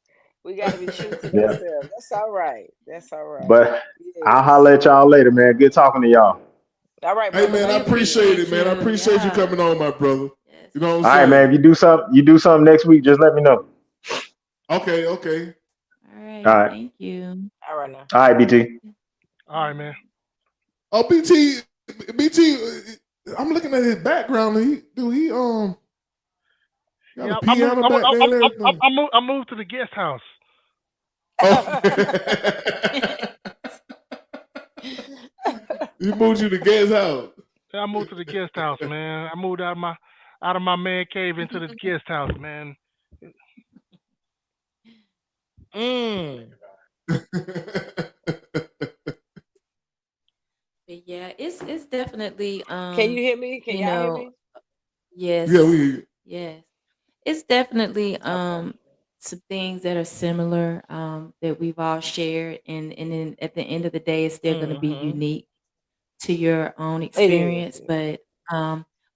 [SPEAKER 10] We gotta be true to
[SPEAKER 4] Yeah,
[SPEAKER 10] thyself. That's all right. That's all right.
[SPEAKER 4] but I'll holler
[SPEAKER 10] Yes.
[SPEAKER 4] at y'all later, man. Good talking to y'all.
[SPEAKER 10] All right,
[SPEAKER 2] Hey
[SPEAKER 10] brother.
[SPEAKER 2] man, I
[SPEAKER 10] Love you. Peace.
[SPEAKER 2] appreciate it, man. I appreciate you coming on, my brother. You know what I'm
[SPEAKER 4] All right, man.
[SPEAKER 2] saying?
[SPEAKER 4] If you do something next week, just let me know.
[SPEAKER 2] Okay.
[SPEAKER 3] All
[SPEAKER 4] All
[SPEAKER 3] right.
[SPEAKER 4] right.
[SPEAKER 3] Thank you.
[SPEAKER 10] All right now.
[SPEAKER 4] All right, BT.
[SPEAKER 8] All right, man.
[SPEAKER 2] Oh, BT. I'm looking at his background. He got
[SPEAKER 8] Yeah,
[SPEAKER 2] a piano back there and everything.
[SPEAKER 8] I moved to the guest house.
[SPEAKER 2] Oh. He moved you to guest house.
[SPEAKER 8] Yeah, I moved to the guest house, man. I moved out of my man cave into the guest house, man.
[SPEAKER 3] But yeah, it's definitely
[SPEAKER 10] Can you hear me? Can y'all hear me?
[SPEAKER 3] yes,
[SPEAKER 2] Yeah,
[SPEAKER 3] yes. It's definitely
[SPEAKER 10] Okay.
[SPEAKER 3] some things that are similar that we've all shared and then at the end of the day it's still gonna be
[SPEAKER 10] Mm-hmm.
[SPEAKER 3] unique to your own
[SPEAKER 10] It
[SPEAKER 3] experience,
[SPEAKER 10] is.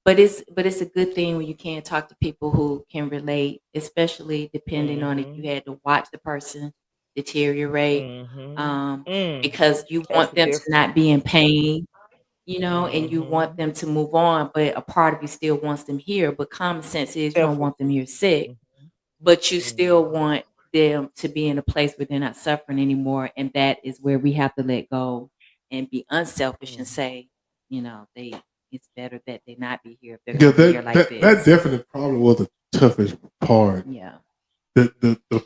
[SPEAKER 3] but it's a good thing when you can talk to people who can relate, especially depending on if you
[SPEAKER 10] Mm-hmm.
[SPEAKER 3] had to watch the person deteriorate,
[SPEAKER 10] Mm-hmm.
[SPEAKER 3] because you
[SPEAKER 10] That's
[SPEAKER 3] want
[SPEAKER 10] the
[SPEAKER 3] them to not
[SPEAKER 10] difference.
[SPEAKER 3] be in pain, and you want
[SPEAKER 10] Mm-hmm.
[SPEAKER 3] them to move on, but a part of you still wants them here. But common sense is you don't
[SPEAKER 10] Selfish.
[SPEAKER 3] want them here sick,
[SPEAKER 10] Mm-hmm.
[SPEAKER 3] but you still
[SPEAKER 10] Mm-hmm.
[SPEAKER 3] want them to be in a place where they're not suffering anymore. And that is where we have to let go and be unselfish and say, they it's better that they not be here if they're
[SPEAKER 2] Yeah,
[SPEAKER 3] gonna be here like
[SPEAKER 2] that
[SPEAKER 3] this.
[SPEAKER 2] definitely probably was the toughest part.
[SPEAKER 3] Yeah.
[SPEAKER 2] The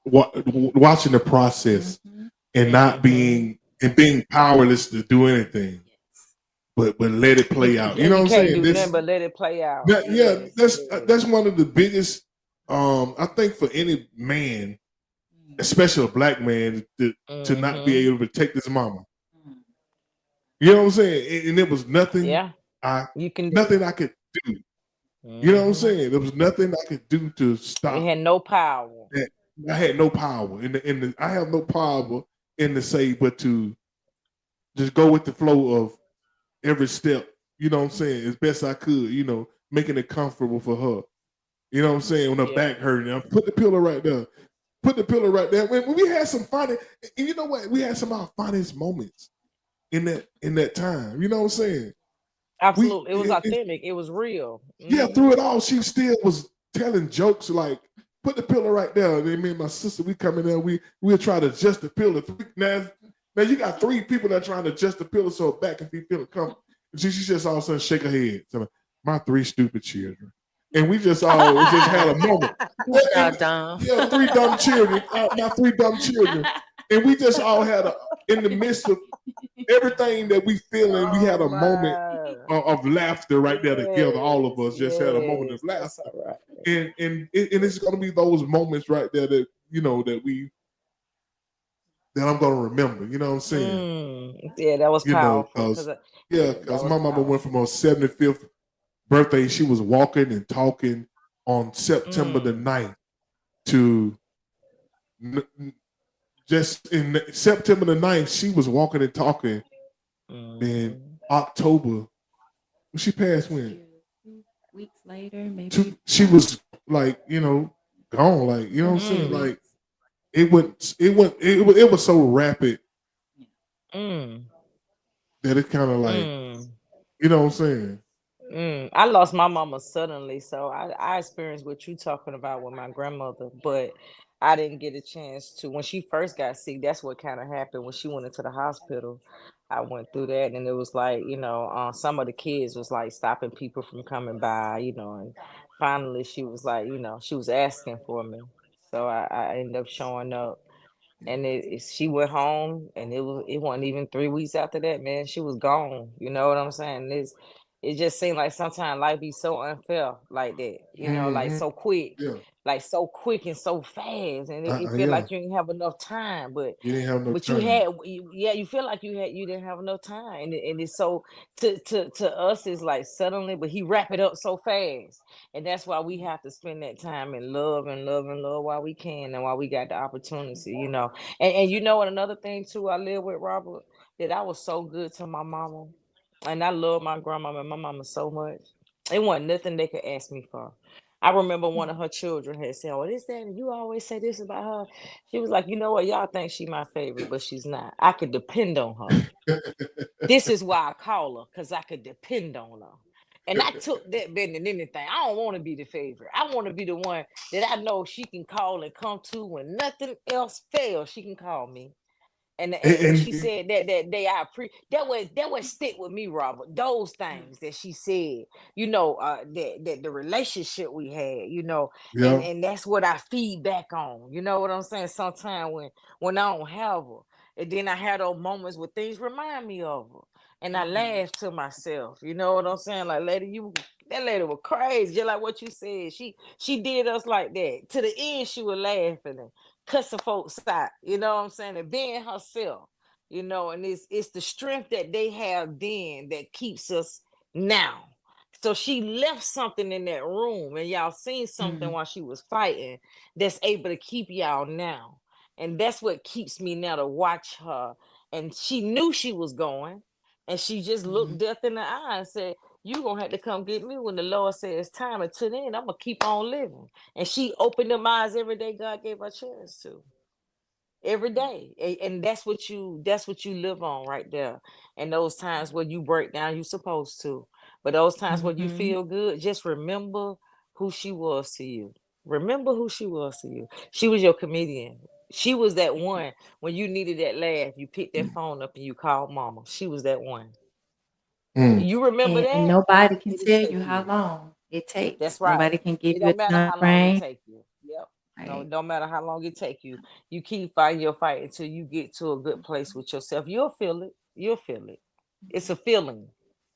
[SPEAKER 2] watching the process
[SPEAKER 3] Mhm.
[SPEAKER 2] and not
[SPEAKER 10] Mm-hmm.
[SPEAKER 2] being powerless to do anything,
[SPEAKER 3] Yes.
[SPEAKER 2] but let it play out. You
[SPEAKER 10] And
[SPEAKER 2] know
[SPEAKER 10] you
[SPEAKER 2] what I'm
[SPEAKER 10] can't
[SPEAKER 2] saying?
[SPEAKER 10] do nothing
[SPEAKER 2] This
[SPEAKER 10] but let it play out.
[SPEAKER 2] yeah,
[SPEAKER 10] Yes, yes.
[SPEAKER 2] that's one of the biggest. I think for any man, especially a black man, to not be
[SPEAKER 10] Mm-hmm.
[SPEAKER 2] able to take his mama.
[SPEAKER 3] Mm.
[SPEAKER 2] You know what I'm saying? And it was nothing
[SPEAKER 10] Yeah,
[SPEAKER 2] I
[SPEAKER 10] you can do.
[SPEAKER 2] nothing I could do. You know what I'm
[SPEAKER 10] Mm-hmm.
[SPEAKER 2] saying? There was nothing I could do to
[SPEAKER 10] It
[SPEAKER 2] stop
[SPEAKER 10] had no power.
[SPEAKER 2] that. I had no power I have no power in the say but to just go with the flow of every step, you know what I'm saying, as best I could, making it comfortable for her. You know what I'm saying? When her
[SPEAKER 10] Yeah.
[SPEAKER 2] back hurting, I put the pillow right there. Put the pillow right there. When we had some funny, and you know what? We had some of our funniest moments in that time. You know what I'm saying? We
[SPEAKER 10] Absolutely. It was authentic. It was real.
[SPEAKER 2] Yeah,
[SPEAKER 10] Mm-hmm.
[SPEAKER 2] through it all, she still was telling jokes like, "Put the pillow right there." And then me and my sister, we come in there, we'll try to adjust the pillow. Now you got three people that are trying to adjust the pillow so her back can be feeling comfortable. And she just all of a sudden shake her head. So, my three stupid children. And we just all just had a moment.
[SPEAKER 3] Y'all dumb.
[SPEAKER 2] Yeah, three dumb children, my three dumb children. And we just all in the midst of everything that we feeling, we had
[SPEAKER 10] Oh
[SPEAKER 2] a moment
[SPEAKER 10] my.
[SPEAKER 2] of laughter right there together. All of
[SPEAKER 10] Yes,
[SPEAKER 2] us just had a moment of
[SPEAKER 10] yes. That's
[SPEAKER 2] laughter,
[SPEAKER 10] all right.
[SPEAKER 2] and it's gonna be those moments right there that that I'm gonna remember. You know what I'm saying?
[SPEAKER 10] Yeah, that was powerful.
[SPEAKER 2] Cause
[SPEAKER 10] That
[SPEAKER 2] cause
[SPEAKER 10] was
[SPEAKER 2] my mama went from
[SPEAKER 10] powerful.
[SPEAKER 2] her 75th birthday. She was walking and talking on September the
[SPEAKER 10] Mm.
[SPEAKER 2] 9th to just in September the 9th, she was walking and talking. In
[SPEAKER 10] Mm-hmm.
[SPEAKER 2] October, she passed when?
[SPEAKER 3] Few weeks later, maybe
[SPEAKER 2] She was like, gone. Like, you know what I'm
[SPEAKER 3] two, three
[SPEAKER 2] saying?
[SPEAKER 10] Mm.
[SPEAKER 2] Like,
[SPEAKER 3] weeks.
[SPEAKER 2] it was so rapid
[SPEAKER 10] Mm.
[SPEAKER 2] that it kind of like,
[SPEAKER 10] Mm.
[SPEAKER 2] you know what I'm saying?
[SPEAKER 10] I lost my mama suddenly, so I experienced what you talking about with my grandmother, but I didn't get a chance to. When she first got sick, that's what kind of happened. When she went into the hospital, I went through that, and it was like, some of the kids was like stopping people from coming by, and finally she was like, she was asking for me, so I ended up showing up. And she went home, and it wasn't even 3 weeks after that, man. She was gone. You know what I'm saying? It just seemed like sometimes life be so unfair like that. Like
[SPEAKER 2] Hmm. Yeah,
[SPEAKER 10] so quick and so fast, and it feel
[SPEAKER 2] yeah.
[SPEAKER 10] like you didn't have enough time. But
[SPEAKER 2] You didn't have no
[SPEAKER 10] but you
[SPEAKER 2] time.
[SPEAKER 10] had, yeah, you feel like you didn't have enough time, and it's so to us it's like suddenly, but he wrap it up so fast, and that's why we have to spend that time in love and love and love while we can and while we got the opportunity. And you know what, another thing too, I live with Robert, that I was so good to my mama, and I love my grandmama and my mama so much. It wasn't nothing they could ask me for. I remember one of her children had said, "Oh, this, that, and you always say this about her." She was like, "You know what? Y'all think she my favorite, but she's not. I could depend on her. This is why I call her, because I could depend on her." And I took that better than anything. I don't want to be the favorite. I want to be the one that I know she can call and come to when nothing else fails. She can call me. And when she
[SPEAKER 2] And
[SPEAKER 10] said that day, that would stick with me, Robert. Those things that she said, that the relationship we had, and
[SPEAKER 2] yeah.
[SPEAKER 10] and that's what I feed back on. You know what I'm saying? Sometimes when I don't have her, and then I had those moments where things remind me of her, and I
[SPEAKER 3] Mhm.
[SPEAKER 10] laugh to myself. You know what I'm saying? Like, lady, that lady was crazy, just like what you said. She did us like that. To the end, she was laughing and cussing folks out, you know what I'm saying, and being herself, and it's the strength that they have then that keeps us now. So she left something in that room, and y'all seen something
[SPEAKER 3] Mhm.
[SPEAKER 10] while she was fighting that's able to keep y'all now. And that's what keeps me now to watch her. And she knew she was going. And she just looked death in the eye and said, "You gonna have to come get me when the Lord says it's time. Until then, I'm gonna keep on living." And she opened them eyes every day God gave her a chance to. Every day. And that's what you live on right there. And those times where you break down, you supposed to. But those times when you
[SPEAKER 3] Mhm.
[SPEAKER 10] feel good, just remember who she was to you. Remember who she was to you. She was your comedian. She was that one when you needed that laugh. You picked that phone up and you called mama. She was that one.
[SPEAKER 2] Mm.
[SPEAKER 10] You remember
[SPEAKER 3] And
[SPEAKER 10] that?
[SPEAKER 3] nobody can
[SPEAKER 10] It'll
[SPEAKER 3] tell
[SPEAKER 10] take
[SPEAKER 3] you how
[SPEAKER 10] you.
[SPEAKER 3] long it takes.
[SPEAKER 10] That's right.
[SPEAKER 3] Nobody can give
[SPEAKER 10] It
[SPEAKER 3] you a
[SPEAKER 10] don't matter
[SPEAKER 3] time
[SPEAKER 10] how long it
[SPEAKER 3] frame.
[SPEAKER 10] take you. Yep. No,
[SPEAKER 3] Right.
[SPEAKER 10] it don't matter how long it take you. You keep fighting your fight until you get to a good place with yourself. You'll feel it. You'll feel it. It's a feeling.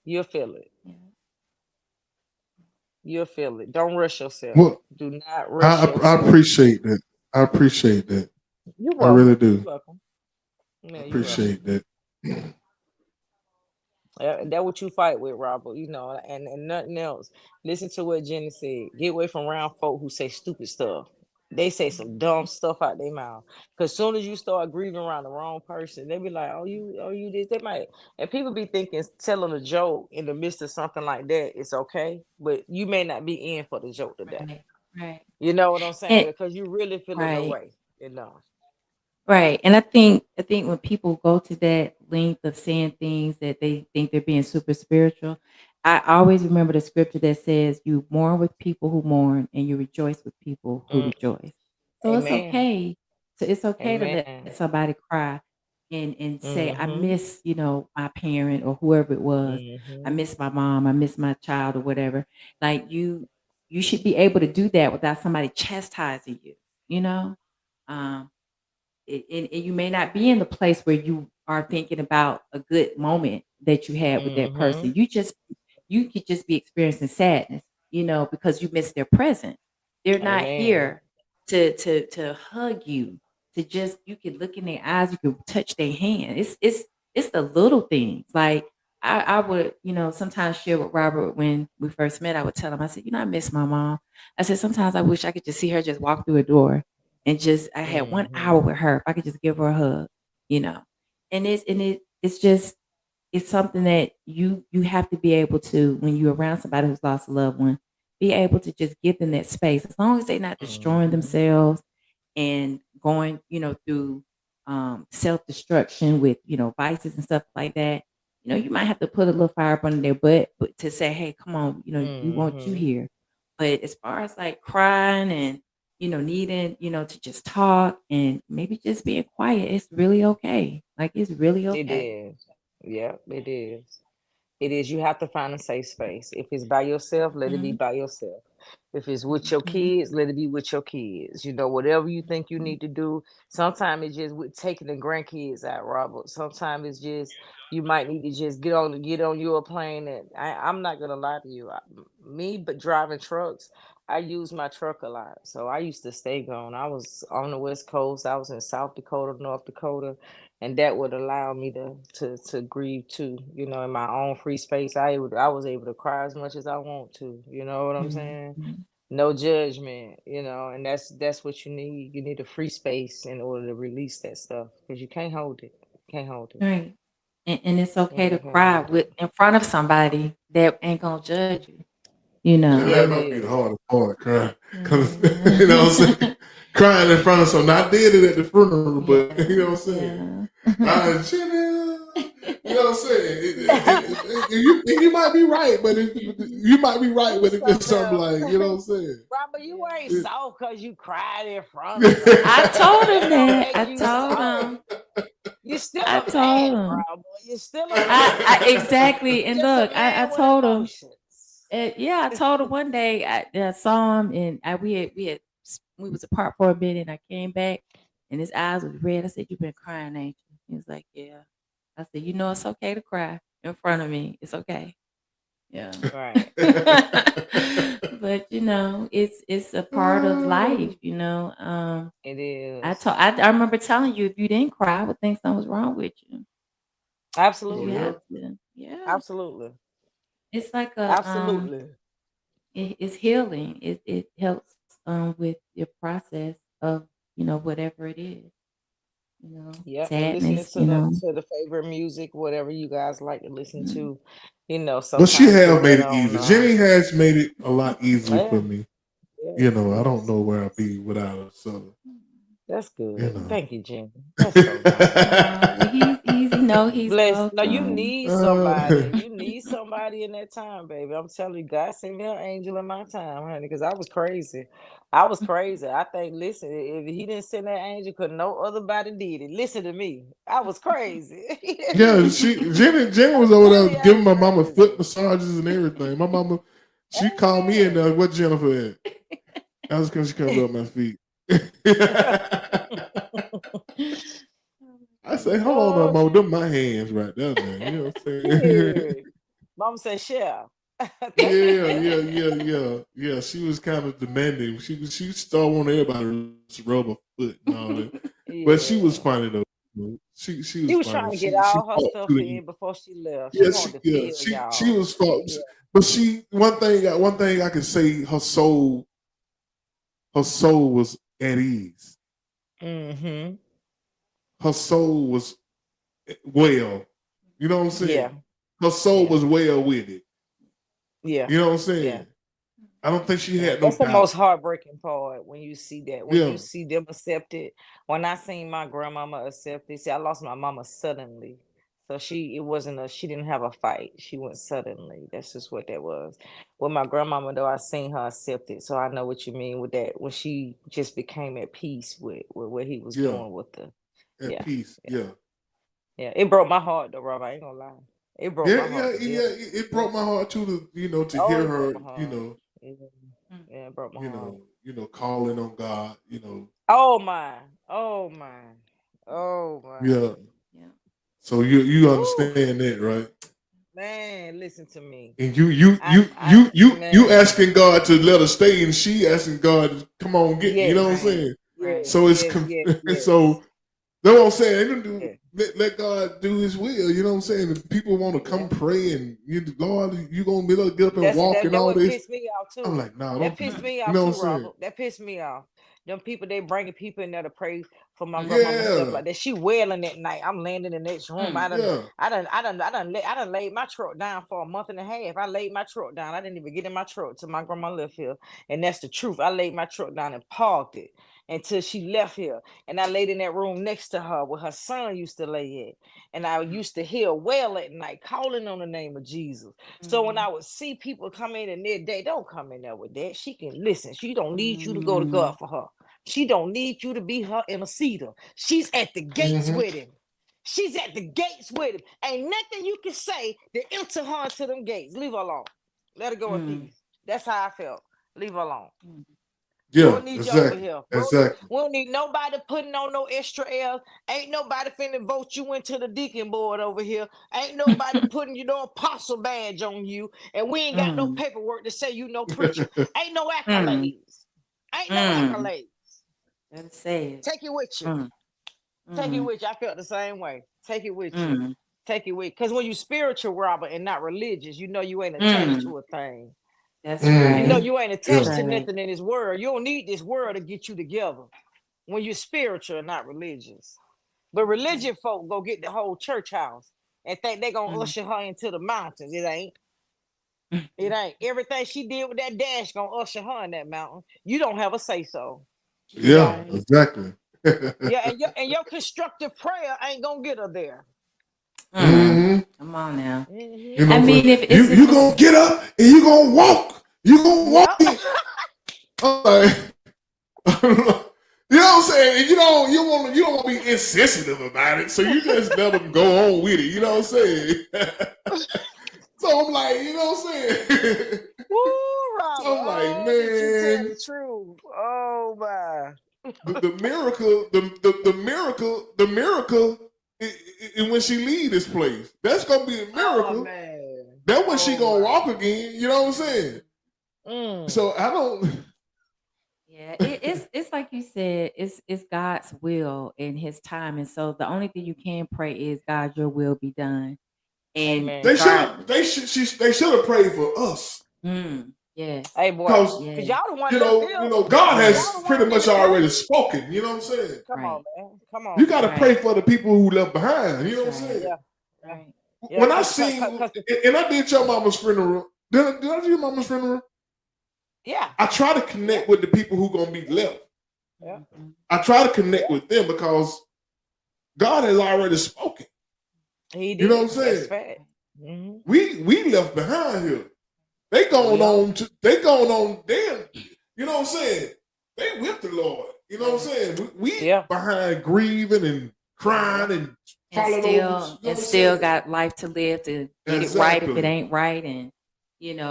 [SPEAKER 10] You'll feel it.
[SPEAKER 3] Yeah.
[SPEAKER 10] You'll feel it. Don't rush yourself.
[SPEAKER 2] Well,
[SPEAKER 10] Do not rush
[SPEAKER 2] I
[SPEAKER 10] yourself.
[SPEAKER 2] appreciate that. I appreciate that.
[SPEAKER 10] You're
[SPEAKER 2] I really
[SPEAKER 10] welcome. You're
[SPEAKER 2] do.
[SPEAKER 10] welcome.
[SPEAKER 2] I
[SPEAKER 10] Yeah, you're welcome.
[SPEAKER 2] appreciate that.
[SPEAKER 10] That what you fight with, Robert. And nothing else. Listen to what Jenny said. Get away from around folk who say stupid stuff. They say some dumb stuff out their mouth. Cause soon as you start grieving around the wrong person, they be like, "Oh, you this." They might, and people be thinking telling a joke in the midst of something like that it's okay, but you may not be in for the joke today.
[SPEAKER 3] Right. Right.
[SPEAKER 10] You know what I'm saying?
[SPEAKER 3] And
[SPEAKER 10] Because you really feeling the
[SPEAKER 3] right.
[SPEAKER 10] way. You know.
[SPEAKER 3] Right. And I think when people go to that length of saying things that they think they're being super spiritual, I always remember the scripture that says you mourn with people who mourn and you rejoice with people who
[SPEAKER 10] Mm,
[SPEAKER 3] rejoice. So it's
[SPEAKER 10] amen.
[SPEAKER 3] okay. So it's okay to let
[SPEAKER 10] Amen.
[SPEAKER 3] somebody cry and say, I
[SPEAKER 10] Mm-hmm.
[SPEAKER 3] miss, my parent or whoever it was. I
[SPEAKER 10] Mm-hmm.
[SPEAKER 3] miss my mom, I miss my child or whatever. Like you should be able to do that without somebody chastising you, you know? Um and you may not be in the place where you are thinking about a good moment that you had with that
[SPEAKER 10] Mm-hmm.
[SPEAKER 3] person. You could just be experiencing sadness, because you miss their presence. They're not
[SPEAKER 10] Amen.
[SPEAKER 3] here to hug you, to just you can look in their eyes, you can touch their hand. It's the little things. Like I would, sometimes share with Robert when we first met, I would tell him, I said, I miss my mom. I said, sometimes I wish I could just see her just walk through a door and just I had 1 hour
[SPEAKER 10] Mm-hmm.
[SPEAKER 3] with her. If I could just give her a hug, you know. It's just it's something that you have to be able to when you're around somebody who's lost a loved one, be able to just give them that space as long as they're not destroying
[SPEAKER 10] Mm-hmm.
[SPEAKER 3] themselves and going, through self-destruction with, vices and stuff like that. You might have to put a little fire up under their butt, but to say, hey, come on, we want you
[SPEAKER 10] Mm-hmm.
[SPEAKER 3] here. But as far as like crying and needing, to just talk and maybe just being quiet, it's really okay. Like it's really
[SPEAKER 10] It
[SPEAKER 3] okay.
[SPEAKER 10] is. Yeah, it is. It is. You have to find a safe space. If it's by yourself, let it be
[SPEAKER 3] Mhm,
[SPEAKER 10] by yourself. If it's with your
[SPEAKER 3] mhm,
[SPEAKER 10] kids, let it be with your kids. Whatever you think you
[SPEAKER 3] mhm,
[SPEAKER 10] need to do. Sometimes it's just with taking the grandkids out, Robert. Sometimes it's just you might need to just get on your plane. And I'm not gonna lie to you. But driving trucks, I use my truck a lot. So I used to stay gone. I was on the West Coast. I was in South Dakota, North Dakota, and that would allow me to grieve too, in my own free space. I was able to cry as much as I want to, you know what I'm
[SPEAKER 3] mhm,
[SPEAKER 10] saying?
[SPEAKER 3] mhm.
[SPEAKER 10] No judgment, and that's what you need. You need a free space in order to release that stuff because you can't hold it. Can't hold it.
[SPEAKER 3] Right. And it's okay to
[SPEAKER 10] You can't
[SPEAKER 3] cry
[SPEAKER 10] hold it.
[SPEAKER 3] with in front of somebody that ain't gonna judge you, you
[SPEAKER 2] Yeah,
[SPEAKER 3] know.
[SPEAKER 10] Yeah,
[SPEAKER 2] that
[SPEAKER 10] it
[SPEAKER 2] might be the
[SPEAKER 10] is.
[SPEAKER 2] hardest part, crying. Cause you know what I'm saying?
[SPEAKER 3] Mhm.
[SPEAKER 2] Crying in front of someone. I did it at the funeral, but you know
[SPEAKER 3] Yeah,
[SPEAKER 2] what I'm saying?
[SPEAKER 3] yeah.
[SPEAKER 2] Jimmy, you know what I'm saying? You might be right, but you might be right,
[SPEAKER 10] You
[SPEAKER 2] but it's just
[SPEAKER 10] something
[SPEAKER 2] something
[SPEAKER 10] else.
[SPEAKER 2] like, you know what I'm saying?
[SPEAKER 10] Robert, you
[SPEAKER 3] Yeah.
[SPEAKER 10] ain't
[SPEAKER 2] It-
[SPEAKER 10] soft because you cried in front of
[SPEAKER 3] I
[SPEAKER 10] somebody.
[SPEAKER 3] told him
[SPEAKER 10] That don't
[SPEAKER 3] that.
[SPEAKER 10] make
[SPEAKER 3] I
[SPEAKER 10] you
[SPEAKER 3] told
[SPEAKER 10] soft.
[SPEAKER 3] him.
[SPEAKER 10] You're still
[SPEAKER 3] I
[SPEAKER 10] a
[SPEAKER 3] told
[SPEAKER 10] man,
[SPEAKER 3] him.
[SPEAKER 10] Robert. You're still a man.
[SPEAKER 3] Exactly. And
[SPEAKER 10] Just a
[SPEAKER 3] look, I
[SPEAKER 10] man with
[SPEAKER 3] told him.
[SPEAKER 10] emotions.
[SPEAKER 3] Yeah, I told him one day I saw him and we was apart for a minute. And I came back and his eyes was red. I said, "You've been crying, ain't you?" He was like, "Yeah." I said, "It's okay to cry in front of me. It's okay." Yeah.
[SPEAKER 10] Right.
[SPEAKER 3] But it's a part of life.
[SPEAKER 10] It
[SPEAKER 3] I
[SPEAKER 10] is.
[SPEAKER 3] told I remember telling you if you didn't cry, I would think something was wrong with you because
[SPEAKER 2] oh
[SPEAKER 3] you
[SPEAKER 10] Absolutely.
[SPEAKER 2] yeah.
[SPEAKER 3] have to. Yeah,
[SPEAKER 10] Absolutely.
[SPEAKER 3] it's like a
[SPEAKER 10] Absolutely.
[SPEAKER 3] it's healing. It helps with your process of whatever it is.
[SPEAKER 10] Yep, and listening
[SPEAKER 3] sadness,
[SPEAKER 10] to the favorite music, whatever you guys like to listen to.
[SPEAKER 2] But she
[SPEAKER 10] Sometimes
[SPEAKER 2] have
[SPEAKER 10] put
[SPEAKER 2] made
[SPEAKER 10] that
[SPEAKER 2] it easy.
[SPEAKER 10] on.
[SPEAKER 2] Jenny has made it a lot easier for
[SPEAKER 10] Yeah,
[SPEAKER 2] me.
[SPEAKER 10] yes,
[SPEAKER 2] I don't
[SPEAKER 10] yes.
[SPEAKER 2] know where I'd be without her. So,
[SPEAKER 10] That's good.
[SPEAKER 2] you
[SPEAKER 10] Thank you, Jenny. That's so nice.
[SPEAKER 3] Well, he's
[SPEAKER 10] Bless. No, you
[SPEAKER 3] welcome.
[SPEAKER 10] need somebody. You need somebody in that time, baby. I'm telling you, God sent me an angel in my time, honey, because I was crazy. I was crazy. I think, listen, if he didn't send that angel, because no other body did it. Listen to me. I was crazy.
[SPEAKER 2] yeah, Jenny was
[SPEAKER 10] I'm
[SPEAKER 2] over
[SPEAKER 10] telling
[SPEAKER 2] there
[SPEAKER 10] you, I
[SPEAKER 2] giving
[SPEAKER 10] was
[SPEAKER 2] my mama foot
[SPEAKER 10] crazy.
[SPEAKER 2] massages and everything. My mama, she called me in there. What Jennifer at? That was because she couldn't rub my feet. I say, hold on,
[SPEAKER 10] Oh,
[SPEAKER 2] mama. Them my hands right there, man. You know what I'm saying?
[SPEAKER 10] shit. Mom said, share.
[SPEAKER 2] Yeah. She was kind of demanding. She started wanting everybody to rub her foot and all that. But she was
[SPEAKER 10] Yeah.
[SPEAKER 2] funny though. She
[SPEAKER 10] She
[SPEAKER 2] was
[SPEAKER 10] was
[SPEAKER 2] funny.
[SPEAKER 10] trying to get
[SPEAKER 2] She
[SPEAKER 10] all her
[SPEAKER 2] fought
[SPEAKER 10] stuff
[SPEAKER 2] to the end.
[SPEAKER 10] in before she left. She
[SPEAKER 2] Yeah,
[SPEAKER 10] wanted to feel
[SPEAKER 2] she
[SPEAKER 10] y'all.
[SPEAKER 2] was fought.
[SPEAKER 10] Yeah.
[SPEAKER 2] But one thing I can say, her soul was at ease.
[SPEAKER 10] Mm-hmm.
[SPEAKER 2] Her soul was well. You know what I'm saying?
[SPEAKER 10] Yeah.
[SPEAKER 2] Her soul
[SPEAKER 10] Yeah.
[SPEAKER 2] was well with it.
[SPEAKER 10] Yeah.
[SPEAKER 2] You know what I'm
[SPEAKER 10] Yeah.
[SPEAKER 2] saying? I don't think she
[SPEAKER 10] Yeah.
[SPEAKER 2] had no
[SPEAKER 10] That's the
[SPEAKER 2] doubt.
[SPEAKER 10] most heartbreaking part when you see that. When
[SPEAKER 2] Yeah.
[SPEAKER 10] you see them accepted. When I seen my grandmama accepted, see, I lost my mama suddenly. So she didn't have a fight. She went suddenly. That's just what that was. With my grandmama though, I seen her accepted. So I know what you mean with that. When she just became at peace with what he was
[SPEAKER 2] Yeah.
[SPEAKER 10] doing with the.
[SPEAKER 2] At
[SPEAKER 10] Yeah.
[SPEAKER 2] peace. Yeah.
[SPEAKER 10] Yeah. It broke my heart though, Rob. I ain't gonna lie. It broke my heart to death.
[SPEAKER 2] It broke my heart too to
[SPEAKER 10] Oh,
[SPEAKER 2] hear
[SPEAKER 10] it broke
[SPEAKER 2] her,
[SPEAKER 10] my heart. Yeah. Yeah, it broke my heart.
[SPEAKER 2] calling on God,
[SPEAKER 10] Oh my. Oh my. Oh my.
[SPEAKER 2] Yeah.
[SPEAKER 3] Yeah.
[SPEAKER 2] So you
[SPEAKER 10] Woo.
[SPEAKER 2] understand that, right?
[SPEAKER 10] Man, listen to me.
[SPEAKER 2] And
[SPEAKER 10] I
[SPEAKER 2] you
[SPEAKER 10] man.
[SPEAKER 2] asking God to let her stay, and she asking God to come on get me. You know what I'm
[SPEAKER 10] Yes.
[SPEAKER 3] Right.
[SPEAKER 2] saying?
[SPEAKER 3] Right.
[SPEAKER 2] So it's
[SPEAKER 10] Yes.
[SPEAKER 2] so that's what I'm saying.
[SPEAKER 10] Yeah.
[SPEAKER 2] Let God do His will. You know what I'm saying? If people want to
[SPEAKER 10] Yeah.
[SPEAKER 2] come pray and Lord, you gonna be able to get up and
[SPEAKER 10] That's
[SPEAKER 2] walk and
[SPEAKER 10] that
[SPEAKER 2] all
[SPEAKER 10] what
[SPEAKER 2] this.
[SPEAKER 10] pissed me off
[SPEAKER 2] I'm
[SPEAKER 10] too.
[SPEAKER 2] like, no,
[SPEAKER 10] That
[SPEAKER 2] don't do
[SPEAKER 10] pissed
[SPEAKER 2] that.
[SPEAKER 10] me
[SPEAKER 2] You
[SPEAKER 10] off
[SPEAKER 2] know what I'm
[SPEAKER 10] too,
[SPEAKER 2] saying?
[SPEAKER 10] Robert. That pissed me off. Them people they bringing people in there to pray for my grandmama and stuff
[SPEAKER 2] Yeah,
[SPEAKER 10] like that. She wailing that night. I'm laying in the next room.
[SPEAKER 2] yeah.
[SPEAKER 10] I done laid my truck down for a month and a half. I laid my truck down. I didn't even get in my truck till my grandma left here. And that's the truth. I laid my truck down and parked it until she left here. And I laid in that room next to her where her son used to lay at. And I used to hear well at night calling on the name of Jesus. So when I would see people come in and they don't come in there with that. She can listen. She don't need you to go to God for her. She don't need you to be her interceder. She's at the gates
[SPEAKER 2] Mm-hmm.
[SPEAKER 10] with him. She's at the gates with him. Ain't nothing you can say to enter her to them gates. Leave her alone. Let her go in peace. That's how I felt. Leave her alone. We
[SPEAKER 2] Yeah,
[SPEAKER 10] don't need you over
[SPEAKER 2] exactly.
[SPEAKER 10] here.
[SPEAKER 2] Exactly.
[SPEAKER 10] We don't need nobody putting on no extra air. Ain't nobody finna vote you into the deacon board over here. Ain't nobody putting apostle badge on you. And we ain't got no paperwork to say you no preacher. Ain't no accolades. Ain't no accolades.
[SPEAKER 3] Let's say it.
[SPEAKER 10] Take it with you. Take it with you. I felt the same way. Take it with you. Take it with. Because when you spiritual, Robert, and not religious, you know you ain't attached to a thing.
[SPEAKER 3] That's
[SPEAKER 10] You know
[SPEAKER 3] right.
[SPEAKER 10] you ain't
[SPEAKER 3] That's
[SPEAKER 10] attached to
[SPEAKER 3] right.
[SPEAKER 10] nothing in this world. You don't need this world to get you together when you're spiritual and not religious. But religion folk go get the whole church house and think they gonna usher her into the mountains. It ain't. It ain't. Everything she did with that dash gonna usher her in that mountain. You don't have a say so. You
[SPEAKER 2] Yeah,
[SPEAKER 10] don't.
[SPEAKER 2] exactly.
[SPEAKER 10] Yeah, and your constructive prayer ain't gonna get her there.
[SPEAKER 2] Mm-hmm.
[SPEAKER 3] Come on now.
[SPEAKER 2] You know
[SPEAKER 3] I
[SPEAKER 2] what I'm
[SPEAKER 3] mean,
[SPEAKER 2] saying? You gonna get up and you gonna walk. You gonna walk
[SPEAKER 10] Yep.
[SPEAKER 2] it. I'm like, you know what I'm saying? And you don't want to be insensitive about it. So you just let them go on with it. You know what I'm saying? So I'm like, you know what I'm saying?
[SPEAKER 10] Woo, Robert.
[SPEAKER 2] So I'm like,
[SPEAKER 10] Oh, did you tell
[SPEAKER 2] man,
[SPEAKER 10] the truth? Oh my.
[SPEAKER 2] the miracle, the miracle, and when she leave this place, that's gonna be a
[SPEAKER 10] Oh
[SPEAKER 2] miracle.
[SPEAKER 10] man.
[SPEAKER 2] That's when she
[SPEAKER 10] Oh
[SPEAKER 2] gonna
[SPEAKER 10] my.
[SPEAKER 2] walk again. You know what I'm saying? So I don't.
[SPEAKER 3] Yeah, it's like you said, it's God's will and His time, and so the only thing you can pray is God, your will be done. And
[SPEAKER 10] Amen.
[SPEAKER 2] They should
[SPEAKER 3] God,
[SPEAKER 2] have. They should have prayed for us.
[SPEAKER 3] Yes.
[SPEAKER 10] Hey boy,
[SPEAKER 2] Because
[SPEAKER 10] because
[SPEAKER 3] Yes.
[SPEAKER 10] y'all the one left field.
[SPEAKER 2] God
[SPEAKER 10] Y'all
[SPEAKER 2] has
[SPEAKER 10] the
[SPEAKER 2] pretty
[SPEAKER 10] one
[SPEAKER 2] much
[SPEAKER 10] getting
[SPEAKER 2] already
[SPEAKER 10] punished.
[SPEAKER 2] spoken. You know what I'm saying?
[SPEAKER 10] Come
[SPEAKER 3] Right.
[SPEAKER 10] on, man. Come
[SPEAKER 2] You
[SPEAKER 10] on.
[SPEAKER 2] got to
[SPEAKER 3] Right.
[SPEAKER 2] pray for the people who left behind. You
[SPEAKER 3] That's
[SPEAKER 2] know what I'm
[SPEAKER 3] right.
[SPEAKER 2] saying?
[SPEAKER 10] Yeah. Yeah.
[SPEAKER 3] Right.
[SPEAKER 10] Yeah.
[SPEAKER 2] When I
[SPEAKER 10] Cause,
[SPEAKER 2] seen,
[SPEAKER 10] cause,
[SPEAKER 2] and I did your mama's funeral. Did I do your mama's funeral?
[SPEAKER 10] yeah.
[SPEAKER 2] I try to
[SPEAKER 10] Yeah.
[SPEAKER 2] connect with the people who gonna be left.
[SPEAKER 10] Yeah.
[SPEAKER 3] Mhm.
[SPEAKER 2] I try to connect with them because God has already spoken.
[SPEAKER 10] He
[SPEAKER 2] You know what I'm
[SPEAKER 10] did. That's
[SPEAKER 2] saying?
[SPEAKER 10] fact. Mm-hmm.
[SPEAKER 2] We left behind here. They going
[SPEAKER 10] We are.
[SPEAKER 2] on to they going on them. You know what I'm saying? They with the Lord. You know what I'm saying? We
[SPEAKER 10] Yeah.
[SPEAKER 2] behind grieving and crying and
[SPEAKER 3] And
[SPEAKER 2] falling over. You know what I'm
[SPEAKER 3] still
[SPEAKER 2] saying?
[SPEAKER 3] got life to live to get it right if it
[SPEAKER 2] Exactly.
[SPEAKER 3] ain't right, and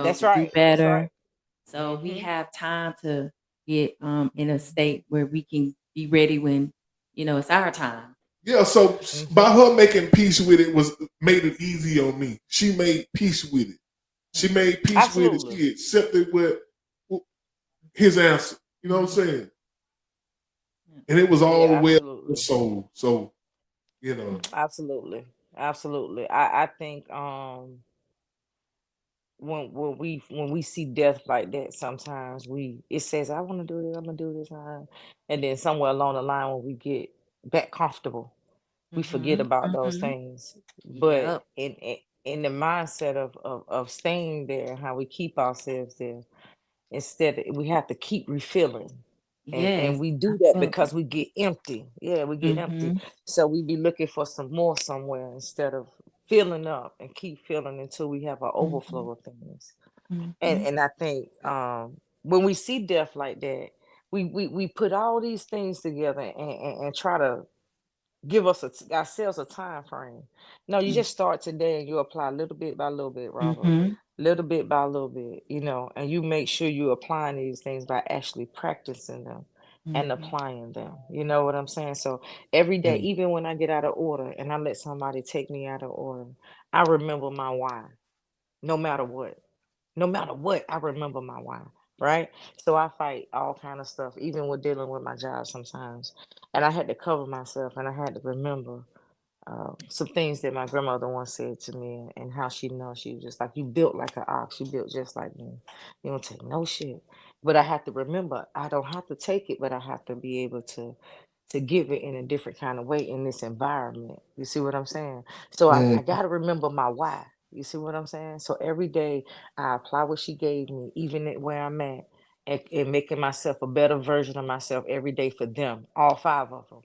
[SPEAKER 10] That's
[SPEAKER 3] to do
[SPEAKER 10] right. That's
[SPEAKER 3] better.
[SPEAKER 10] right.
[SPEAKER 3] So we
[SPEAKER 10] Mm-hmm.
[SPEAKER 3] have time to get in a state where we can be ready when it's our time.
[SPEAKER 2] Yeah, so
[SPEAKER 10] Mm-hmm.
[SPEAKER 2] by her making peace with it made it easy on me. She made peace with it. She made peace with it.
[SPEAKER 10] Absolutely.
[SPEAKER 2] She accepted with his answer. You know what I'm saying? And it was all
[SPEAKER 10] Yeah.
[SPEAKER 2] well with
[SPEAKER 10] Absolutely.
[SPEAKER 2] the soul. So,
[SPEAKER 10] Absolutely. Absolutely. I think when we see death like that, sometimes it says, I want to do this, I'm gonna do this, and then somewhere along the line when we get back comfortable, we forget
[SPEAKER 3] Mhm.
[SPEAKER 10] about those
[SPEAKER 3] Mhm.
[SPEAKER 10] things. But
[SPEAKER 3] Yep.
[SPEAKER 10] in the mindset of staying there, how we keep ourselves there, we have to keep refilling. And
[SPEAKER 3] Yes.
[SPEAKER 10] we do that because
[SPEAKER 3] Absolutely.
[SPEAKER 10] we get empty. Yeah, we get empty.
[SPEAKER 3] Mhm.
[SPEAKER 10] So we be looking for some more somewhere instead of filling up and keep filling until we have an overflow
[SPEAKER 3] Mhm.
[SPEAKER 10] of things. And
[SPEAKER 3] Mhm.
[SPEAKER 10] and I think when we see death like that, we put all these things together and try to give ourselves a time frame. No, you just start today and you apply little bit by little bit, Robert.
[SPEAKER 3] Mhm.
[SPEAKER 10] Little bit by little bit, and you make sure you're applying these things by actually practicing them and
[SPEAKER 3] Mhm.
[SPEAKER 10] applying them. You know what I'm saying? So every day, even when I get out of order and I let somebody take me out of order, I remember my why, no matter what. No matter what, I remember my why, right? So I fight all kind of stuff, even with dealing with my job sometimes. And I had to cover myself and I had to remember some things that my grandmother once said to me and how she knows she was just like, you built like an ox, you built just like me. You don't take no shit. But I have to remember, I don't have to take it, but I have to be able to give it in a different kind of way in this environment. You see what I'm saying? So I got to remember my why. You see what I'm saying? So every day I apply what she gave me, even at where I'm at, and making myself a better version of myself every day for them, all five of them.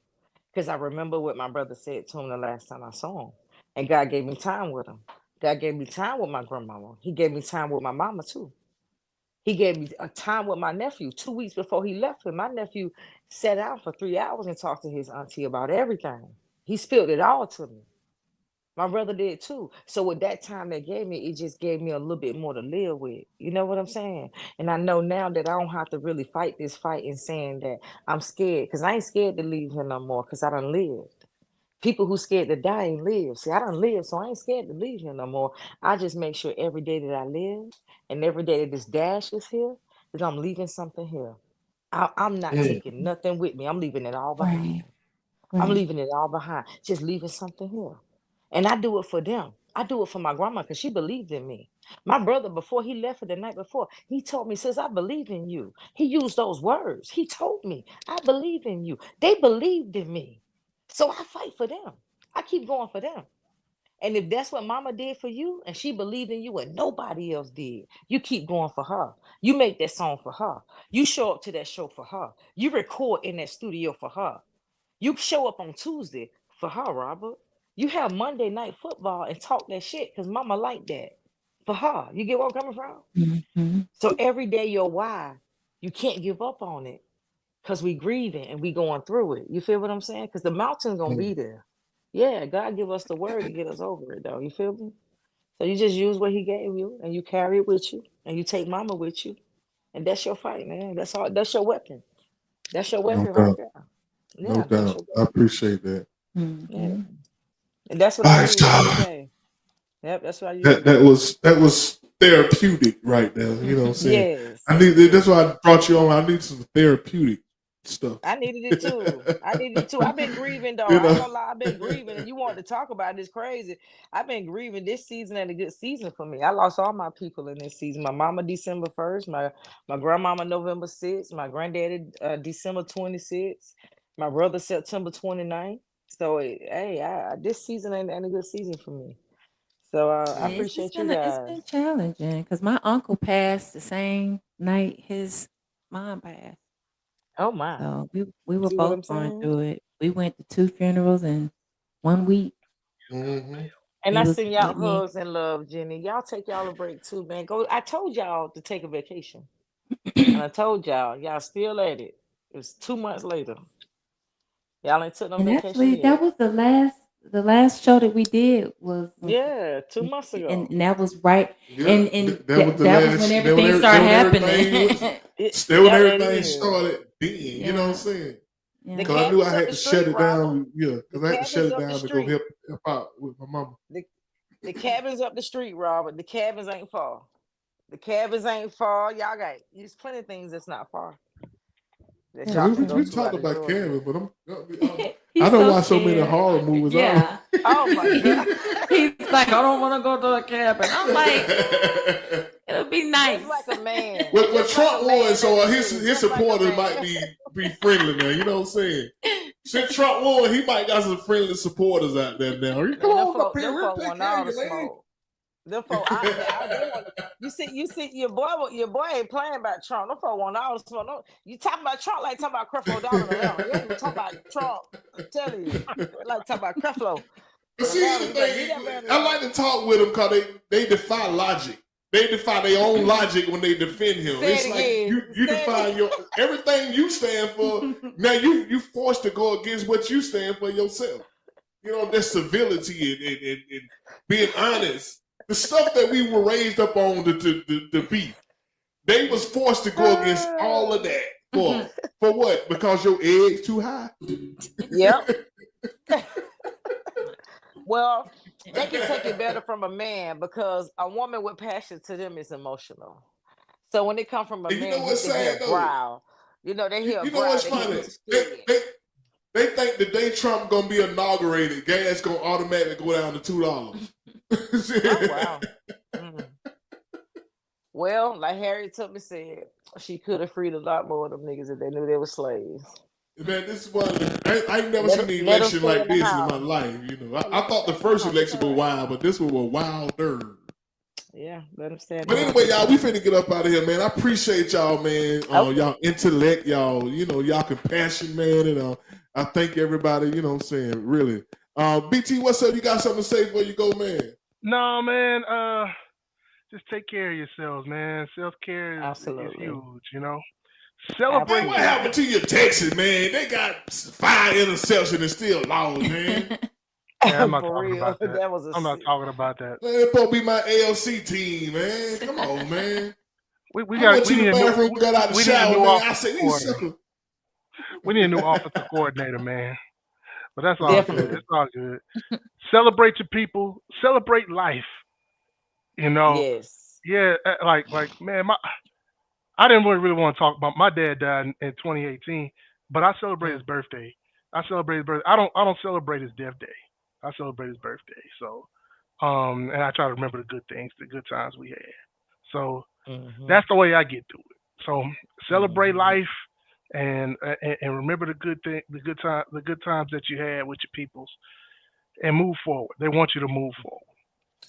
[SPEAKER 10] Because I remember what my brother said to him the last time I saw him. And God gave me time with him. God gave me time with my grandmama. He gave me time with my mama too. He gave me a time with my nephew 2 weeks before he left him. My nephew sat down for 3 hours and talked to his auntie about everything. He spilled it all to me. My brother did too. So with that time they gave me, it just gave me a little bit more to live with. You know what I'm saying? And I know now that I don't have to really fight this fight and saying that I'm scared, because I ain't scared to leave here no more because I done lived. People who scared to die ain't live. See, I done live, so I ain't scared to leave here no more. I just make sure every day that I live and every day that this dash is here, that I'm leaving something here. I'm not taking nothing with me. I'm leaving it all behind.
[SPEAKER 3] Right.
[SPEAKER 10] I'm
[SPEAKER 3] Right.
[SPEAKER 10] leaving it all behind. Just leaving something here. And I do it for them. I do it for my grandma because she believed in me. My brother, before he left for the night before, he told me, "Sis, I believe in you." He used those words. He told me, "I believe in you." They believed in me. So I fight for them. I keep going for them. And if that's what mama did for you and she believed in you and nobody else did, you keep going for her. You make that song for her. You show up to that show for her. You record in that studio for her. You show up on Tuesday for her, Robert. You have Monday night football and talk that shit because mama like that for her. You get where I'm coming from?
[SPEAKER 3] Mhm.
[SPEAKER 10] So every day your why, you can't give up on it because we grieving and we going through it. You feel what I'm saying? Because the mountain's gonna be there. Yeah, God give us the word to get us over it though. You feel me? So you just use what he gave you and you carry it with you and you take mama with you. And that's your fight, man. That's all, that's your weapon. That's your
[SPEAKER 2] no
[SPEAKER 10] weapon right
[SPEAKER 2] doubt,
[SPEAKER 10] there.
[SPEAKER 2] no
[SPEAKER 10] Yeah, that's
[SPEAKER 2] doubt.
[SPEAKER 10] your
[SPEAKER 2] I
[SPEAKER 10] weapon.
[SPEAKER 2] appreciate that.
[SPEAKER 10] Yeah.
[SPEAKER 3] Mhm.
[SPEAKER 10] And that's what
[SPEAKER 2] All
[SPEAKER 10] I
[SPEAKER 2] right,
[SPEAKER 10] use every
[SPEAKER 2] Tyler.
[SPEAKER 10] day. Yep, that's what I use
[SPEAKER 2] That
[SPEAKER 10] every
[SPEAKER 2] that
[SPEAKER 10] day.
[SPEAKER 2] was that was therapeutic right there. You know what I'm saying?
[SPEAKER 10] Yes,
[SPEAKER 2] I need
[SPEAKER 10] yes.
[SPEAKER 2] that's why I brought you on. I need some therapeutic. stuff.
[SPEAKER 10] I needed it too. I needed it too. I've been grieving though.
[SPEAKER 2] You
[SPEAKER 10] I ain't
[SPEAKER 2] know?
[SPEAKER 10] gonna lie, I've been grieving. And you want to talk about this crazy. I've been grieving. This season and a good season for me. I lost all my people in this season. My mama December 1st, my grandmama November 6th, my granddaddy December 26th, my brother September 29th. So this season ain't a good season for me. So I
[SPEAKER 3] Yeah,
[SPEAKER 10] appreciate you
[SPEAKER 3] it's
[SPEAKER 10] guys.
[SPEAKER 3] been challenging because my uncle passed the same night his mom passed.
[SPEAKER 10] Oh my.
[SPEAKER 3] So we were
[SPEAKER 10] See what
[SPEAKER 3] both
[SPEAKER 10] I'm
[SPEAKER 3] going
[SPEAKER 10] saying?
[SPEAKER 3] through it. We went to 2 funerals in 1 week.
[SPEAKER 2] Mhm.
[SPEAKER 10] And
[SPEAKER 3] He
[SPEAKER 10] I
[SPEAKER 3] was
[SPEAKER 10] send y'all
[SPEAKER 3] with me.
[SPEAKER 10] hugs and love, Jenny. Y'all take y'all a break too, man. Go. I told y'all to take a vacation. And I told y'all still at it. It was 2 months later. Y'all ain't took no
[SPEAKER 3] And
[SPEAKER 10] vacation
[SPEAKER 3] actually, that
[SPEAKER 10] yet.
[SPEAKER 3] was the last show that we did was
[SPEAKER 10] Yeah, 2 months ago.
[SPEAKER 3] and that was right
[SPEAKER 2] Yeah, that was the
[SPEAKER 3] that was when
[SPEAKER 2] last.
[SPEAKER 3] everything started
[SPEAKER 2] Everything was.
[SPEAKER 3] happening.
[SPEAKER 2] That when
[SPEAKER 10] That
[SPEAKER 2] everything
[SPEAKER 10] is.
[SPEAKER 2] started. Then you know what I'm
[SPEAKER 3] Yeah,
[SPEAKER 2] saying?
[SPEAKER 10] The
[SPEAKER 3] yeah.
[SPEAKER 2] Because I knew I
[SPEAKER 10] cabin's up
[SPEAKER 2] had
[SPEAKER 10] the
[SPEAKER 2] to shut
[SPEAKER 10] street,
[SPEAKER 2] it
[SPEAKER 10] Robert.
[SPEAKER 2] down. Yeah,
[SPEAKER 10] The
[SPEAKER 2] because I had to shut
[SPEAKER 10] cabin's
[SPEAKER 2] it
[SPEAKER 10] up the
[SPEAKER 2] down to go
[SPEAKER 10] street.
[SPEAKER 2] help out with my mama.
[SPEAKER 10] The cabin's up the street, Robert. The cabins ain't far. The cabins ain't far. Y'all got there's plenty of things that's not far that
[SPEAKER 3] That's
[SPEAKER 10] y'all
[SPEAKER 2] We,
[SPEAKER 10] can
[SPEAKER 2] we,
[SPEAKER 10] go
[SPEAKER 2] we
[SPEAKER 3] true.
[SPEAKER 10] to
[SPEAKER 2] talked
[SPEAKER 10] out of
[SPEAKER 2] about
[SPEAKER 10] Georgia.
[SPEAKER 2] Kevin, but I
[SPEAKER 3] He's
[SPEAKER 2] don't
[SPEAKER 3] so
[SPEAKER 2] watch so many
[SPEAKER 3] scared.
[SPEAKER 2] horror movies.
[SPEAKER 3] Yeah.
[SPEAKER 10] Oh my God.
[SPEAKER 3] He's like, I don't want to go to a cabin. I'm like, it'll be nice.
[SPEAKER 10] Just like a man.
[SPEAKER 2] Well,
[SPEAKER 10] Just
[SPEAKER 2] Trump
[SPEAKER 10] like a
[SPEAKER 2] won,
[SPEAKER 10] man
[SPEAKER 2] so
[SPEAKER 10] that
[SPEAKER 2] his
[SPEAKER 10] is.
[SPEAKER 2] his
[SPEAKER 10] Just like a
[SPEAKER 2] supporters might
[SPEAKER 10] man.
[SPEAKER 2] be friendly now. You know what I'm saying? Since Trump won, he might got some friendly supporters out there now. Come
[SPEAKER 10] Man,
[SPEAKER 2] on up here,
[SPEAKER 10] them
[SPEAKER 2] we'll
[SPEAKER 10] folk
[SPEAKER 2] take
[SPEAKER 10] want
[SPEAKER 2] care
[SPEAKER 10] all
[SPEAKER 2] of
[SPEAKER 10] the
[SPEAKER 2] you, man.
[SPEAKER 10] smoke. Them folk, they want. You see, your boy ain't playing about Trump. Them folk want all the smoke. No, you talking about Trump like talking about Creflo Dollar in Atlanta. You ain't even talking about Trump. I'm telling you, like talking about Creflo
[SPEAKER 2] But
[SPEAKER 10] in
[SPEAKER 2] see,
[SPEAKER 10] Atlanta.
[SPEAKER 2] the
[SPEAKER 10] You better
[SPEAKER 2] thing,
[SPEAKER 10] leave that man
[SPEAKER 2] I
[SPEAKER 10] alone.
[SPEAKER 2] like to talk with them because they defy logic. They defy their own logic when they defend him.
[SPEAKER 10] Say
[SPEAKER 2] It's
[SPEAKER 10] it
[SPEAKER 2] like
[SPEAKER 10] again.
[SPEAKER 2] you
[SPEAKER 10] Say
[SPEAKER 2] defy
[SPEAKER 10] it
[SPEAKER 2] your everything you stand for. Now you forced to go against what you stand for yourself. You know, there's civility and being honest. The stuff that we were raised up on to be. They was forced to go against all of that. For what? Because your eggs too high?
[SPEAKER 10] Yep. Well, they can take it better from a man because a woman with passion to them is emotional. So when it comes from a
[SPEAKER 2] And you know
[SPEAKER 10] man, he
[SPEAKER 2] what's
[SPEAKER 10] can hear
[SPEAKER 2] sad though?
[SPEAKER 10] growl. They hear
[SPEAKER 2] You know
[SPEAKER 10] growl,
[SPEAKER 2] what's
[SPEAKER 10] they hear
[SPEAKER 2] funny?
[SPEAKER 10] you scared.
[SPEAKER 2] They think the day Trump gonna be inaugurated, gas gonna automatically go down to $2.
[SPEAKER 10] Oh wow. Mm. Well, like Harriet Tubman said, she could have freed a lot more of them niggas if they knew they were slaves.
[SPEAKER 2] Man, this is one. I ain't never seen an
[SPEAKER 10] Let them
[SPEAKER 2] election
[SPEAKER 10] stay
[SPEAKER 2] like
[SPEAKER 10] in the
[SPEAKER 2] this in my
[SPEAKER 10] house.
[SPEAKER 2] life. You know,
[SPEAKER 10] Yeah,
[SPEAKER 2] I
[SPEAKER 10] let them
[SPEAKER 2] thought the
[SPEAKER 10] stay in the
[SPEAKER 2] first
[SPEAKER 10] house. It's
[SPEAKER 2] election
[SPEAKER 10] all
[SPEAKER 2] was
[SPEAKER 10] right.
[SPEAKER 2] wild, but this one was wilder.
[SPEAKER 10] Yeah, let them stay in the
[SPEAKER 2] But
[SPEAKER 10] house.
[SPEAKER 2] anyway,
[SPEAKER 10] It's
[SPEAKER 2] y'all,
[SPEAKER 10] all
[SPEAKER 2] we
[SPEAKER 10] right.
[SPEAKER 2] finna get up out of here, man. I appreciate y'all, man.
[SPEAKER 10] Okay.
[SPEAKER 2] Y'all intellect, y'all compassion, man, and I thank everybody. You know what I'm saying, really. BT, what's up? You got something to say before you go, man?
[SPEAKER 8] No, man. Just take care of yourselves, man. Self care is
[SPEAKER 10] Absolutely.
[SPEAKER 8] huge. You know, celebrate
[SPEAKER 2] Man, what
[SPEAKER 8] your.
[SPEAKER 10] Absolutely.
[SPEAKER 2] happened to your Texas, man? They got 5 interceptions and still lost, man.
[SPEAKER 8] Yeah, I'm not
[SPEAKER 10] For
[SPEAKER 8] talking
[SPEAKER 10] real.
[SPEAKER 8] about that.
[SPEAKER 10] That was
[SPEAKER 8] I'm not talking about that.
[SPEAKER 2] Man, it's supposed to be my ALC team, man. Come on, man.
[SPEAKER 8] We
[SPEAKER 2] I went to
[SPEAKER 8] need
[SPEAKER 2] the
[SPEAKER 8] a new
[SPEAKER 2] bathroom, got out the
[SPEAKER 8] we need a
[SPEAKER 2] shower,
[SPEAKER 8] new
[SPEAKER 2] man. I
[SPEAKER 8] offensive
[SPEAKER 2] said, these
[SPEAKER 8] coordinator.
[SPEAKER 2] suckers.
[SPEAKER 8] We need a new offensive coordinator, man. But that's all good.
[SPEAKER 10] Definitely.
[SPEAKER 8] It's all good. Celebrate your people. Celebrate life. You know.
[SPEAKER 10] Yes.
[SPEAKER 8] Yeah, like man, I didn't really want to talk about my dad died in 2018, but I celebrate his
[SPEAKER 10] Mm.
[SPEAKER 8] birthday. I celebrate his birthday. I don't celebrate his death day. I celebrate his birthday. So, and I try to remember the good things, the good times we had. So
[SPEAKER 10] Mm-hmm.
[SPEAKER 8] that's the way I get through it. So celebrate
[SPEAKER 10] Mm-hmm.
[SPEAKER 8] life and remember the good thing, the good times that you had with your peoples, and move forward. They want you to move forward.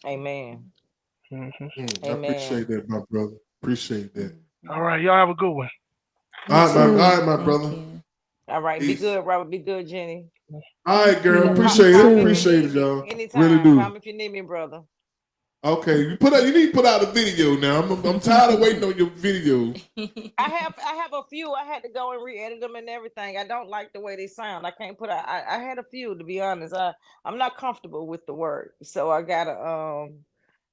[SPEAKER 10] Amen.
[SPEAKER 2] I
[SPEAKER 10] Amen.
[SPEAKER 2] appreciate that, my brother. Appreciate that.
[SPEAKER 8] All right, y'all have a good one.
[SPEAKER 2] All right, my
[SPEAKER 3] Thank
[SPEAKER 2] brother.
[SPEAKER 3] you.
[SPEAKER 10] All right. Be
[SPEAKER 2] Peace.
[SPEAKER 10] good, Robert. Be good, Jenny.
[SPEAKER 2] All right, girl.
[SPEAKER 3] You
[SPEAKER 2] Appreciate it.
[SPEAKER 10] Call me if you
[SPEAKER 2] Appreciate
[SPEAKER 10] need
[SPEAKER 2] it,
[SPEAKER 10] me.
[SPEAKER 2] y'all.
[SPEAKER 10] Anytime.
[SPEAKER 2] Really
[SPEAKER 10] Call
[SPEAKER 2] do.
[SPEAKER 10] me if you need me, brother.
[SPEAKER 2] Okay, you need to put out a video now. I'm tired of waiting on your video.
[SPEAKER 10] I have a few. I had to go and re-edit them and everything. I don't like the way they sound. I can't put out. I had a few, to be honest. I'm not comfortable with the word, so I gotta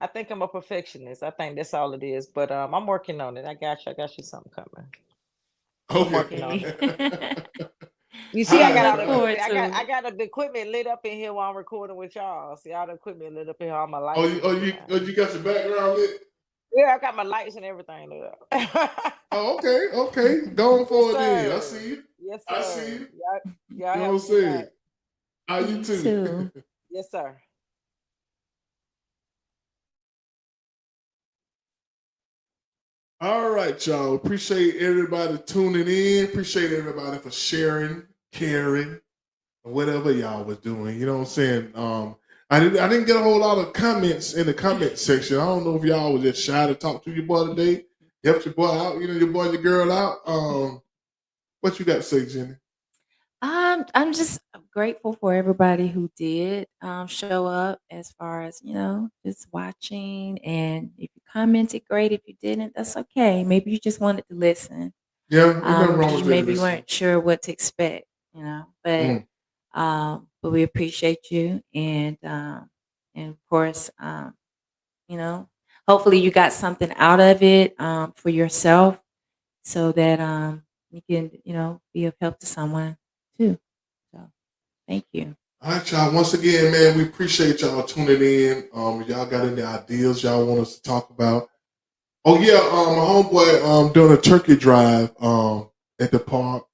[SPEAKER 10] I think I'm a perfectionist. I think that's all it is. But I'm working on it. I got you something coming. I'm working on it.
[SPEAKER 2] Okay.
[SPEAKER 10] You see,
[SPEAKER 2] All
[SPEAKER 10] I got
[SPEAKER 2] right,
[SPEAKER 10] all the
[SPEAKER 2] bro.
[SPEAKER 10] equipment. I got the equipment lit up in here while I'm recording with y'all. See all the equipment lit up in here, all my lights and
[SPEAKER 2] Oh,
[SPEAKER 10] everything.
[SPEAKER 2] you got your background lit?
[SPEAKER 10] Yeah, I got my lights and everything up.
[SPEAKER 2] Oh, okay. Going for it then. I
[SPEAKER 10] Sir.
[SPEAKER 2] see you.
[SPEAKER 10] Yes,
[SPEAKER 2] I
[SPEAKER 10] sir.
[SPEAKER 2] see you.
[SPEAKER 10] Y'all
[SPEAKER 2] You know
[SPEAKER 10] have
[SPEAKER 2] what
[SPEAKER 10] a
[SPEAKER 2] I'm
[SPEAKER 10] good
[SPEAKER 2] saying?
[SPEAKER 10] night.
[SPEAKER 2] You
[SPEAKER 3] You
[SPEAKER 2] too.
[SPEAKER 3] too.
[SPEAKER 10] Yes, sir.
[SPEAKER 2] All right, y'all. Appreciate everybody tuning in. Appreciate everybody for sharing, caring, whatever y'all was doing. You know what I'm saying? I didn't get a whole lot of comments in the comment section. I don't know if y'all was just shy to talk to your boy today. Helped your boy out, your boy, your girl out. What you got to say, Jenny?
[SPEAKER 3] I'm just grateful for everybody who did show up, as far as just watching. And if you commented, great. If you didn't, that's okay. Maybe you just wanted to listen.
[SPEAKER 2] Yeah, ain't nothing wrong
[SPEAKER 3] Because
[SPEAKER 2] with
[SPEAKER 3] maybe you
[SPEAKER 2] listening.
[SPEAKER 3] weren't sure what to expect. But we appreciate you, and of course, hopefully you got something out of it for yourself, so that you can be of help to someone too. So thank you.
[SPEAKER 2] All right, y'all. Once again, man, we appreciate y'all tuning in. Y'all got any ideas y'all want us to talk about? Oh yeah, my homeboy doing a turkey drive at the park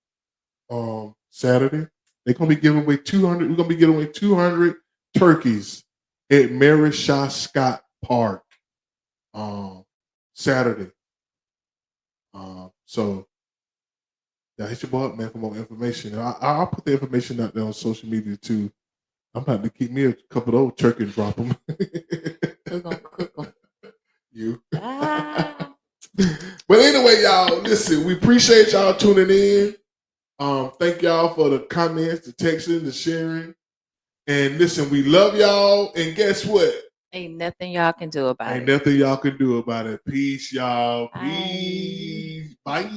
[SPEAKER 2] Saturday. They're gonna be giving away 200. We're gonna be giving away 200 turkeys at Mary Shaw Scott Park Saturday. So yeah, hit your boy up, man, for more information. I'll put the information out there on social media too. I'm about to keep me a couple of those turkey and drop them.
[SPEAKER 3] We're gonna cook them.
[SPEAKER 2] You.
[SPEAKER 3] Ah.
[SPEAKER 2] But anyway, y'all, listen, we appreciate y'all tuning in. Thank y'all for the comments, the texting, the sharing. And listen, we love y'all. And guess what?
[SPEAKER 3] Ain't nothing y'all can do about
[SPEAKER 2] Ain't
[SPEAKER 3] it.
[SPEAKER 2] nothing y'all can do about it. Peace, y'all.
[SPEAKER 3] Bye.
[SPEAKER 2] Peace. Bye.